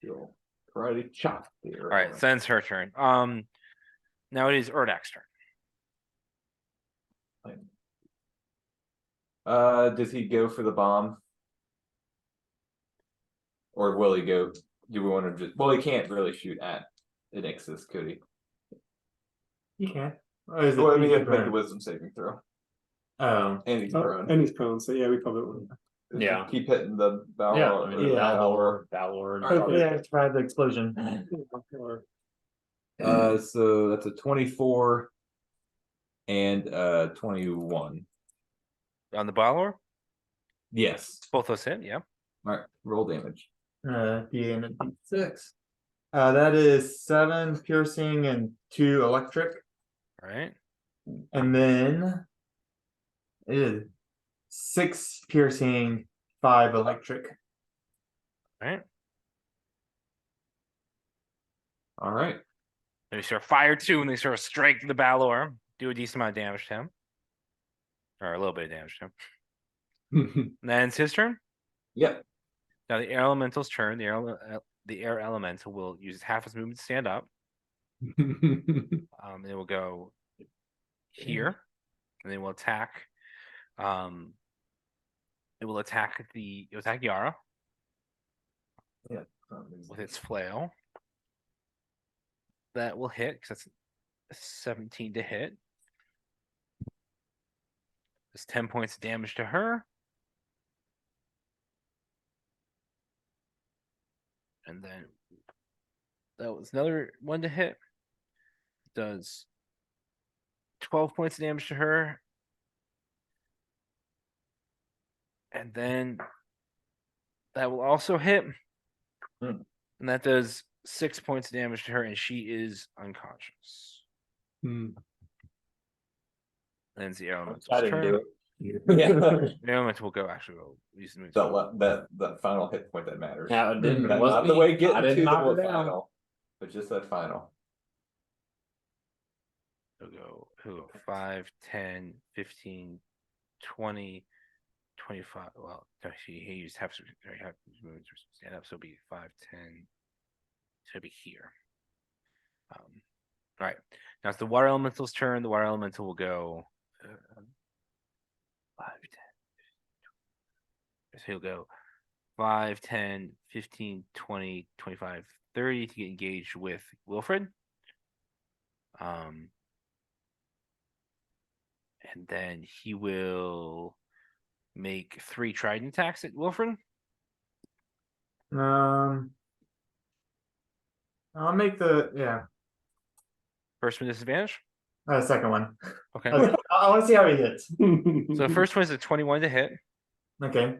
You'll karate chop there. all right, so it's her turn. Now it is Erdak's turn. Does he go for the bomb? Or will he go? Do we want to just? Well, he can't really shoot at Inictus, could he? You can. Or is it Well, I mean, he easy has to make a prone? wisdom saving throw, Oh, and he's Oh, prone. and he's prone, so yeah, we probably wouldn't. Yeah. Keep hitting the barrel. Yeah. I mean, Yeah. Valor. hopefully I tried the explosion. Or- So that's a 24 and 21. On the Balor? Yes. Both those hit, yeah. All right. Roll damage. D6. That is 7 piercing and 2 electric, All right. and then it is 6 piercing, 5 electric. All right. All right. They sort of fire 2 and they sort of strike the Balor, do a decent amount of damage to him. Or a little bit of damage to him. And then it's his turn. Yep. Now the air elemental's turn. The air elemental will use half its movement to stand up. It will go here, and then will attack. It will attack Yara Yeah. with its flail. That will hit because that's 17 to hit. It's 10 points of damage to her. And then that was another one to hit. Does 12 points of damage to her. And then that will also hit. Hmm. And that does 6 points of damage to her, and she is unconscious. Hmm. And the elemental's I didn't turn. do it. Yeah. The elemental will go use the move. That final hit point that matters. Yeah, it didn't. Not wasn't the me. way I getting didn't to the knock her one down. final, but just that final. He'll go 5, 10, 15, 20, 25. Well, he used half his movement to stand up, so it'll be 5, 10. So it'll be here. All right. Now it's the water elemental's turn. The water elemental will go 5, 10. So he'll go 5, 10, 15, 20, 25, 30 to get engaged with Wilfred. And then he will make 3 trident attacks at Wilfred. I'll make First one disadvantage. second one. Okay. I want to see how he hits. So the first one is a 21 to hit, Okay.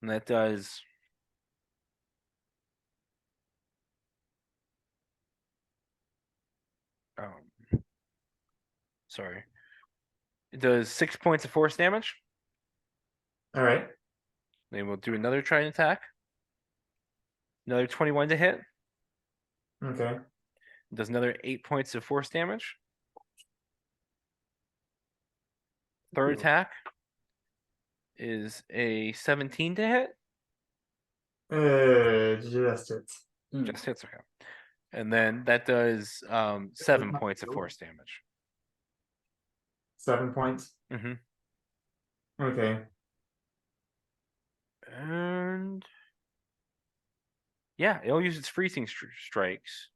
and that does sorry. It does 6 points of force damage. All right. Then we'll do another trident attack. Another 21 to hit. Okay. Does another 8 points of force damage. Third attack is a 17 to hit. Just it. Just hits, okay. And then that does 7 points of force damage. 7 points. Mm-hmm. Okay. And yeah, it'll use its freezing strikes.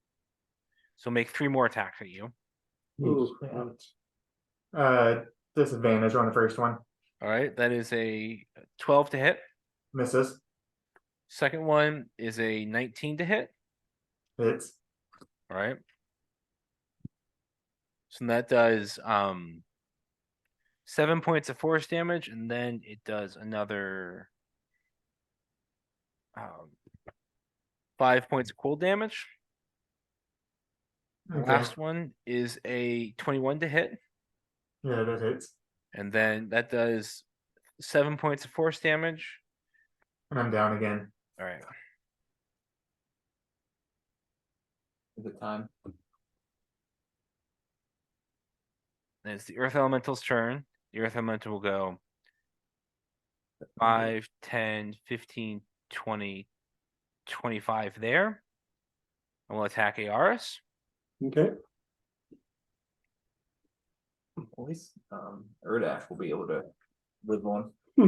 So make 3 more attacks at you. Ooh, Disadvantage on the first one. All right, that is a 12 to hit. Misses. Second one is a 19 to hit. Hits. All right. So that does 7 points of force damage, and then it does another 5 points of cold damage. The Okay. last one is a 21 to hit, Yeah, that hits. and then that does 7 points of force damage. And I'm down again. All right. Is it time? Then it's the Earth Elemental's turn. The Earth Elemental will go 5, 10, 15, 20, 25 there. And we'll attack Aris. okay. At least Erdash will be able to live on. So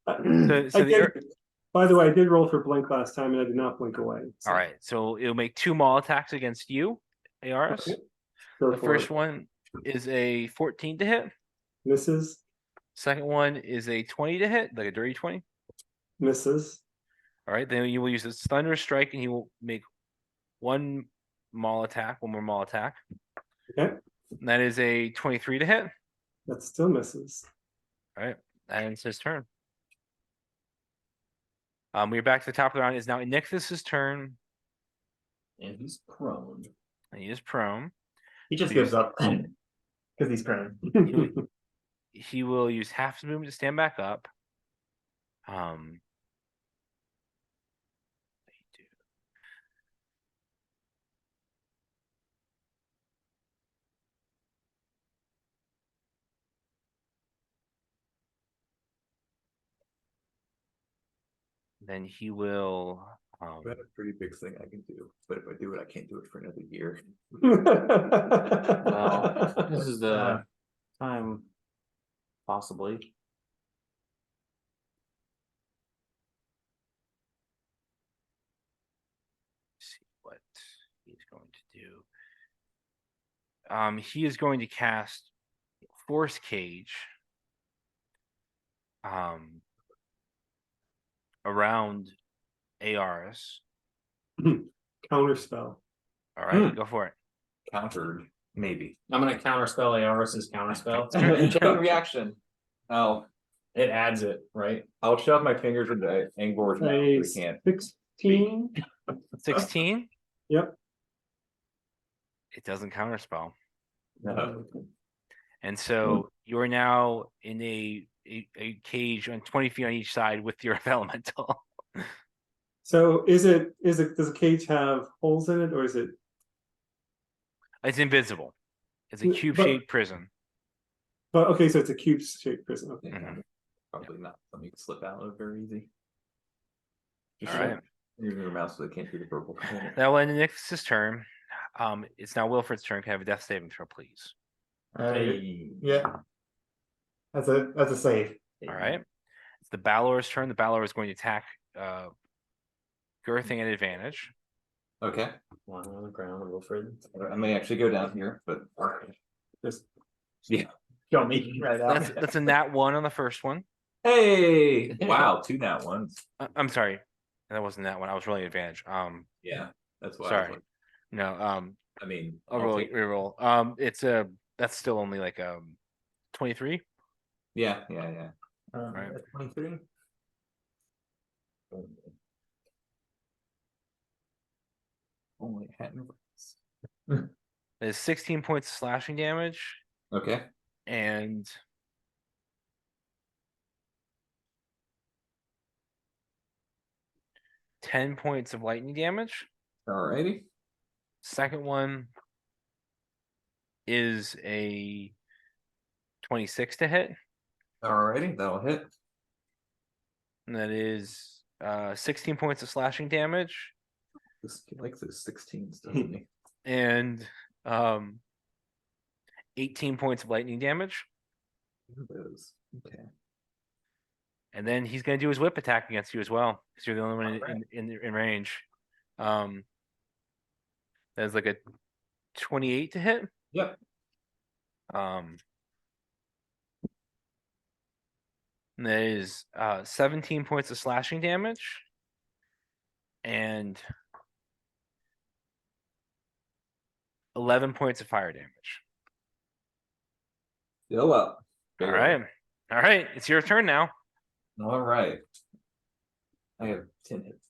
I the did- by the way, I did roll for blink last time and I did not blink away. so All right, so it'll make 2 maul attacks against you, Aris. Okay. go The for first it. one is a 14 to hit. Misses, Second one is a 20 to hit, like a dirty 20. misses, All right, then you will use this Thunder Strike, and he will make 1 maul attack, 1 more maul attack. okay, And that is a 23 to hit. that still misses. All right, and it's his turn. We're back to the top of the round. It's now Inicthus's turn, And he's prone. and he is prone. He just So gives you- up because he's prone. He will use half his movement to stand back up. Then he will. I have a pretty big thing I can do, but if I do it, I can't do it for another year. Well, this is the time, possibly. See what he's going to do. He is going to cast Force Cage. Around Aris. Counter spell. All right, go for it. Countered, maybe. I'm gonna counterspell Aoris's counterspell. Chain reaction. Oh, It adds it, right? I'll shove my fingers into Angor's mouth. A We can't. 16. 16. Yep. It doesn't counterspell, No. and so you are now in a cage on 20 feet on each side with your elemental. So does the cage have holes in it, or is it? It's invisible. It's a But- cube-shaped prison. But okay, so it's a cube shaped prison. Okay. Mhm. Probably not something you can slip out of very easy. All right. Using your mouse so they can't see the purple. Now, when Nix's turn, it's now Wilfred's turn. Can I have a death saving throw, please? Yeah. That's a save. All right. It's the Balor's turn. The Balor is going to attack Girthing at advantage. Okay. One on the ground, Wilfred. I may actually go down here, but Just Show me right out. That's a nat 1 on the first one. hey, wow, 2 nat ones. I'm sorry. That wasn't that one. I was rolling advantage. Yeah, that's why. Sorry. No, I mean, I'll reroll. That's still only like 23. yeah. Right. 23. Only hadn't. There's 16 points of slashing damage Okay. and 10 points of lightning damage. Alrighty. Second one is a 26 to hit. Alrighty, that'll hit. And that is 16 points of slashing damage He likes those 16s, doesn't he? and 18 points of lightning damage. Those. Okay. And then he's going to do his whip attack against you as well, because you're the only one in range. That's like a 28 to hit. Yep. And that is 17 points of slashing damage and 11 points of fire damage. Still up. All right, it's your turn now. All right. I have 10 hits.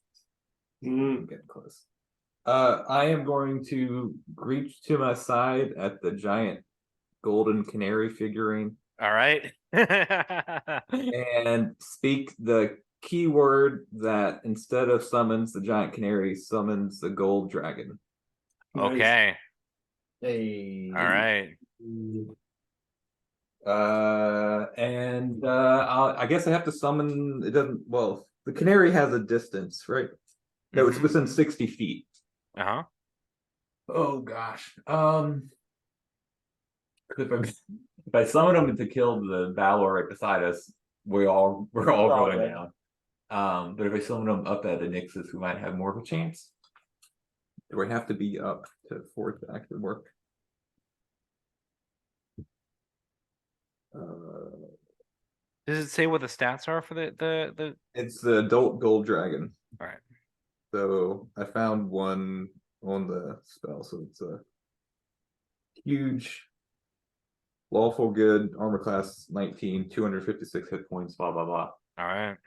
I'm getting close. I am going to reach to my side at the giant golden canary figurine All right. and speak the keyword that instead of summons the giant canary, summons the gold dragon. Okay. Hey. All right. I guess I have to summon. It doesn't. Well, the canary has a distance, right? No, it's within 60 feet. Uh-huh. Oh gosh. If I summon him to kill the Balor right beside us, we're all going down. But if I summon him up at Anixis, we might have more of a chance. Do I have to be up for it to actually work? Does it say what the stats are for the It's the adult gold dragon. All right. So I found one on the spell, so it's a huge lawful good armor class 19, 256 hit points, blah blah blah. All right.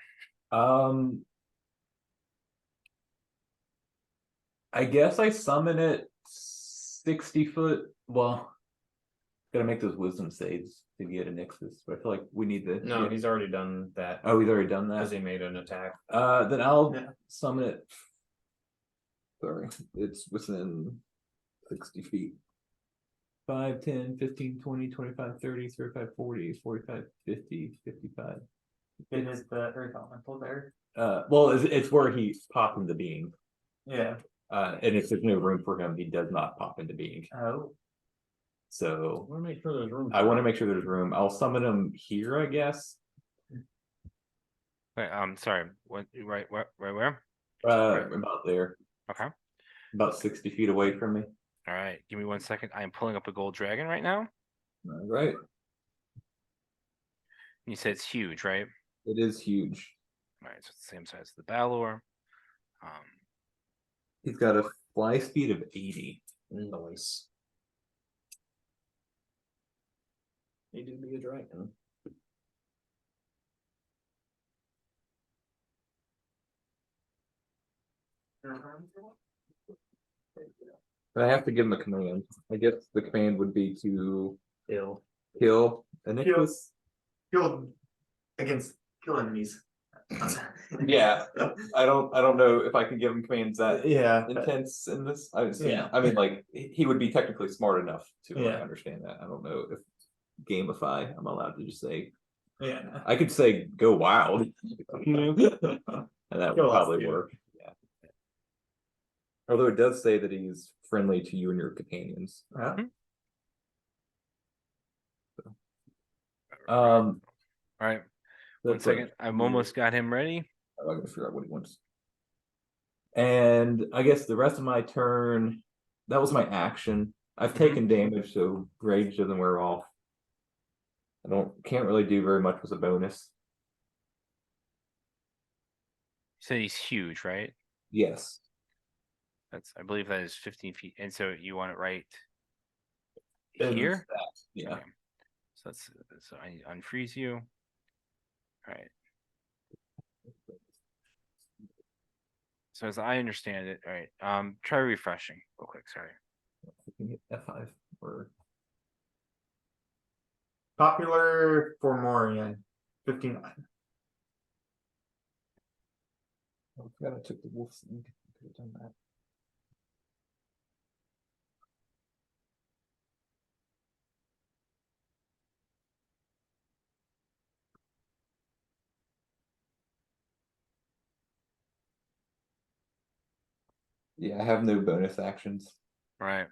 I guess I summon it 60 foot. Well, gotta make those wisdom saves to get a Nixus, but I feel like we need to. No, he's already done that. Oh, he's already done Because that. he made an attack. Then I'll summon it. Sorry, it's within 60 feet. 5, 10, 15, 20, 25, 30, 35, 40, 45, 50, 55. It is the Earth Elemental there. Well, it's where he popped into being. Yeah. And if there's no room for him, he does not pop into being. Oh. So I want to make sure there's room. I want to make sure there's room. I'll summon him here, I guess. Wait, sorry. What? Right where? About there, Okay. about 60 feet away from me. All right. Give me 1 second. I am pulling up a gold dragon right now. All right, You said it's huge, right? it is huge. All right. So it's the same size as the Balor. He's got a fly speed of 80. Nice. He did be a dragon. But I have to give him a command. I guess the command would be to Ill. kill Iniquitous. Kill enemies. Yeah, I don't know if I can give him commands that Yeah. intense in this. Yeah. I mean, like he would be technically smart enough to Yeah. understand that. I don't know if gamify. I'm allowed to just say. Yeah. I could say go wild, No. and that would Kill us, probably dude. work. Yeah. Although it does say that he's friendly to you and your companions. Yeah. All Um, right. 1 second. I've almost got him ready. I'm gonna figure out what he wants. And I guess the rest of my turn, that was my action. I've taken damage, so rage doesn't wear off. Can't really do very much with a bonus. You said he's huge, right? Yes. I believe that is 15 feet. And so you want it right And here? yeah. Okay. So I unfreeze you. All right. So as I understand it, all right. Try refreshing real quick. Sorry. You can hit F5 or Popular Formorian. 59. I forgot I took the wolf thing. Could have done that. Yeah, I have no bonus actions. All right.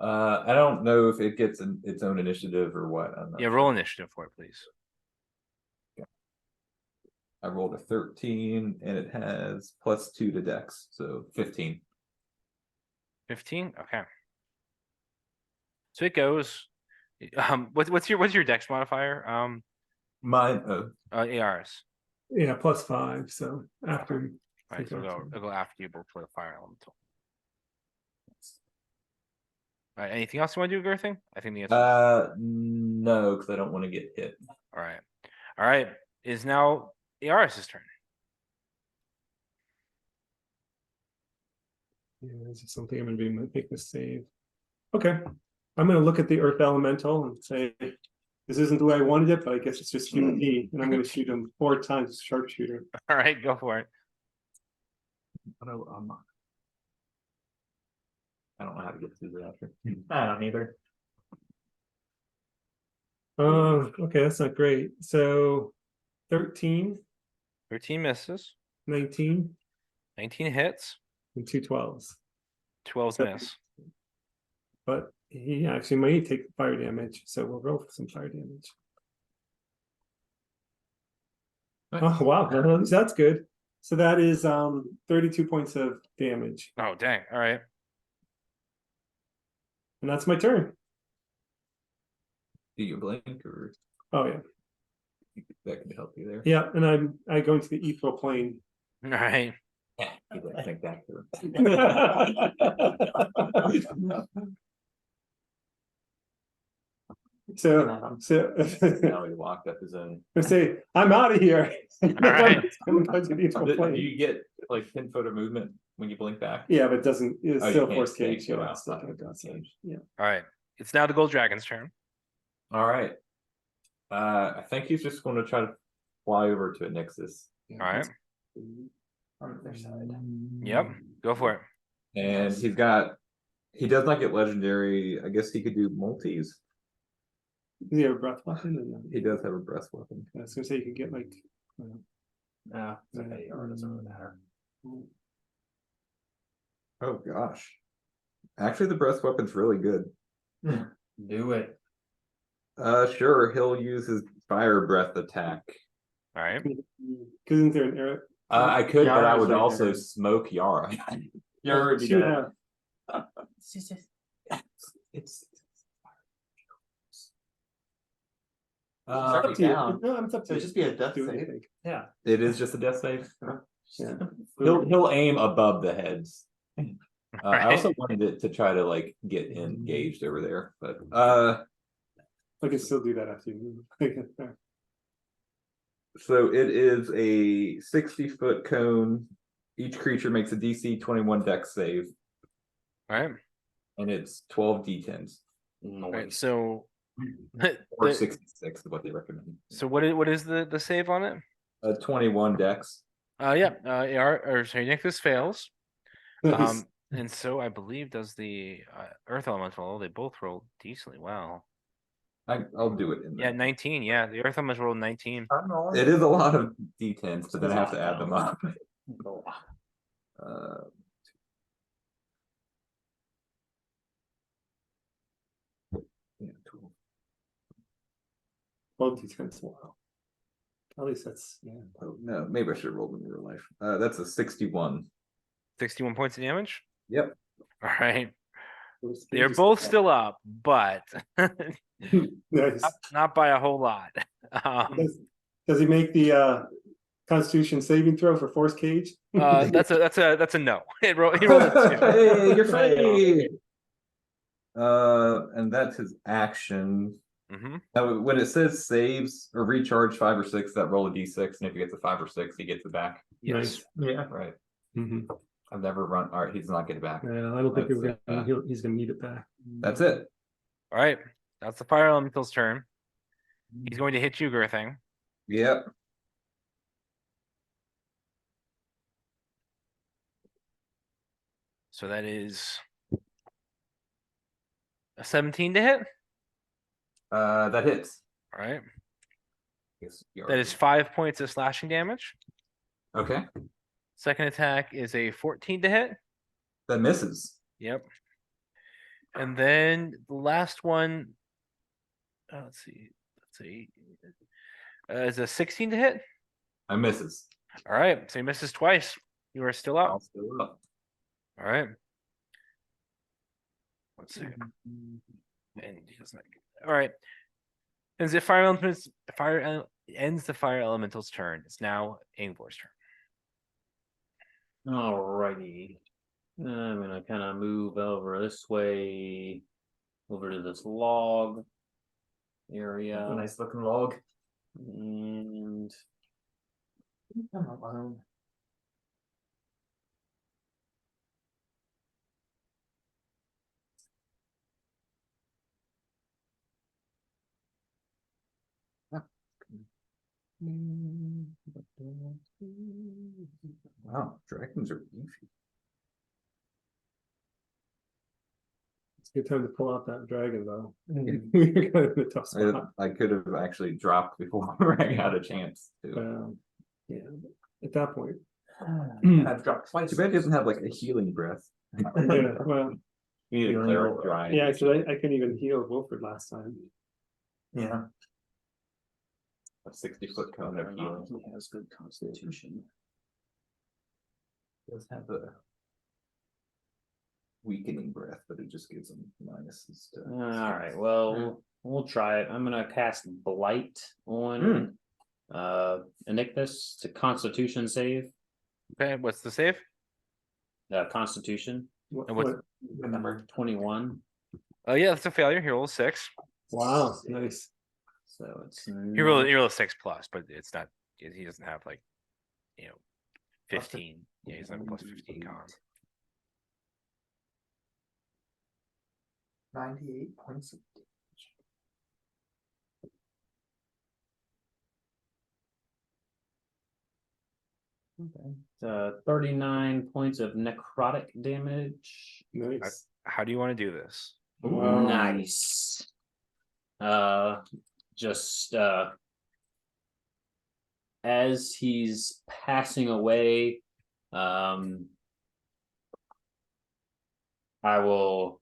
I don't know if it gets its own initiative or what. I'm not Yeah, sure. roll initiative for it, please. I rolled a 13 and it has +2 to dex, so 15. 15. Okay. So it goes. What's your dex modifier? Mine, ARs. Yeah, +5. So after. All right, so it'll go after you, but for the fire elemental. All right. Anything else you want to do, Girthing? I think the answer. no, because I don't want to get hit. All right. All right. Is now Aris's turn. Yeah, this is something I'm gonna be make this save. Okay, I'm gonna look at the Earth Elemental and say, this isn't the way I wanted it, but I guess it's just human E, and I'm gonna shoot him 4 times as sharpshooter. All right, go for it. I don't know how to get through that. I don't either. Okay, that's not great. So 13, 13 misses. 19, 19 hits. and 2 12s. 12's miss. But he actually might take fire damage, so we'll roll for some fire damage. Oh wow, that's good. So that is 32 points of damage. Oh dang! All right. And that's my turn. Do you blink or Oh yeah. that can help you there? Yeah, and I go into the ethereal plane. All right. Yeah, you didn't think that through. So Now he walked up his own. I say, I'm out of here. right. I'm going to the ethereal Do plane. you get like 10 foot of movement when you blink back? Yeah, but it doesn't, it's Oh, you still can't- force can't cage. go Yeah, it's still outside gonna of go the outside. cage. Yeah. All right. It's now the gold dragon's turn. All right. I think he's just going to try to fly over to Nexus. All right. On their side. Yep. Go for it. And he does not get legendary. I guess he could do multis. Does he have a breath weapon? And, He does have a breath weapon. I was gonna say you could get like. Nah, it's okay, or it doesn't really matter. Oh gosh. Actually, the breath weapon's really good. Do it. Sure, he'll use his fire breath attack. All right. Because isn't there an arrow? I could, but I Yara's would right also there. smoke Yara. You're already Shoot dead. out. It's Shut Up to you. down. No, it's up to So you. it'd just be a death Do save. anything. Yeah. it is just a death save. Yeah. He'll aim above the heads. I Right. also wanted it to try to like get engaged over there, but I can still do that after you move. so it is a 60-foot cone. Each creature makes a DC 21 dex save, All right. and it's 12 d10s All right. Noise. So, or the- 66 is what they recommend. so what is the save on it? 21 dex. Yeah. Or sorry, Nicholas fails. Nice. And so I believe does the Earth Elemental. They both rolled decently well. I'll do it in Yeah, there. 19. Yeah, the Earth Elemental rolled 19. It is a lot of d10s, but then I have to add them up. Oh, Uh, yeah, 12. Well, d10s. Wow. At least that's yeah. Oh, no, maybe I should have rolled in real life. That's a 61. 61 points of damage. Yep. All right. They're both still up, but Nice. not by a whole lot. Does he make the Constitution saving throw for force cage? That's a no. He rolled a 2. Hey, you're free. And that's his action. Mm-hmm. Now, when it says saves or recharge 5 or 6, that roll a d6, and if he gets a 5 or 6, he gets it back. Yes. Yeah. Right. Mm-hmm. I've never run. All right, he's not getting it back. Yeah, I don't think That's it. he's gonna need it back. That's it. All right. That's the Fire Elemental's turn. He's going to hit you, Girthing. Yep. So that is a 17 to hit. That hits. All right. Yes, That is 5 points of slashing damage. okay. Second attack is a 14 to hit. That misses. Yep. And then the last one, let's see, is a 16 to hit. I misses. All right, so he misses twice. You are still up. I'll still up. All right. Let's see. And he does not. All right. Ends the ends the fire elemental's turn. It's now Ingvor's turn. Alrighty. I'm gonna kind of move over this way, over to this log area. A nice looking log. And I'm alone. Wow, dragons are beefy. It's a good time to pull out that dragon though. Mm. You're kind of in a tough spot. I could have actually dropped before I had a chance to. Yeah, at that point. I've dropped twice. Too bad it doesn't have like a healing breath. Yeah, well, You need a Healing cleric breath. dry. yeah, so I couldn't even heal Wilfred last time. Yeah. A 60-foot cone of healing. he has good constitution. Does have a weakening breath, but it just gives him minuses to. Alright, well, we'll try it. I'm gonna cast Blight on Inictus to Constitution save. Okay, what's the save? Constitution And what's Number. 21. Oh yeah, that's a failure. He rolled 6. Wow, nice. So it's He rolled 6 plus, but it's not. He doesn't have like, 15. Yeah, he's not plus 15 con. 98 points of Okay. 39 points of necrotic damage. Nice. How do you want to do this? Wow. Nice. just as he's passing away, I will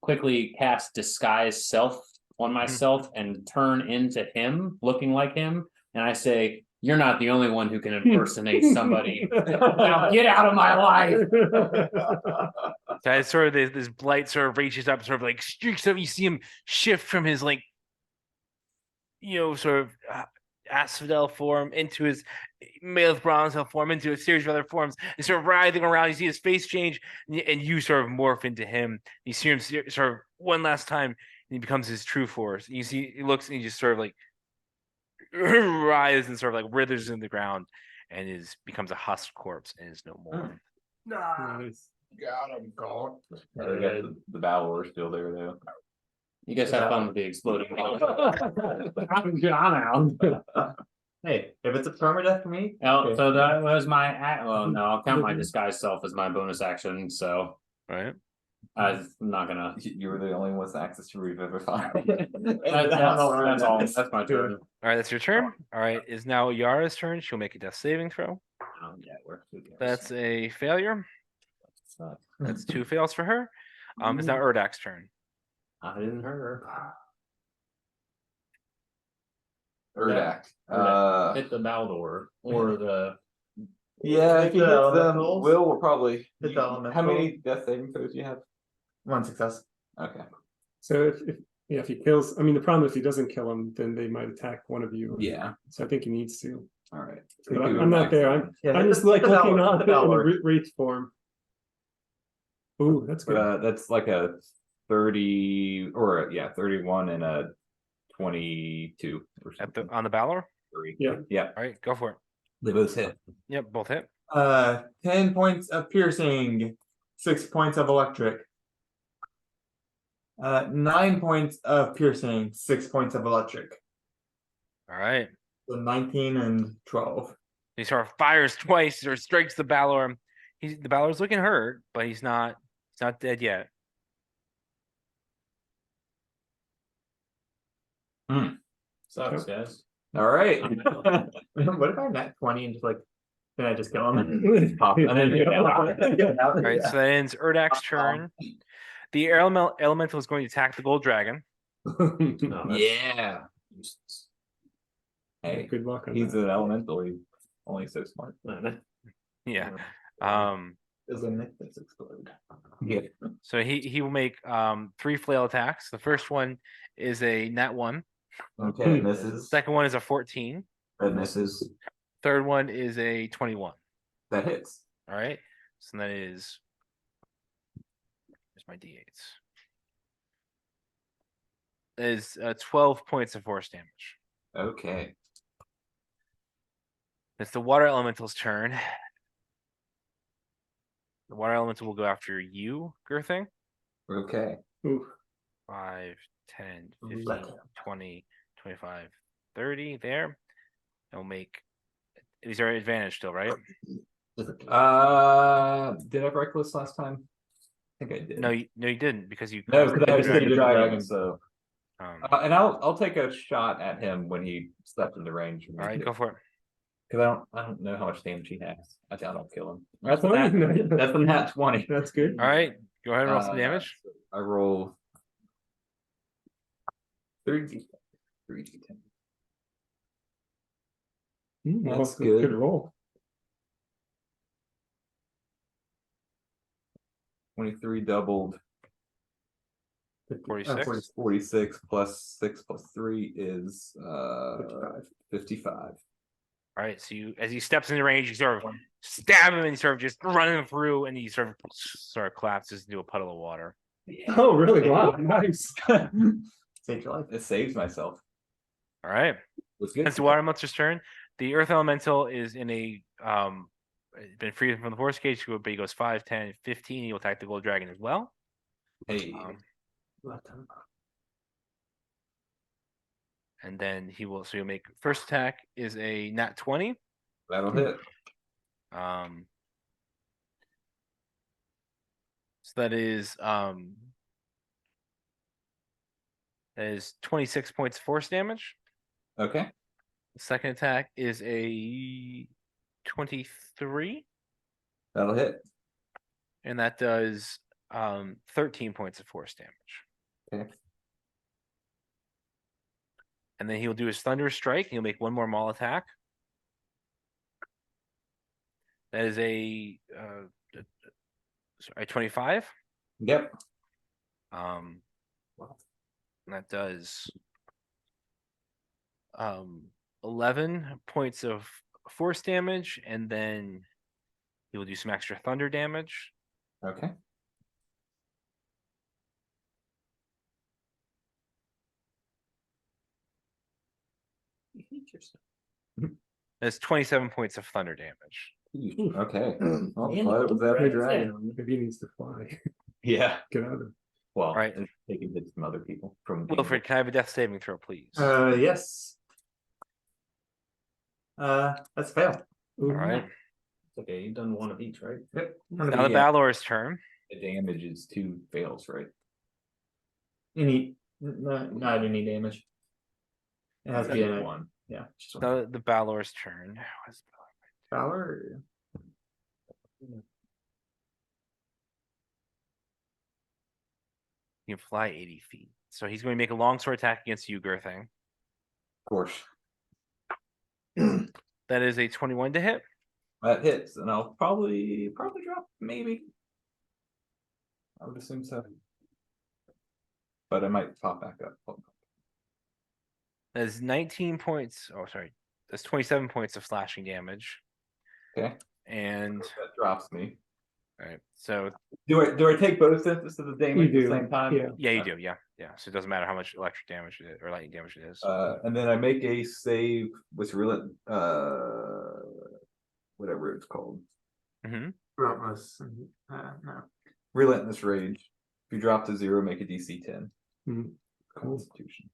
quickly cast disguise self on myself and turn into him, looking like him, and I say, "You're not the only one who can impersonate somebody. Now get out of my life." So it's sort of this blight sort of reaches up, sort of like streaks up. You see him shift from his like, sort of asphodel form into his male bronze form into a series of other forms, and sort of writhing around. You see his face change, and you sort of morph into him. You see him sort of one last time, and he becomes his true force. You see, he looks, and he just sort of like writhes and sort of like withers in the ground, and becomes a husk corpse and is no more. Nice. Got him, God. They got the Balor still there though. You guys have fun with the exploding. I'm out. Hey, if it's a permadeath for me, Oh, okay. so that was my well, no, I'll count my disguise self as my bonus action, so Right? I'm not gonna. You were the only one with access to revivify. That's all. That's my turn. All right, that's your turn. All right, is now Yara's turn. She'll make a death saving throw. Yeah, we're That's a failure. That's 2 fails for her. It's now Erdak's turn. I didn't hurt her. Erdak. Hit the Baldor or the. Yeah, if Hit you the hit them, elementals. Will will probably. Hit the How elemental. many death saving throws do you have? 1 success. Okay. So if he kills, I mean, the problem is if he doesn't kill him, then they might attack one of you. Yeah. So I think he needs to. All right. But I'm not there. I'm Yeah, I'm hit just the- like hit the looking Valor, on hit the in a Valor. wraith form. Ooh, that's good. That's like a 30 or yeah, 31 and a 22 or At something. on the Balor. Yeah. Yeah. All right, go for it. They both hit. Yep, both hit. 10 points of piercing, 6 points of electric. 9 points of piercing, 6 points of electric. All right. So 19 and 12. He sort of fires twice or strikes the Balor. The Balor's looking hurt, but he's not dead yet. Sucks, guys. All right. What if I net 20 and just like, then I just kill him? Pop. And then All right, so that ends Erdak's turn. The elemental is going to attack the gold dragon. No, that's yeah. useless. Hey, Good luck on he's that. an elemental. He's only so smart. Yeah. There's a nick that's explode. Yeah. So he will make 3 flail attacks. The first one is a nat 1. Okay, misses. Second one is a 14. That misses. Third one is a 21. That hits. All right. So that is. Here's my d8s. That is 12 points of force damage. Okay. It's the water elemental's turn. The water elemental will go after you, Girthing. Okay. Ooh. 5, 10, Ooh, 15, that- 20, 25, 30 there. And we'll make these are advantage still, right? Did I reckless last time? I think I did. No, you didn't because you No, cast because I the was dragon. the dragon. So, Um, and I'll take a shot at him when he steps into range. all right, go for it. Because I don't know how much damage he has. I doubt I'll kill him. That's a 20? nat, that's a nat 20. That's good. All right, go ahead and roll some damage. I roll 3d10. 3d10. That's good. Good roll. 23 doubled. 46. 46 plus 6 plus 3 is 55. All right, so as he steps into range, you sort of stab him and you sort of just run him through, and he sort of collapses into a puddle of water. Oh, really? Wow, nice. Save your life. It saves myself. All right, It's good. it's the water elemental's turn. The earth elemental is in a been freed from the force cage, but he goes 5, 10, 15. He will attack the gold dragon as well. Hey, And then so he'll make first attack is a nat 20. that'll hit. So that is That is 26 points of force damage. Okay. The second attack is a 23, That'll hit. and that does 13 points of force damage. Okay. And then he'll do his thunder strike. He'll make one more maul attack. That is a 25. Yep. And that does 11 points of force damage, and then he will do some extra thunder damage. Okay. You hate yourself. That's 27 points of thunder damage. Okay. Well, Man, glad it was that right dragon. Maybe he needs to fly. Yeah. Get out of there. Well, Right. and taking hits from other people from Wilfred, can I have a death saving throw, please? Yes. That's fail. All right. It's okay, you've done one of each, right? Yep. Now the Balor's turn. the damage is 2 fails, right? Any, no, not any damage. It has to be Except a one. yeah. Just one. The Balor's turn. What's Power. He can fly 80 feet. So he's going to make a longsword attack against you, Girthing. Of course. That is a 21 to hit. That hits, and I'll probably drop, maybe. I would assume so. But I might pop back up. That is 19 points. Oh, sorry. That's 27 points of slashing damage. Okay. And That drops me. all right. So Do I take both instances of the damage You at the do, same time? yeah. yeah, you do. Yeah. Yeah. So it doesn't matter how much electric damage it is or lightning damage it is. And then I make a save with whatever it's called. Mm-hmm. Relentless. No. Relentless Rage. If you drop to 0, make a DC 10. Mhm. Cool. Constitution.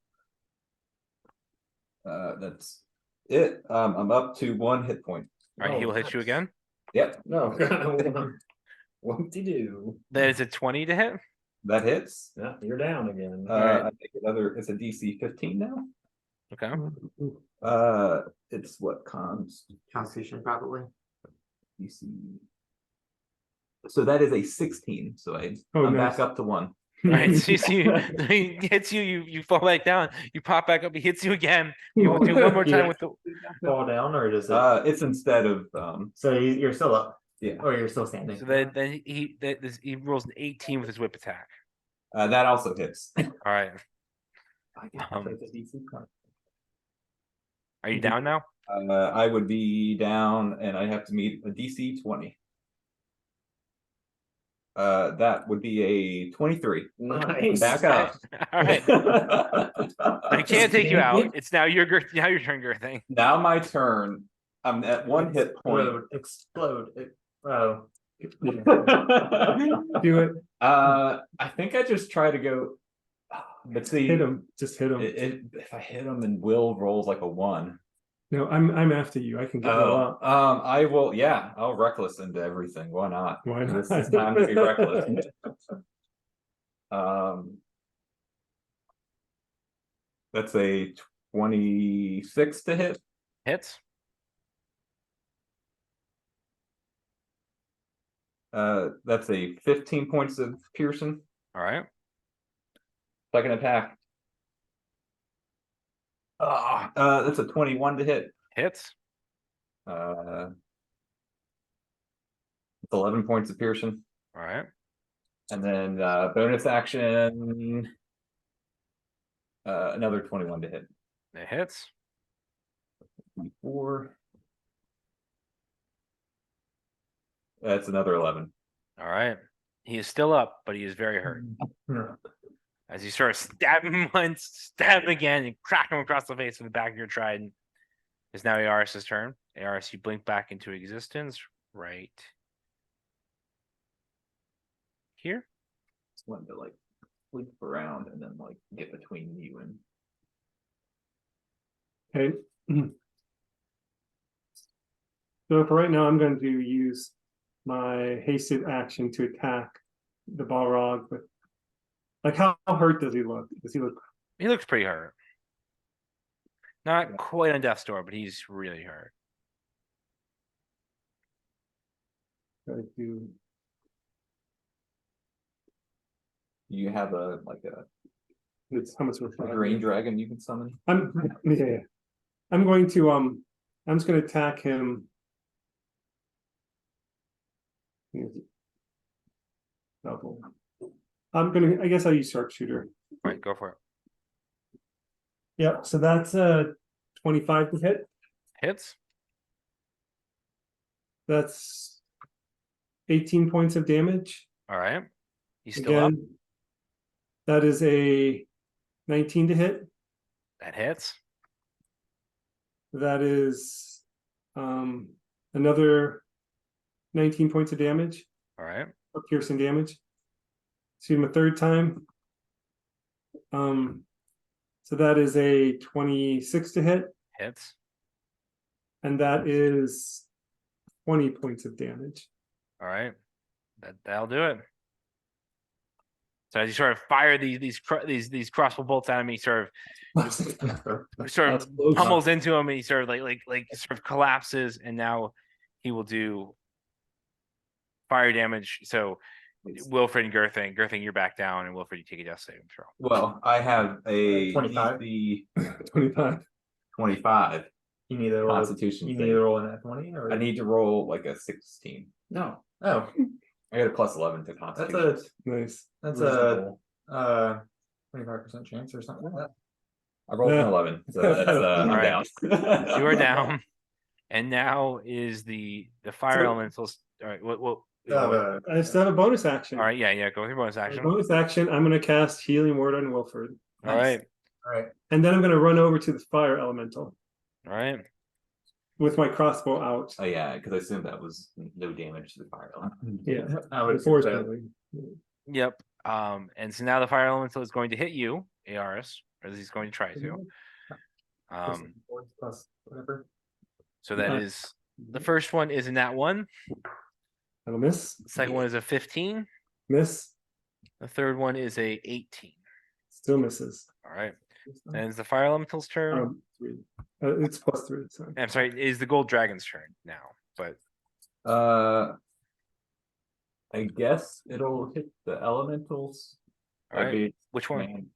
That's it. I'm up to 1 hit point. All right. He will hit you again. Yep. No, what to do? That is a 20 to hit. That hits. Yeah, you're down again. right. I make another. It's a DC 15 now. Okay. It's what cons Constitution, probably. DC. So that is a 16. So I'm nice. back up to 1. All right. So he hits you. You fall back down. You pop back up. He hits you again. You will do one more time with the. Fall down, or does it? It's instead of So you're still up. Yeah. Or you're still standing. So then he rolls an 18 with his whip attack. that also hits. All right. Are you down now? I would be down, and I have to meet a DC 20. That would be a 23. Nice. Back up. All right. I can't take you out. It's now your turn, Girthing. Now my turn. I'm at 1 hit point. Explode. Oh. Do it. I think I just try to go. But see, Hit him. Just hit him. if I hit him, then Will rolls like a 1. No, I'm after you. I can get Will up. I will. Yeah, I'll reckless into everything. Why not? Why not? This is time to be reckless. That's a 26 to hit. Hits. That's a 15 points of piercing. All right. Second attack. That's a 21 to hit. Hits. It's 11 points of piercing. All right. And then bonus action. Another 21 to hit. It hits. 4. That's another 11. All right. He is still up, but he is very hurt. As you start stabbing him once, stab him again, and crack him across the face with the back of your trident. It's now Aris's turn. Aris, you blink back into existence right here. Just wanted to like leap around and then like get between you and Okay. So for right now, I'm going to use my hasted action to attack the Balrog with. Like, how hurt does he look? Does he look He looks pretty hurt. Not quite on death's door, but he's really hurt. Try to do. You have a like a It's how much we're green dragon you can summon. Yeah. I'm going to I'm just gonna attack him. Double. I guess I'll use sharpshooter. All right, go for it. Yep, so that's 25 to hit. Hits. That's 18 points of damage. All right. He's still up. Again, that is a 19 to hit. That hits. That is another 19 points of damage, All right. or piercing damage. Shoot him a third time. So that is a 26 to hit, Hits. and that is 20 points of damage. All right. That'll do it. So as you sort of fire these crossbow bolts at him, he sort of That's close. pummels into him, and he sort of like sort of collapses, and now he will do fire damage. So Wilfred and Gerthing, you're back down, and Wilfred, you take a death saving throw. Well, I have a 25. DC 25. 25 You need to roll. Constitution You save. need to roll in that 20, or I need to roll like a 16. No. Oh, I got a plus 11 to that's Constitution. Nice. a Reasonable. 25% chance or something like that. I rolled an Yeah. 11, so that's I'm Alright. down. You are down, and now is the fire So- elementals. All right. What? I still have a bonus action. All right. Yeah. Go with your bonus action. All Bonus action, I'm going to cast Healing Word on Wilford. right. All right. And then I'm going to run over to the fire elemental All right. with my crossbow out. Oh yeah, because I assumed that was no damage to the fire element. Yeah. I would assume so. Unfortunately. Yep. And so now the fire elemental is going to hit you, Aris, or he's going to try to. Plus whatever. So that is the first one is in that one. That'll miss. The second one is a 15. Miss. The third one is a 18. Still misses. All right. And it's the fire elemental's turn. 3. It's +3. Sorry. I'm sorry, it is the gold dragon's turn now. But I guess it'll hit the elementals. all right. Maybe- Which one? man.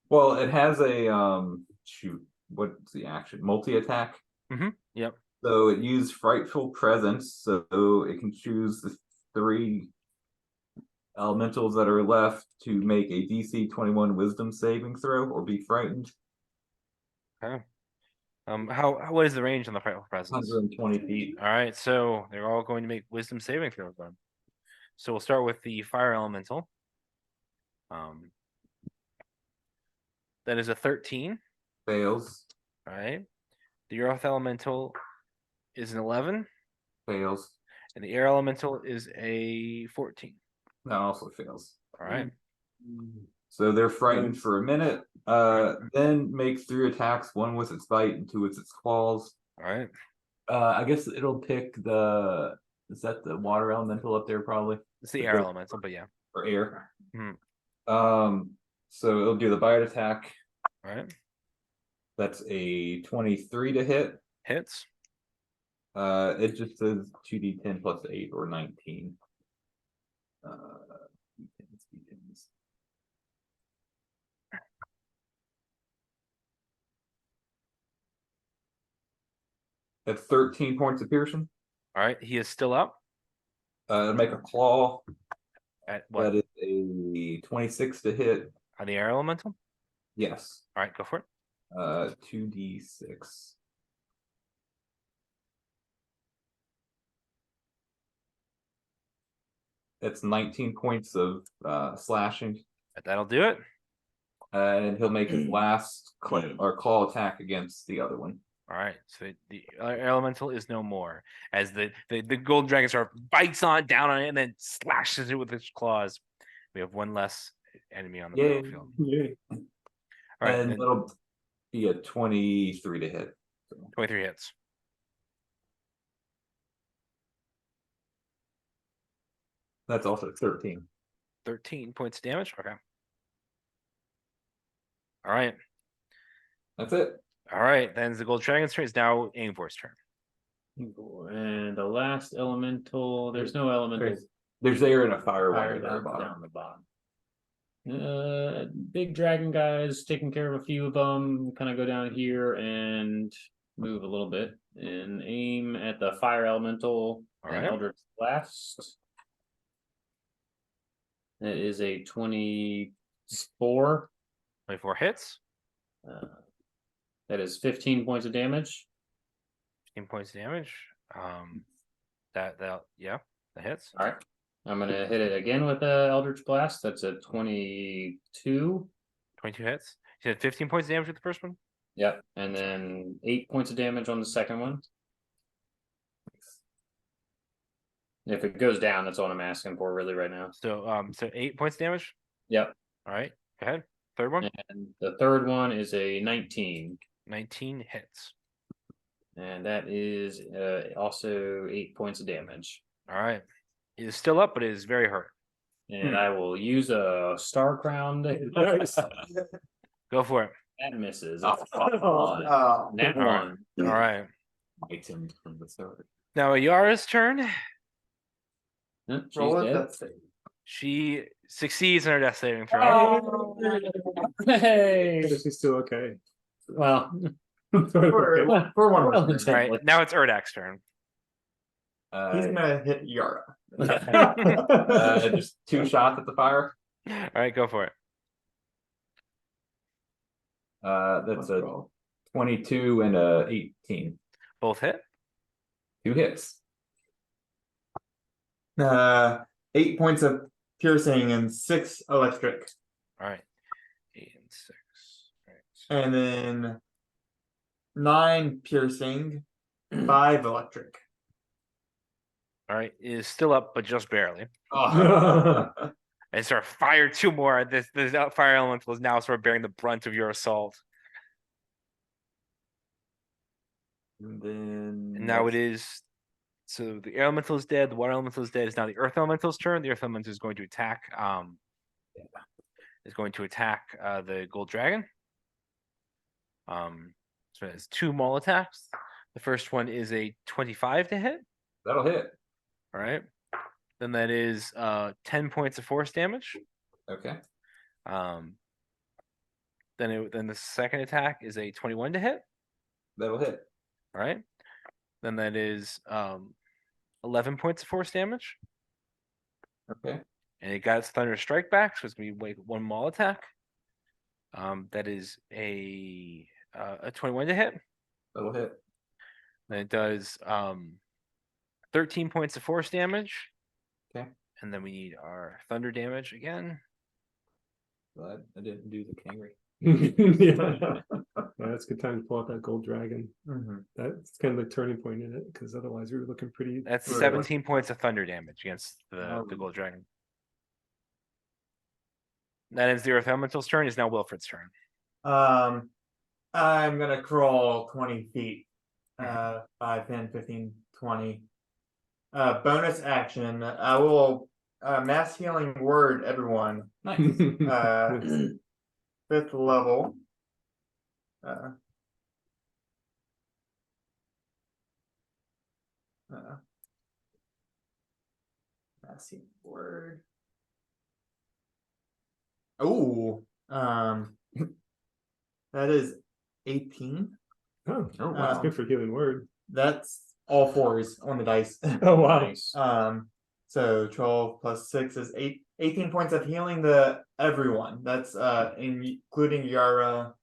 Well, it has a shoot. What's the action? Multi-attack. Yep. So it used frightful presence, so it can choose the 3 elementals that are left to make a DC 21 Wisdom saving throw or be frightened. Okay. What is the range on the frightful presence? 120 feet. All right, so they're all going to make wisdom saving throws then. So we'll start with the fire elemental. That is a 13. Fails. All right. The earth elemental is an 11, Fails. and the air elemental is a 14. That also fails. All right. So they're frightened for a minute. Then make 3 attacks, 1 with its bite and 2 with its claws. All right. I guess it'll pick is that the water elemental up there probably? It's the air elemental, but yeah. Or air. Mhm. So it'll do the bite attack. All right. That's a 23 to hit. Hits. It just says 2d10 plus 8 or 19. D10s. That's 13 points of piercing. All right. He is still up Make a claw. at what? That is a 26 to hit. On the air elemental? Yes. All right, go for it. 2d6. That's 19 points of slashing. That'll do it. And he'll make his last claw attack against the other one. All right, so the elemental is no more as the golden dragon sort of bites on down on it and then slashes it with its claws. We have one less enemy on the Yay. battlefield. Yay. All right, And then it'll be a 23 to hit. 23 hits. That's also 13. 13 points of damage. Okay. All right. That's it. All right. Then the gold dragon's turn is now Angvor's turn. And the last elemental, there's no elemental There's air and a fire one Fire at the very down, bottom. down the bottom. Big dragon guys, taking care of a few of them. Kind of go down here and move a little bit and aim at the fire elemental All and right. Eldritch Blast. That is a 24. 24 hits. That is 15 points of damage. 15 points of damage. Yeah, that hits. All right. I'm gonna hit it again with the Eldritch Blast. That's a 22. 22 hits. You said 15 points of damage with the first one? Yep. And then 8 points of damage on the second one. If it goes down, that's all I'm asking for really right now. So 8 points of damage? Yep. All right. Go ahead. Third one? And the third one is a 19. 19 hits. And that is also 8 points of damage. All right. It is still up, but it is very hurt. And I will use a Star Crown. Nice. Go for it. That misses. Oh, It's a one. Oh, Nat All right. one. All right. Item from the sword. Now Yara's turn. She's roll it. dead. That's it. She succeeds in her death saving throw. Oh, hey. She's still okay. Well, For one more Well, turn. All right. Now it's Erdak's turn. He's gonna hit Yara. Just 2 shots at the fire. All right. Go for it. That's a 22 and a 18. Both hit. 2 hits. 8 points of piercing and 6 electric, All right. 8 and 6. All right. and then 9 piercing, 5 electric. All right. It is still up, but just barely. Oh. And sort of fire 2 more. This fire elemental is now sort of bearing the brunt of your assault. And then And now it is. So the air elemental is dead. The water elemental is dead. It's now the earth elemental's turn. The earth elemental is going to attack. Is going to attack the gold dragon. So it has 2 maul attacks. The first one is a 25 to hit. That'll hit. All right. Then that is 10 points of force damage. Okay. Then the second attack is a 21 to hit. That'll hit. All right. Then that is 11 points of force damage. Okay. And it got its thunder strike back, so it's gonna be like 1 maul attack. That is a 21 to hit. That'll hit. Then it does 13 points of force damage. Okay. And then we need our thunder damage again. Glad I didn't do the Kangri. Yeah, that's a good time to pull out that gold dragon. Mhm. That's kind of the turning point in it, because otherwise we were looking pretty. That's Right. 17 points of thunder damage against the Oh. gold dragon. That is the earth elemental's turn. Is now Wilfred's turn. I'm gonna crawl 20 feet. 5, 10, 15, 20. Bonus action. I will mass healing word everyone. Nice. 5th level. Mass healing word. Oh, that is 18. Oh, Oh, that's wow. good for healing word. That's all 4s on the dice. Oh wow. Nice. So 12 plus 6 is 18 points of healing to everyone. That's including Yara,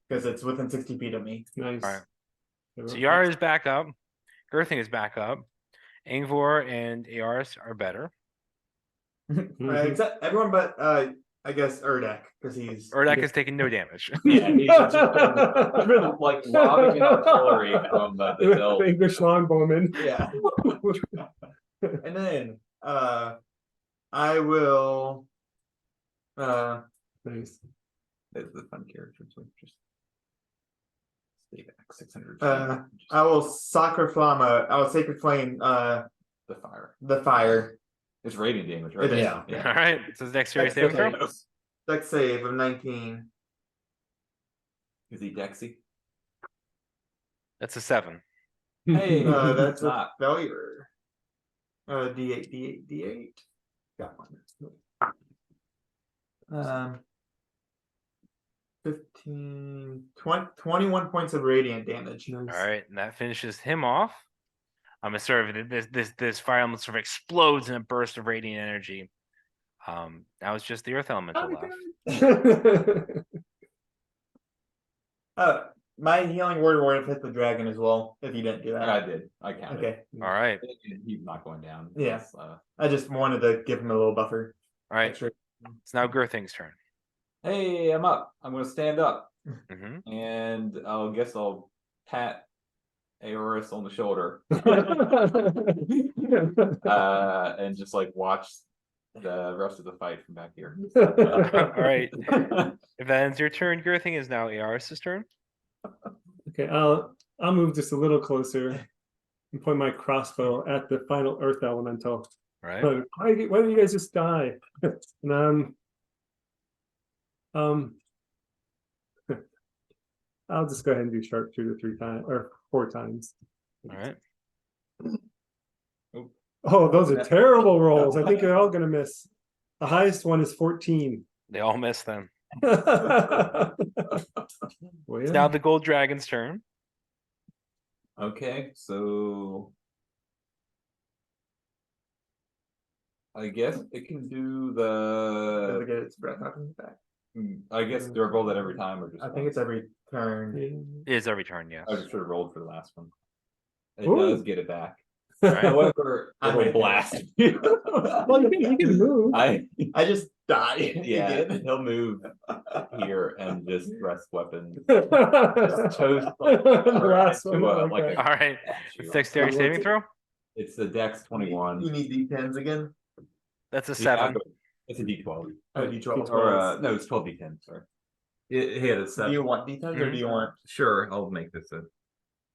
because it's within 60 feet of me. Nice. All right. So Yara is back up. Girthing is back up. Angvor and Aoris are better. Mhm. Except everyone but I guess Erdak, because he's Erdak has taken no damage. Yeah, he's just been like lobbing artillery from the hill. English longbowman. yeah. And then I will Nice. It's the fun characters. So just stay back 600. I will sacred flame The fire. the fire. It's radiant damage, right? It is. Yeah. All right. So the next series saving throw. Dex save of 19. Is he Dexy? That's a 7. Hey, That's a not. failure. D8, D8, D8. Got one. 15, 20, 21 points of radiant damage. All right, and that finishes him off. I'm gonna sort of this fire element sort of explodes in a burst of radiant energy. Now it's just the earth elemental left. My healing word would have hit the dragon as well if you didn't do that. I did. I counted. Okay. All right, He's not going down. Yeah. It's, I just wanted to give him a little buffer. all right. Extra. It's now Girthing's turn. hey, I'm up. I'm going to stand up, Mm-hmm. and I'll guess I'll pat Aorus on the shoulder, and just like watch the rest of the fight from back here. All right. If that ends your turn, Girthing is now Aris's turn. Okay, I'll move just a little closer and point my crossbow at the final earth elemental. All right. But why don't you guys just die? And I'll just go ahead and do sharpshooter 3 times or 4 times. All right. Oh, those are terrible rolls. I think they're all gonna miss. The highest one is 14. They all miss them. Well, It's yeah. now the gold dragon's turn. Okay, so I guess it can do Does it the. get its breath weapons back? I guess do I roll that every time or just? I think it's every turn. It is every turn, yes. I just should have rolled for the last one. It Ooh. does get it back. Right. However, I it'll might blast. Well, you can move. I just die. yeah, again. he'll move here and just rest weapon. The Toast last one. like okay. All right. Shoot. Dexterity saving throw. It's the Dex 21. You need D10s again? That's a Yeah, 7. It's a D12. Oh, D12. Or no, it's 12 D10. Sorry. He had a Do 7. you want D10s or do you want? Sure, I'll make this a.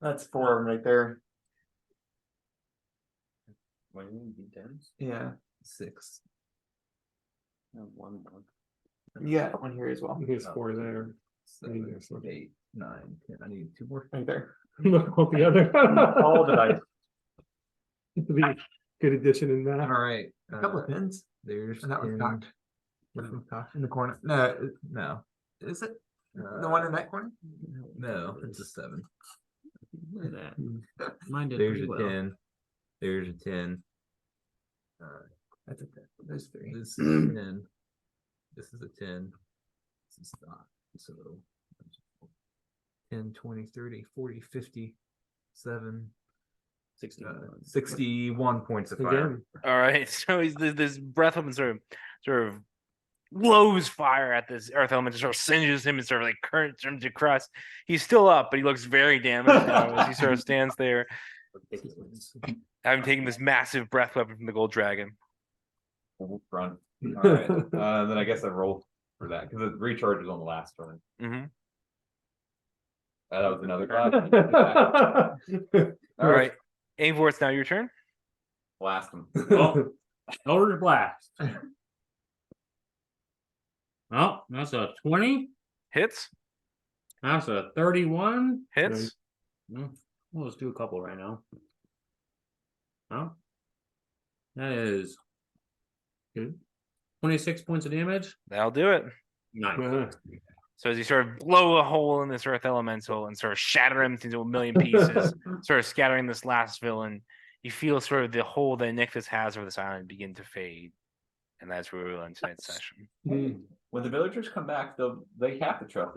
That's 4 of them right there. What do you mean D10s? Yeah. 6. One more. You got one here as well. Here's 4 there. 7, there's one. 8, 9, 10. I need 2 more. Right there. Look all the other. All the dice. It'll be good addition in that. All right. A couple of pins. There's And that was 10. cocked. Which one's cocked? In the corner. No, No. is it? The one in that corner? No, it's a 7. Look at that. Mine did There's pretty a well. 10. There's a 10. That's a 10. There's 3. This is a 10. This is a 10. This is not. So 10, 20, 30, 40, 50, 7, 61 points of fire. Again. All right. So he's this breath weapon sort of blows fire at this earth element, sort of singes him and sort of like currents him to crust. He's still up, but he looks very damaged now as he sort of stands there, having taken this massive breath weapon from the gold dragon. Run. All right. Then I guess I roll for that because it recharges on the last turn. Mm-hmm. That was another class. All right. Eivor, it's now your turn. Blast him. Oh, Elder Blast. Oh, that's a 20. Hits. That's a 31. Hits. Well, let's do a couple right now. Oh, that is good. 26 points of damage. That'll do it. Nice. So as you sort of blow a hole in this earth elemental and sort of shatter him into a million pieces, sort of scattering this last villain, you feel sort of the hole that Nictus has over this island begin to fade. And that's where we will end tonight's session. When the villagers come back, they have to trust